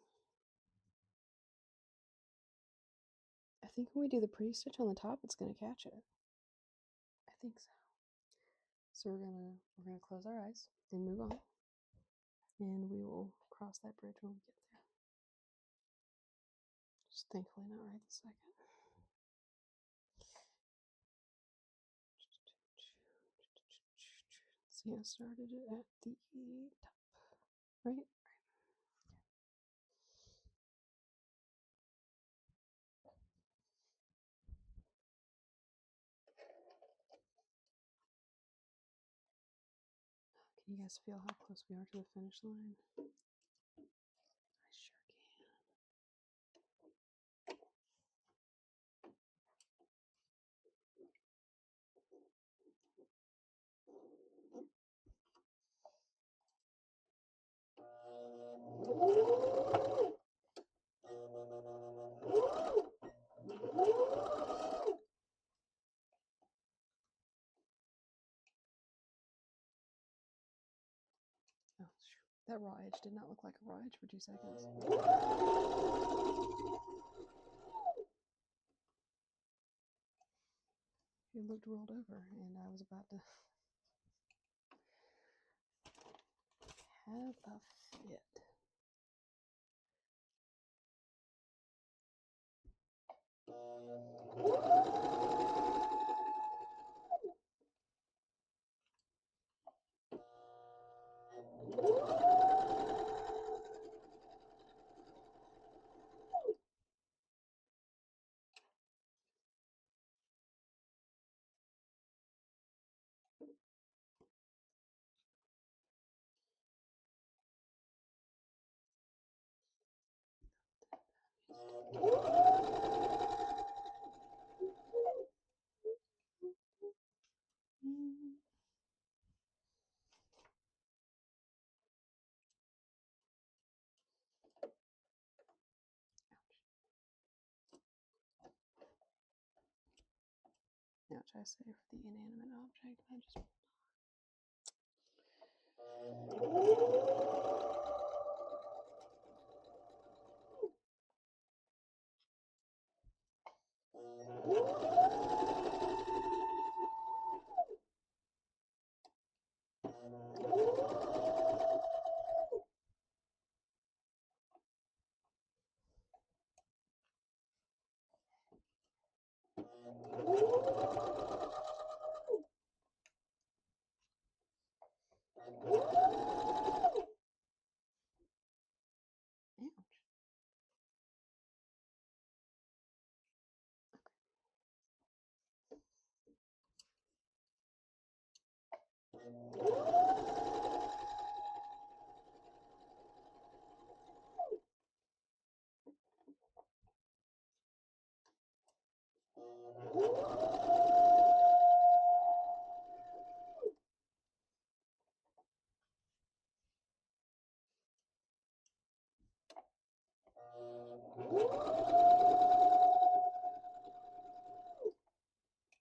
I think when we do the pretty stitch on the top, it's going to catch it. I think so. So we're gonna close our eyes and move on, and we will cross that bridge when we get there. Just thankfully not right this second. See, I started it at the top, right? Can you guys feel how close we are to the finish line? I sure can. Oh, that raw edge did not look like a raw edge for 2 seconds. It looked rolled over, and I was about to have a fit. Ouch, I say for the inanimate object, I just...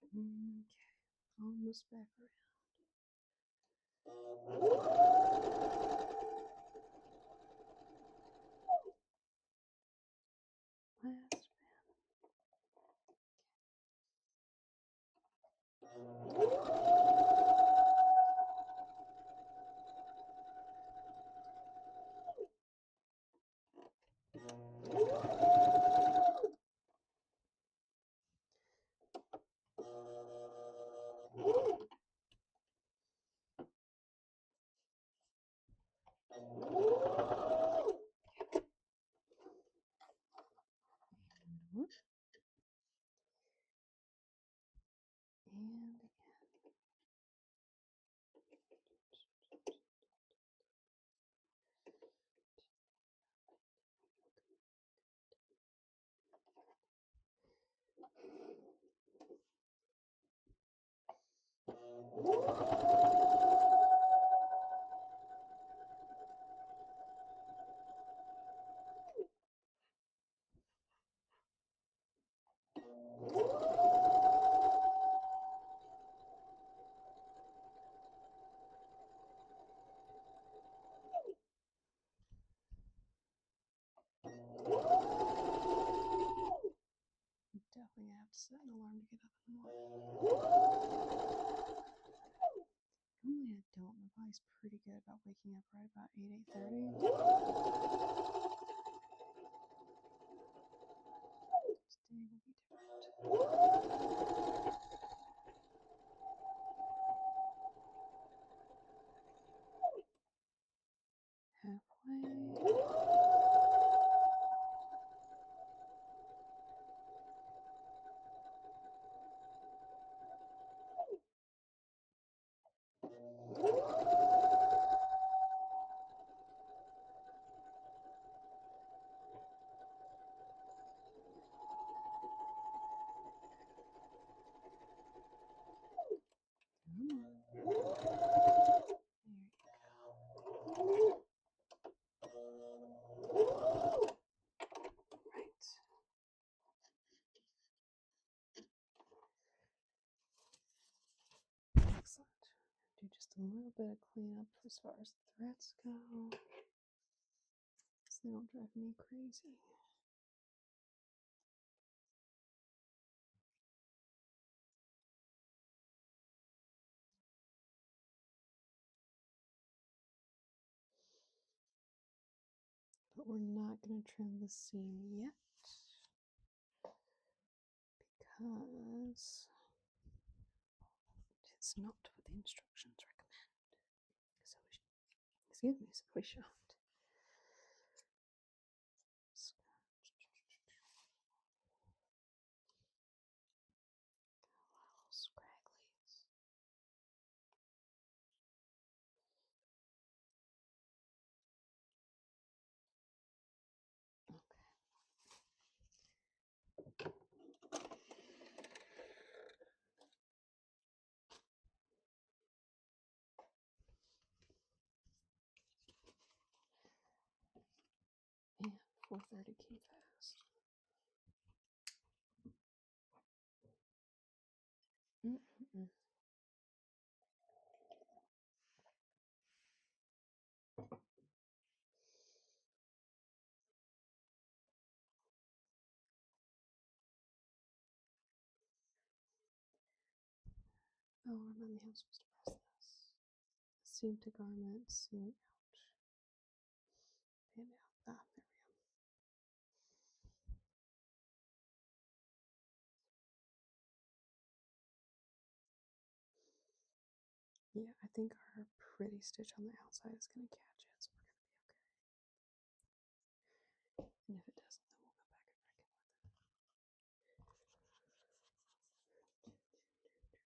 Okay, almost back around. Last Definitely have to set an alarm to get up in the morning. Normally I don't. My body's pretty good about waking up right about 8:30. Today will be different. Halfway. Excellent. Do just a little bit of cleanup as far as the threads go, so they don't drive me crazy. But we're not going to trim the seam yet because it's not what the instructions recommend. So we shan't. Scragglies. And 430 key fast. Mm-mm-mm. Oh, remind me how I'm supposed to press this. Seam to garment, seam out. Pin out. Ah, there we go. Yeah, I think our pretty stitch on the outside is going to catch it, so we're going to be okay. And if it doesn't, then we'll go back and reckon with it.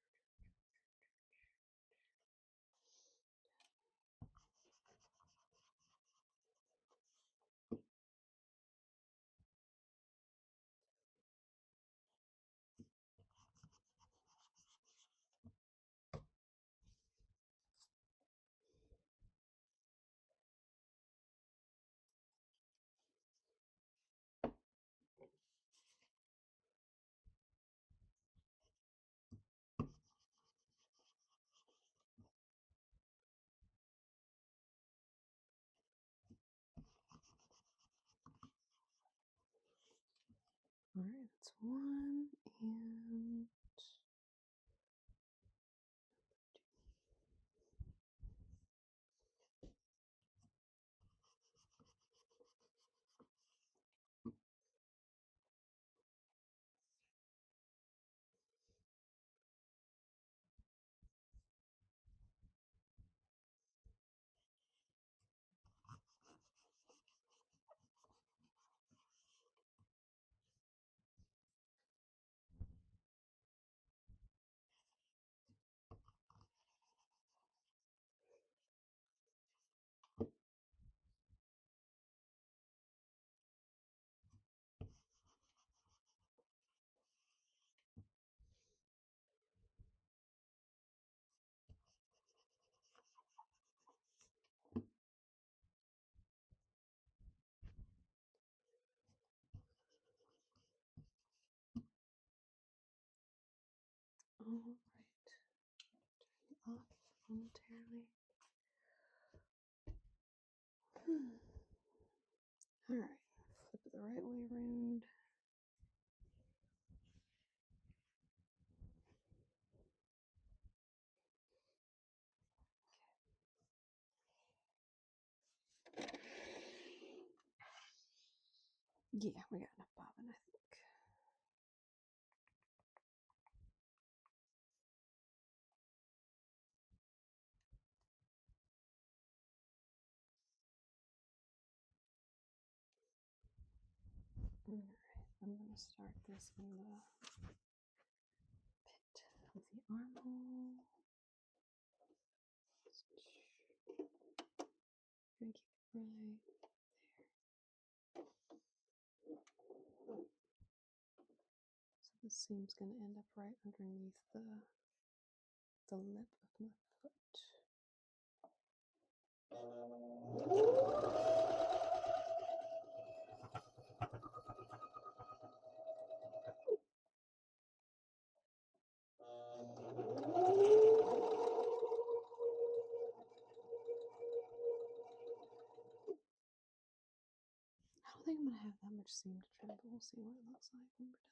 All right, that's one and All right. Off momentarily. All right. Flip it the right way around. Yeah, we got enough bobbin, I think. All right, I'm going to start this in the pit of the armhole. Gonna keep it right there. So the seam's going to end up right underneath the lip of my foot. I don't think I'm going to have that much seam to trim, but we'll see what it looks like when we're done.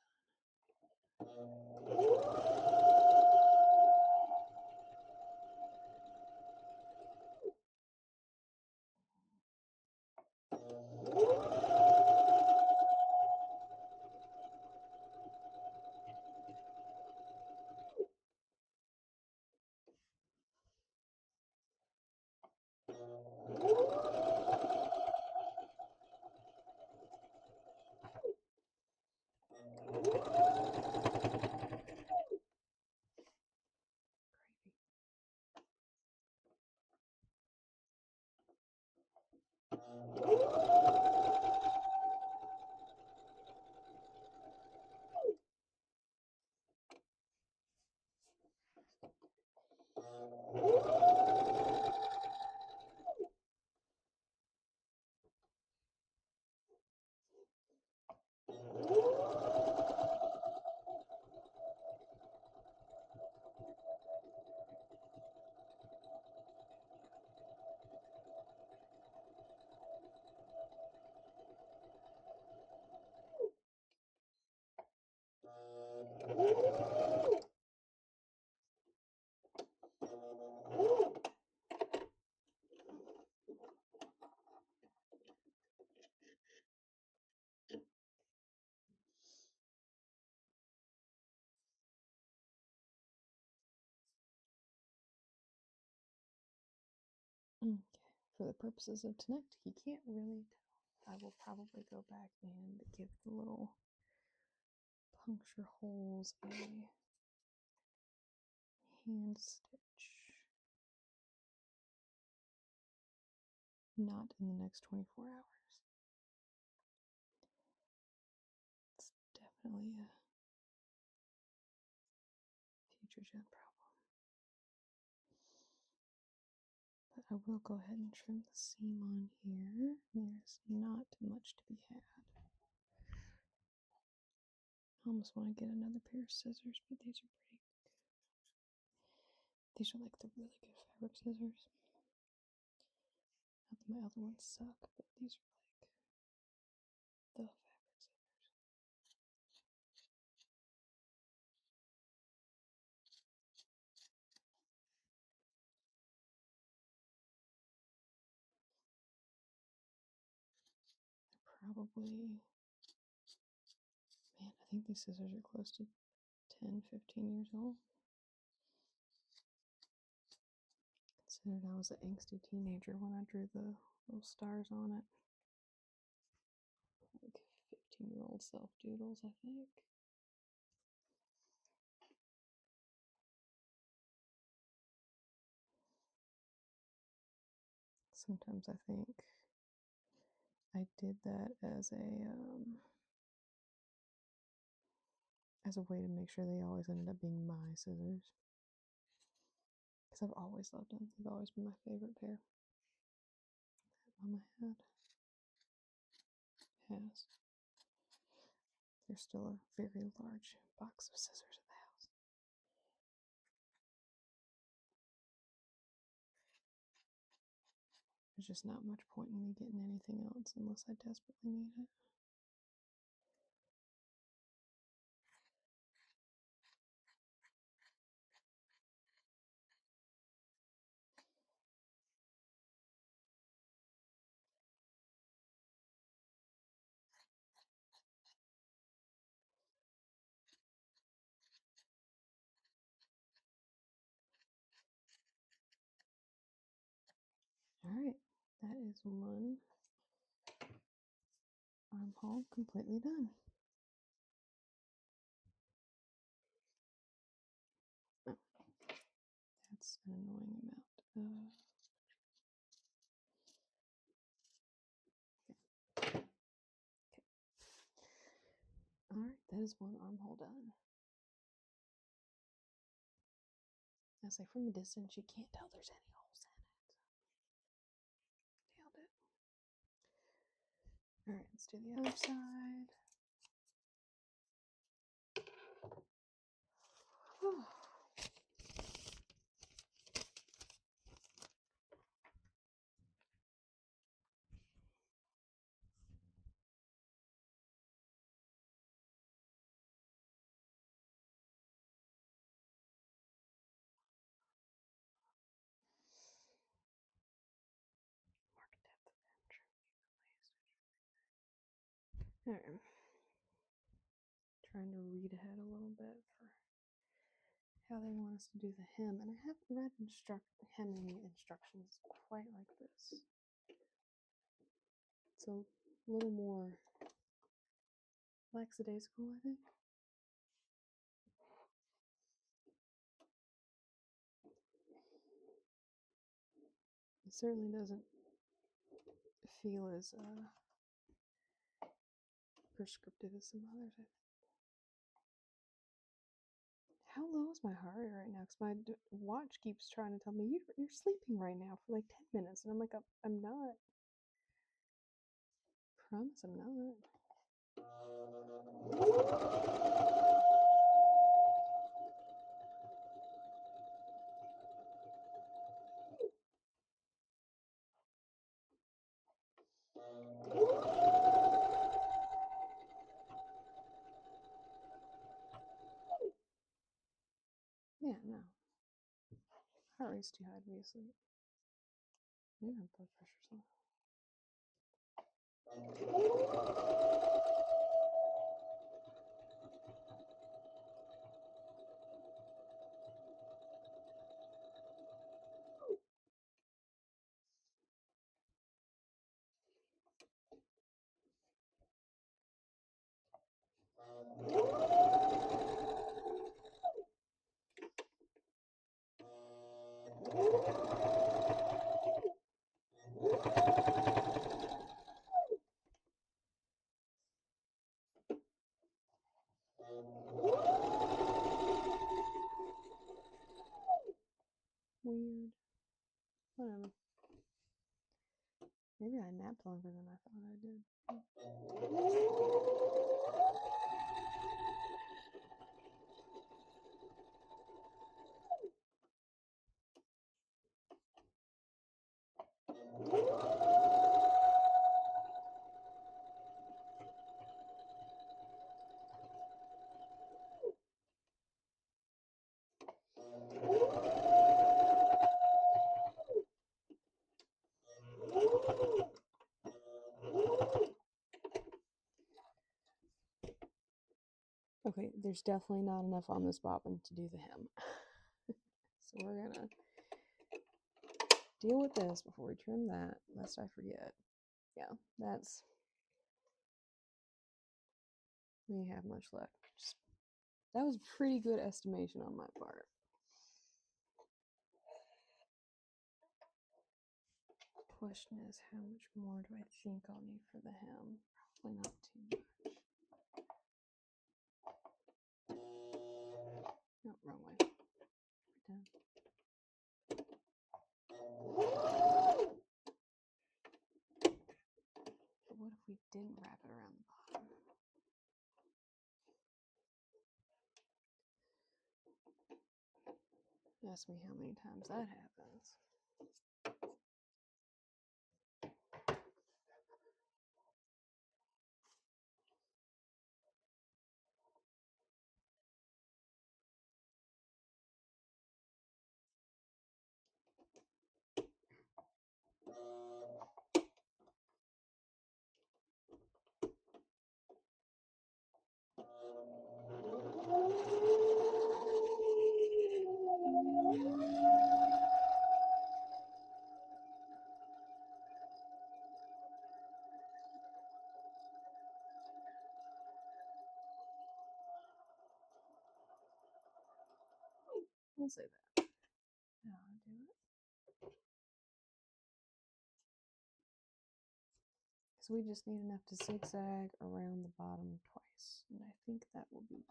Okay, for the purposes of tonight, you can't really tell. I will probably go back and give the little puncture holes a hand stitch. Not in the next 24 hours. It's definitely a future gen problem. But I will go ahead and trim the seam on here. There's not much to be had. I almost want to get another pair of scissors, but these are pretty good. These are like the really good fabric scissors. Not that my other ones suck, but these are like the fabric scissors. They're probably, man, I think these scissors are close to 10, 15 years old. Considered I was an angsty teenager when I drew the little stars on it. Like 15-year-old self doodles, I think. Sometimes I think I did that as a way to make sure they always ended up being my scissors. Because I've always loved them. They've always been my favorite pair. That Mama has. There's still a very large box of scissors at the house. There's just not much point in me getting anything else unless I desperately need it. All right, that is one armhole completely done. Oh, that's an annoying amount of. Okay. All right, that is one armhole done. I say from a distance, you can't tell there's any holes in it. Nailed it. All right, let's do the other side. All right. Trying to read ahead a little bit for how they want us to do the hem, and I haven't read hemming instructions quite like this. It's a little more lackadaisical, I think. It certainly doesn't feel as prescriptive as some others, I think. How low is my heart rate right now? Because my watch keeps trying to tell me you're sleeping right now for like 10 minutes, and I'm like, I'm not. Promise I'm not. Yeah, no. Heart rate's too high to be asleep. Maybe my blood pressure's low. Weird. Whatever. Maybe I napped longer than I thought I did. Okay, there's definitely not enough on this bobbin to do the hem. So we're gonna deal with this before we trim that, lest I forget. Yeah, that's. We have much left. That was a pretty good estimation on my part. Question is, how much more do I think I'll need for the hem? Probably not too much. No, wrong way. We're done. But what if we didn't wrap it around the bottom? Ask me how many times that happens. I'll say that. Now I'll do it. So we just need enough to zigzag around the bottom twice. And I think that will be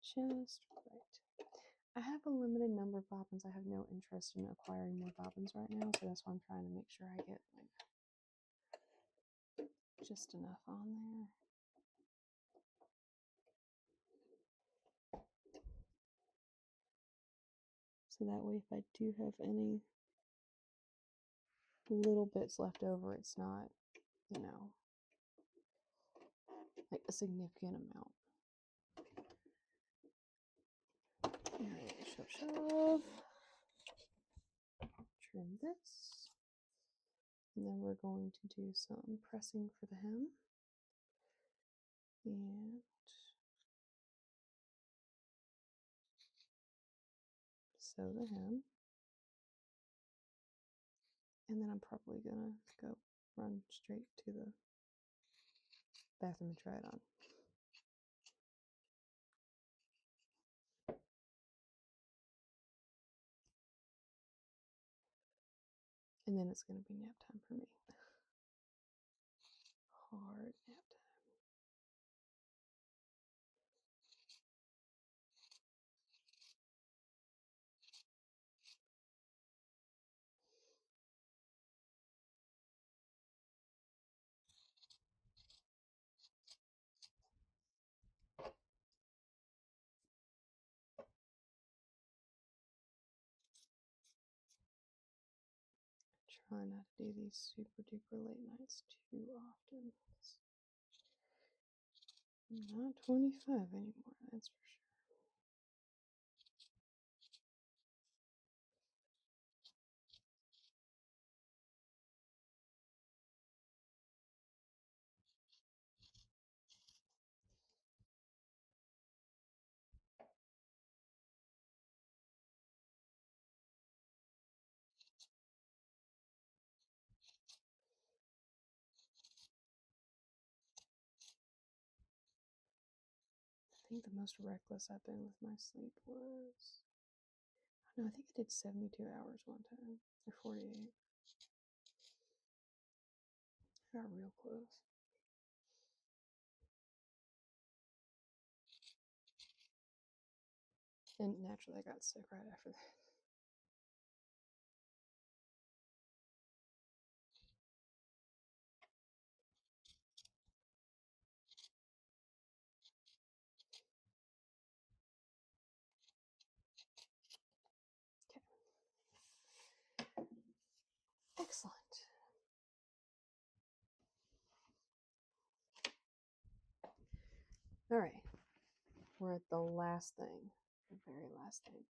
just right. I have a limited number of bobbins. I have no interest in acquiring more bobbins right now, so that's why I'm trying to make sure I get like just enough on there. So that way, if I do have any little bits left over, it's not, you know, like a significant amount. Alright, shove. Trim this. And then we're going to do some pressing for the hem. And sew the hem. And then I'm probably gonna go run straight to the bathroom and try it on. And then it's gonna be nap time for me. Hard nap time. Try not to do these super duper late nights too often. It's not 25 anymore, that's for sure. I think the most reckless I've been with my sleep was, no, I think I did 72 hours one time, or 48. I got real close. And naturally I got sick right after that. Okay. Excellent. All right, we're at the last thing, the very last thing.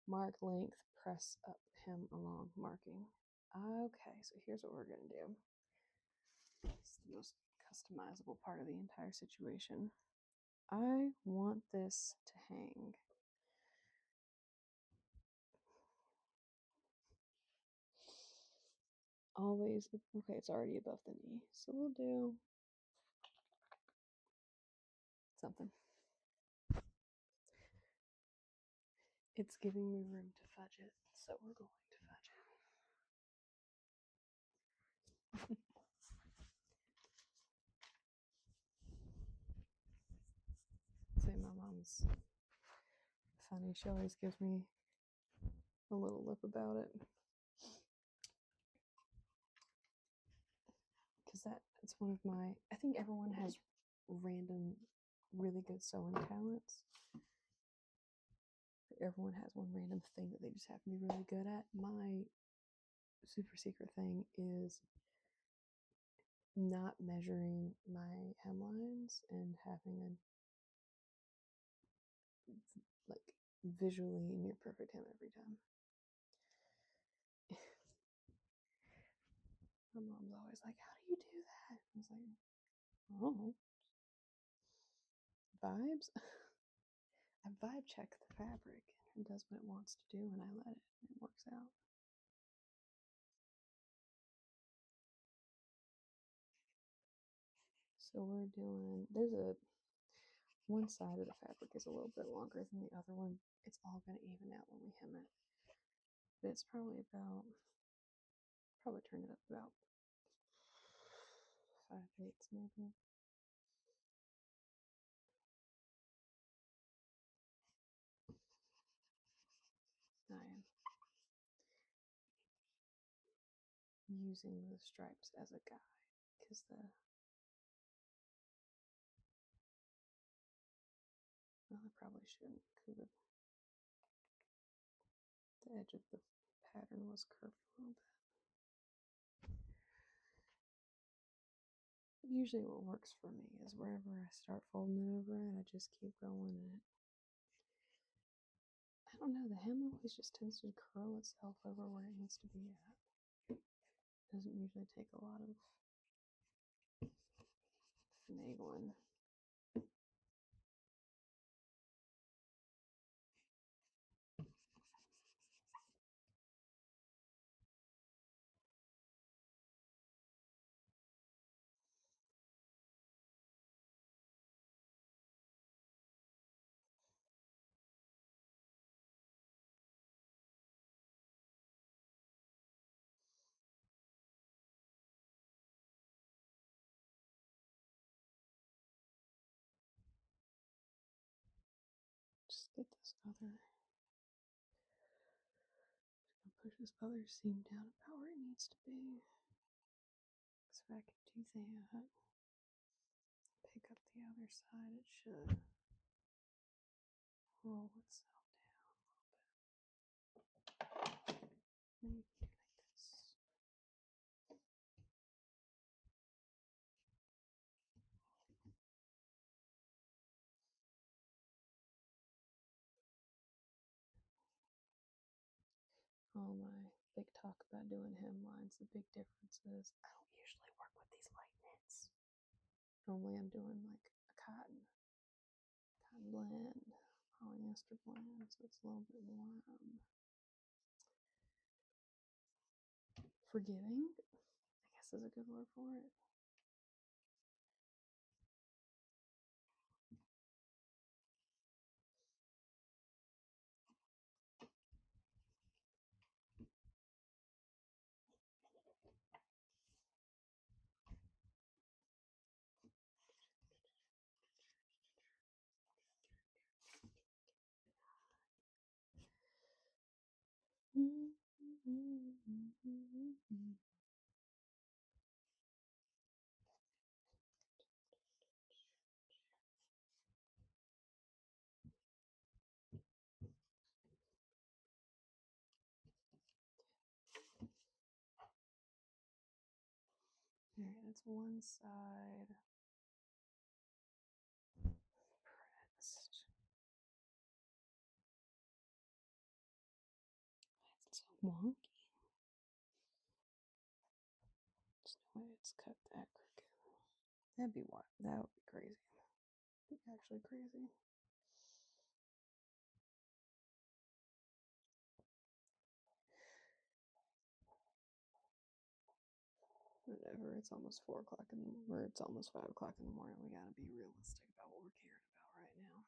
Mark length, press up hem along marking. Okay, so here's what we're gonna do. It's the most customizable part of the entire situation. I want this to hang. Always, okay, it's already above the knee, so we'll do something. It's giving me room to fudge it, so we're going to fudge it. Say my mom's funny. She always gives me a little lip about it. Because it's one of my, I think everyone has random, really good sewing talents. Everyone has one random thing that they just happen to be really good at. My super secret thing is not measuring my hemlines and having a like visually near perfect hem every time. My mom's always like, "How do you do that?" I was like, "Oh, vibes." I vibe check the fabric and it does what it wants to do, and I let it, and it works out. So we're doing, there's a one side of the fabric is a little bit longer than the other one. It's all going to even out when we hem it. But it's probably turn it up about 5/8 maybe. I am using the stripes as a guide because well, I probably shouldn't because the edge of the pattern was curved a little bit. Usually what works for me is wherever I start folding it over and I just keep going and I don't know, the hem always just tends to curl itself over where it needs to be at. Doesn't usually take a lot of finagling. Just get this other, push this other seam down about where it needs to be. So if I can do that, pick up the other side, it should roll itself down a little bit. Maybe like this. Oh my big talk about doing hemlines. The big difference is I don't usually work with these light knits. Normally I'm doing like a cotton blend, polyester blend, so it's a little bit more forgiving, I guess is a good word for it. Alright, that's one side pressed. That's so wonky. There's no way it's cut that crooked. That'd be wild. That would be crazy. That'd be actually crazy. Whatever, it's almost 4 o'clock in the morning, or it's almost 5 o'clock in the morning. We gotta be realistic about what we're caring about right now.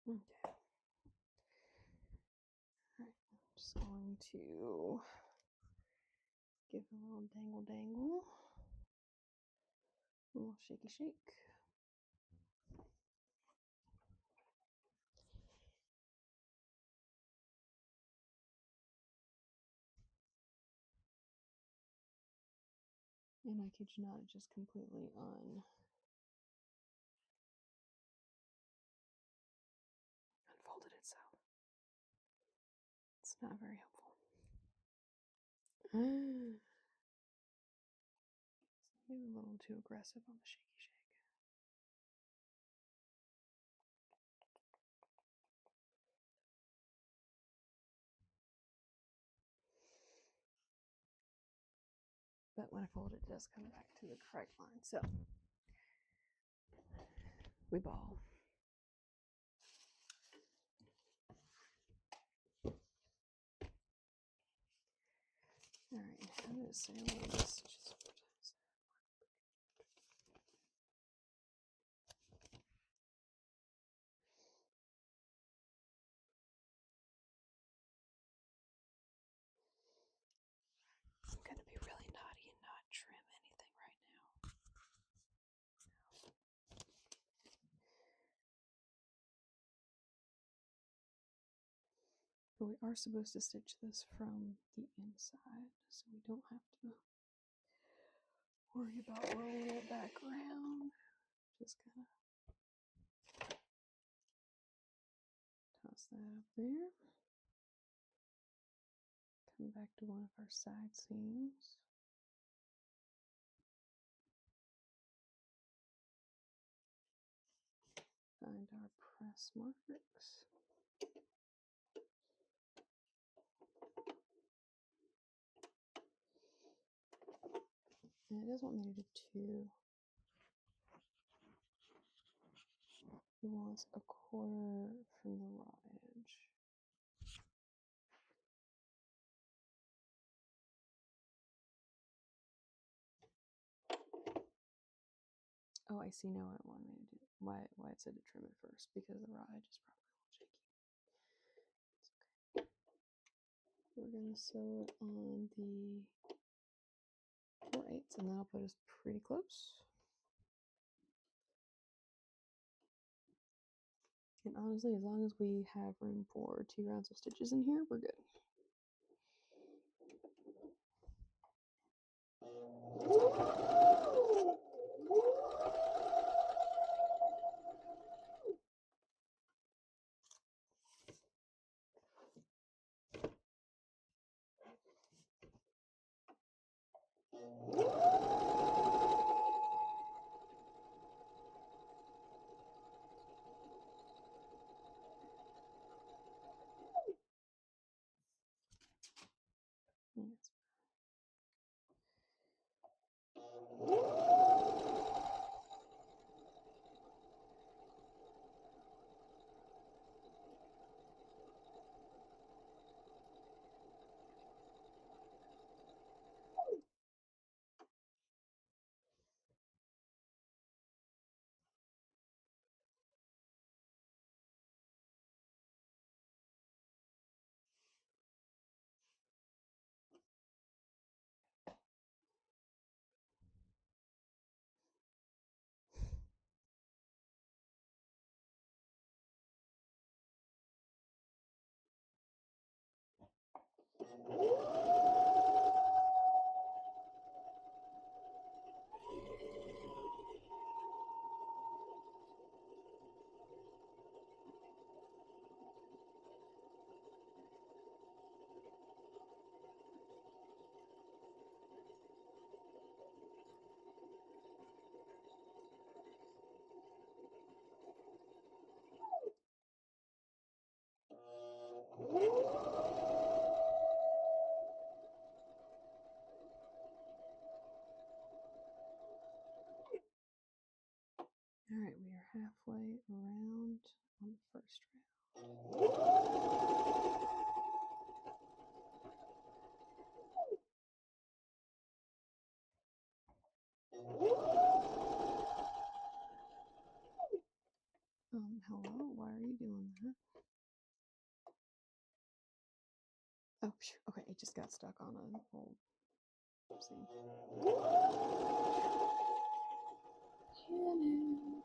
Okay. Alright, I'm just going to give it a little dangle. A little shaky shake. And I kid you not, it just completely Not very helpful. Maybe a little too aggressive on the shaky shake. But when I fold it does come back to the correct line. So we ball. Alright, I'm going to say a little bit stitches 4 times. I'm going to be really naughty and not trim anything right now. But we are supposed to stitch this from the inside, so we don't have to worry about rolling it back around. Just kind of toss that up there. Come back to one of our side seams. Find our press marks. And it does want me to do 2. It wants a quarter from the raw edge. Oh, I see now what it wanted me to do. Why it said to trim it first, because the raw edge is probably a little shaky. It's okay. We're going to sew it on the 4/8, and that'll put us pretty close. And honestly, as long as we have room for 2 rounds of stitches in here, we're good. Yes. All right, we are halfway around on the first round. Hello, why are you doing that? Oh, okay, it just got stuck on an old seam. Shannon.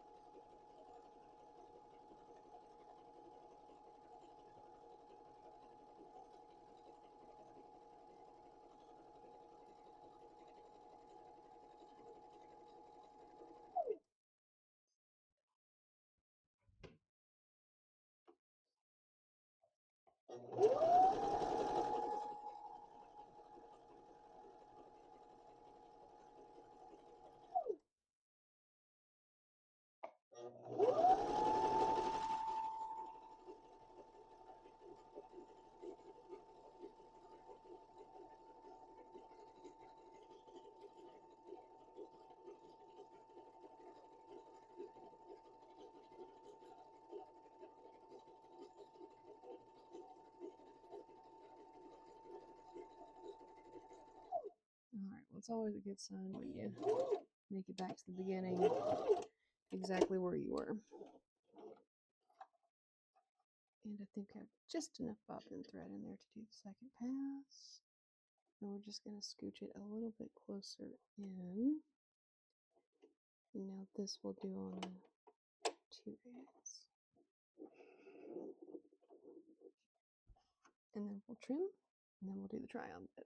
It's always a good sign when you make it back to the beginning, exactly where you were. And I think I have just enough bobbin thread in there to do the second pass. And we're just going to scooch it a little bit closer in. And now this will do on the 2 ends. And then we'll trim, and then we'll do the try-on bit.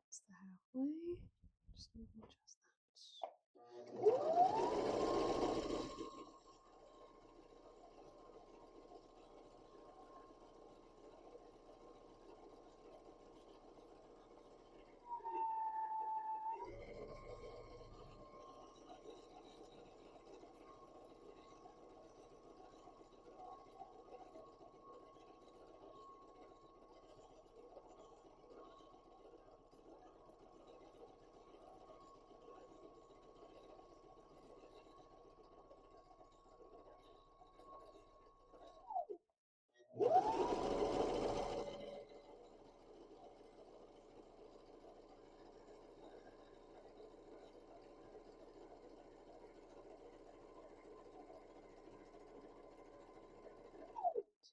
It's the halfway. Just need to adjust that.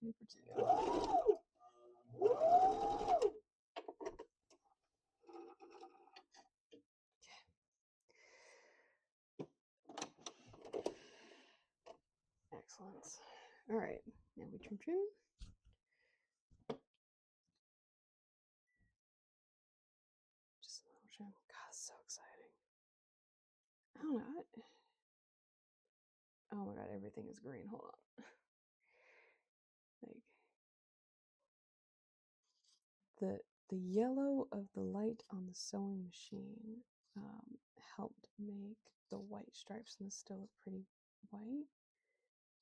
Two for two. Excellent. All right, now we trim. Just a little trim. God, it's so exciting. I don't know. Oh my god, everything is green. Hold on. Like the yellow of the light on the sewing machine helped make the white stripes in the still look pretty white.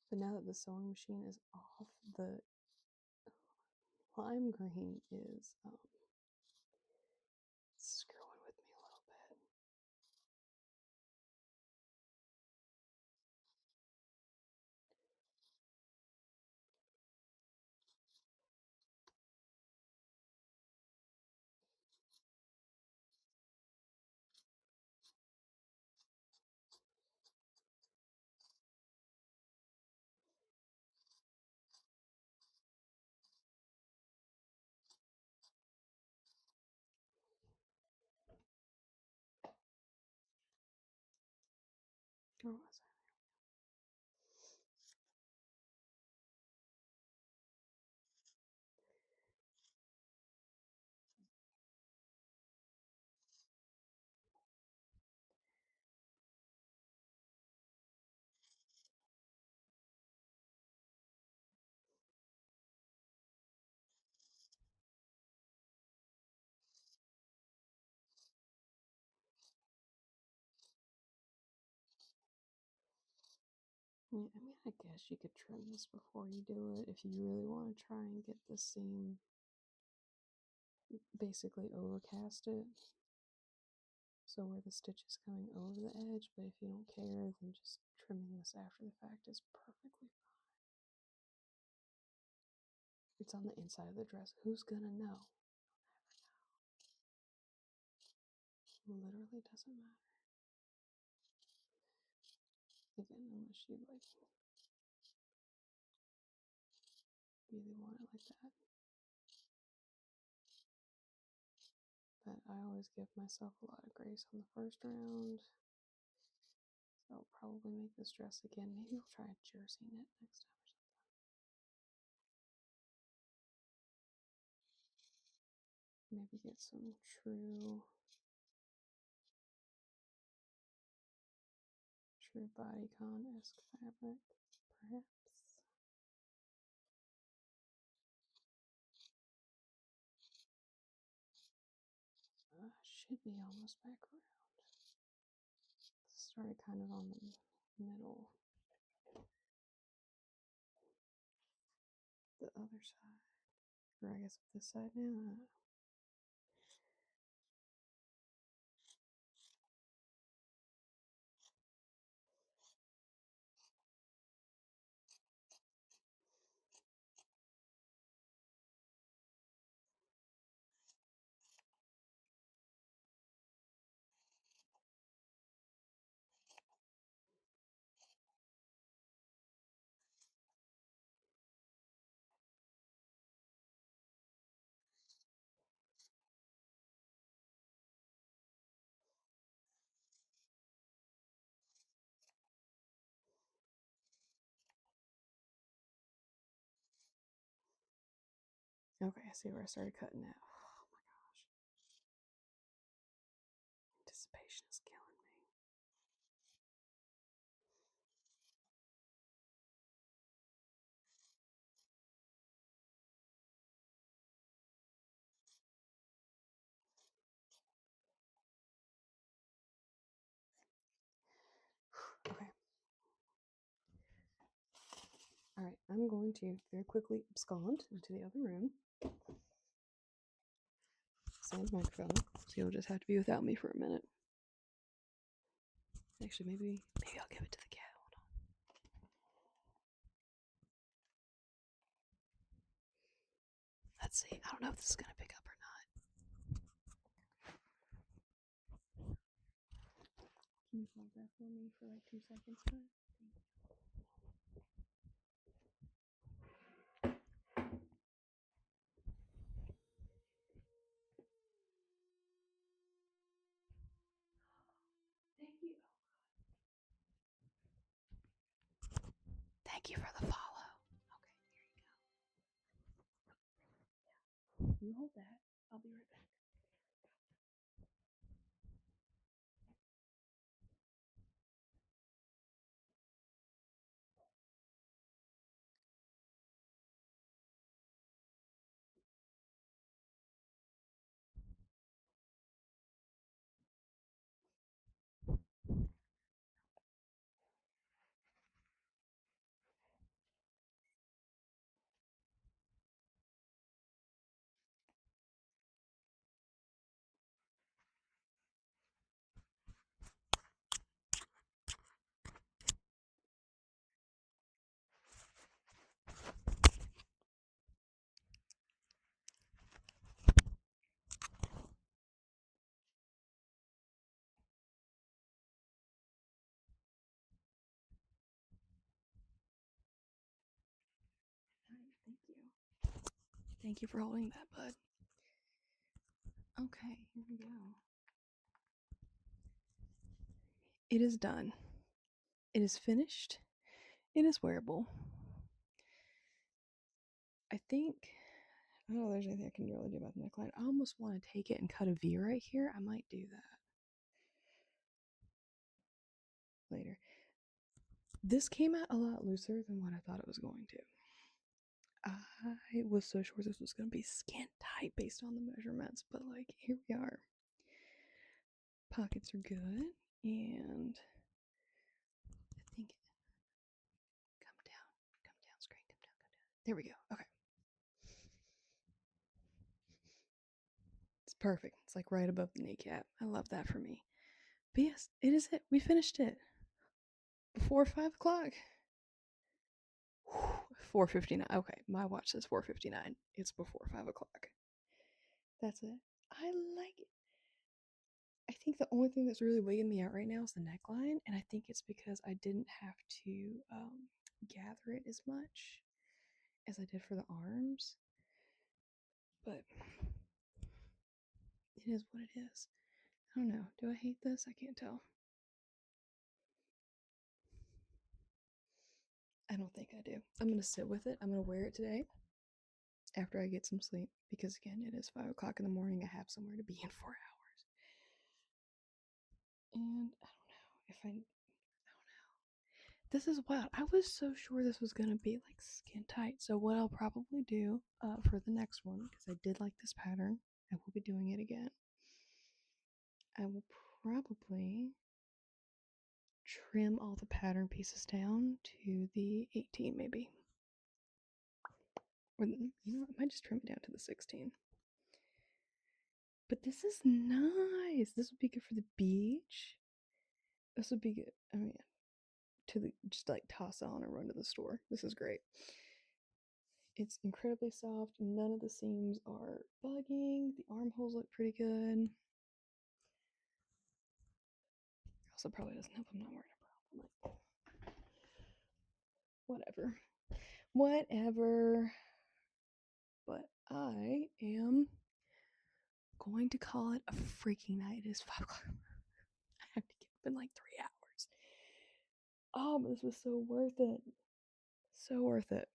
But now that the sewing machine is off, the lime green is screwing with me a little bit. Where was I? I mean, I guess you could trim this before you do it if you really want to try and get the seam, basically overcast it. So where the stitch is coming over the edge, but if you don't care, then just trimming this after the fact is perfectly fine. It's on the inside of the dress. Who's gonna know? You'll never know. Literally doesn't matter. Again, unless you like really want it like that. But I always give myself a lot of grace on the first round. So I'll probably make this dress again. Maybe we'll try a jersey knit next time or something. Maybe get some true bodycon-esque fabric, perhaps. Should be almost back around. Started kind of on the middle. The other side. Or I guess this side now. Okay, I see where I started cutting now. Oh my gosh. Anticipation is killing me. Okay. All right, I'm going to very quickly abscond into the other room. Same microphone, so you'll just have to be without me for a minute. Actually, maybe I'll give it to the cat. Hold on. Let's see. I don't know if this is gonna pick up or not. Can you hold that for me for like 2 seconds, bud? Thank you. Thank you for the follow. Okay, here you go. You hold that. I'll be right back. Thank you. Thank you for holding that, bud. Okay, here we go. It is done. It is finished. It is wearable. I think, I don't know if there's anything I can really do about the neckline. I almost want to take it and cut a V right here. I might do that later. This came out a lot looser than what I thought it was going to. I was so sure this was going to be skin tight based on the measurements, but like, here we are. Pockets are good, and I think, come down, screen, come down. There we go. Okay. It's perfect. It's like right above the kneecap. I love that for me. But yes, it is it. We finished it before 5 o'clock. 4:59. Okay, my watch says 4:59. It's before 5 o'clock. That's it. I like it. I think the only thing that's really wigging me out right now is the neckline, and I think it's because I didn't have to gather it as much as I did for the arms. But It is what it is. I don't know. Do I hate this? I can't tell. I don't think I do. I'm going to sit with it. I'm going to wear it today after I get some sleep because, again, it is 5 o'clock in the morning. I have somewhere to be in 4 hours. And I don't know if I. This is wild. I was so sure this was going to be like skin tight. So, what I'll probably do for the next one, because I did like this pattern, I will be doing it again. I will probably trim all the pattern pieces down to the 18 maybe. Or, you know, I might just trim it down to the 16. But this is nice. This would be good for the beach. This would be good. I mean, just like toss on and run to the store. This is great. It's incredibly soft. None of the seams are bugging. The armholes look pretty good. Also, probably doesn't help I'm not wearing a bra. Whatever. Whatever. But I am going to call it a freaking night. It is 5 o'clock. I have to get up in like 3 hours. Oh, but this was so worth it. So worth it.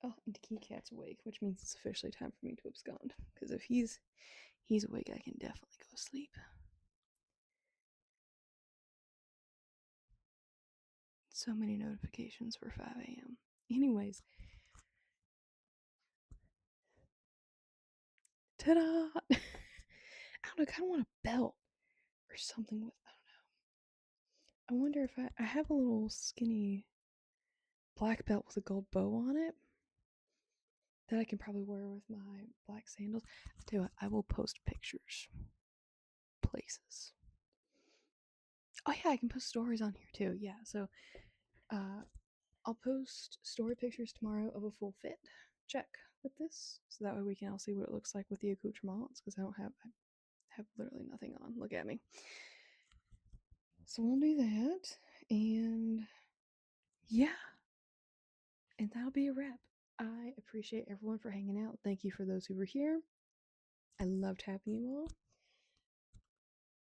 Oh, and the Key Cat's awake, which means it's officially time for me to abscond. Because if he's awake, I can definitely go to sleep. So many notifications for 5 a.m. Anyways, ta-da! I don't know, I kind of want a belt or something with, I don't know. I wonder if I have a little skinny black belt with a gold bow on it that I can probably wear with my black sandals. I'll tell you what, I will post pictures. Places. Oh yeah, I can post stories on here too. Yeah, so I'll post story pictures tomorrow of a full fit check with this, so that way we can all see what it looks like with the accoutrements. Because I have literally nothing on. Look at me. So we'll do that, and yeah, and that'll be a wrap. I appreciate everyone for hanging out. Thank you for those who were here. I loved having you all,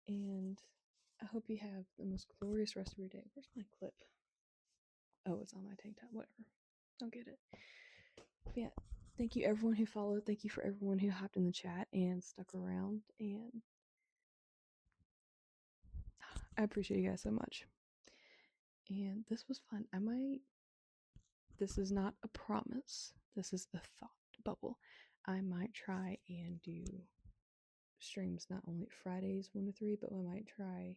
and I hope you have the most glorious rest of your day. Where's my clip? Oh, it's on my tank top. Whatever. Don't get it. But yeah, thank you everyone who followed. Thank you for everyone who hopped in the chat and stuck around. And I appreciate you guys so much. And this was fun. This is not a promise. This is a thought bubble. I might try and do streams not only Fridays 1 to 3, but I might try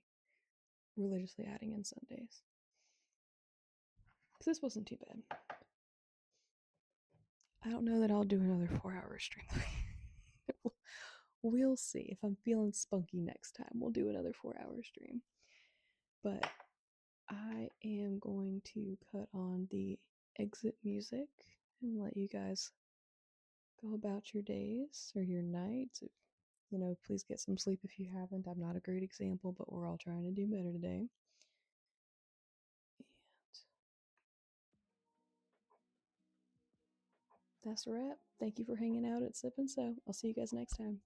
religiously adding in Sundays. Because this wasn't too bad. I don't know that I'll do another 4-hour stream. We'll see. If I'm feeling spunky next time, we'll do another 4-hour stream. But I am going to cut on the exit music and let you guys go about your days or your nights. Please get some sleep if you haven't. I'm not a great example, but we're all trying to do better today. And that's a wrap. Thank you for hanging out at Sip and Sew. I'll see you guys next time.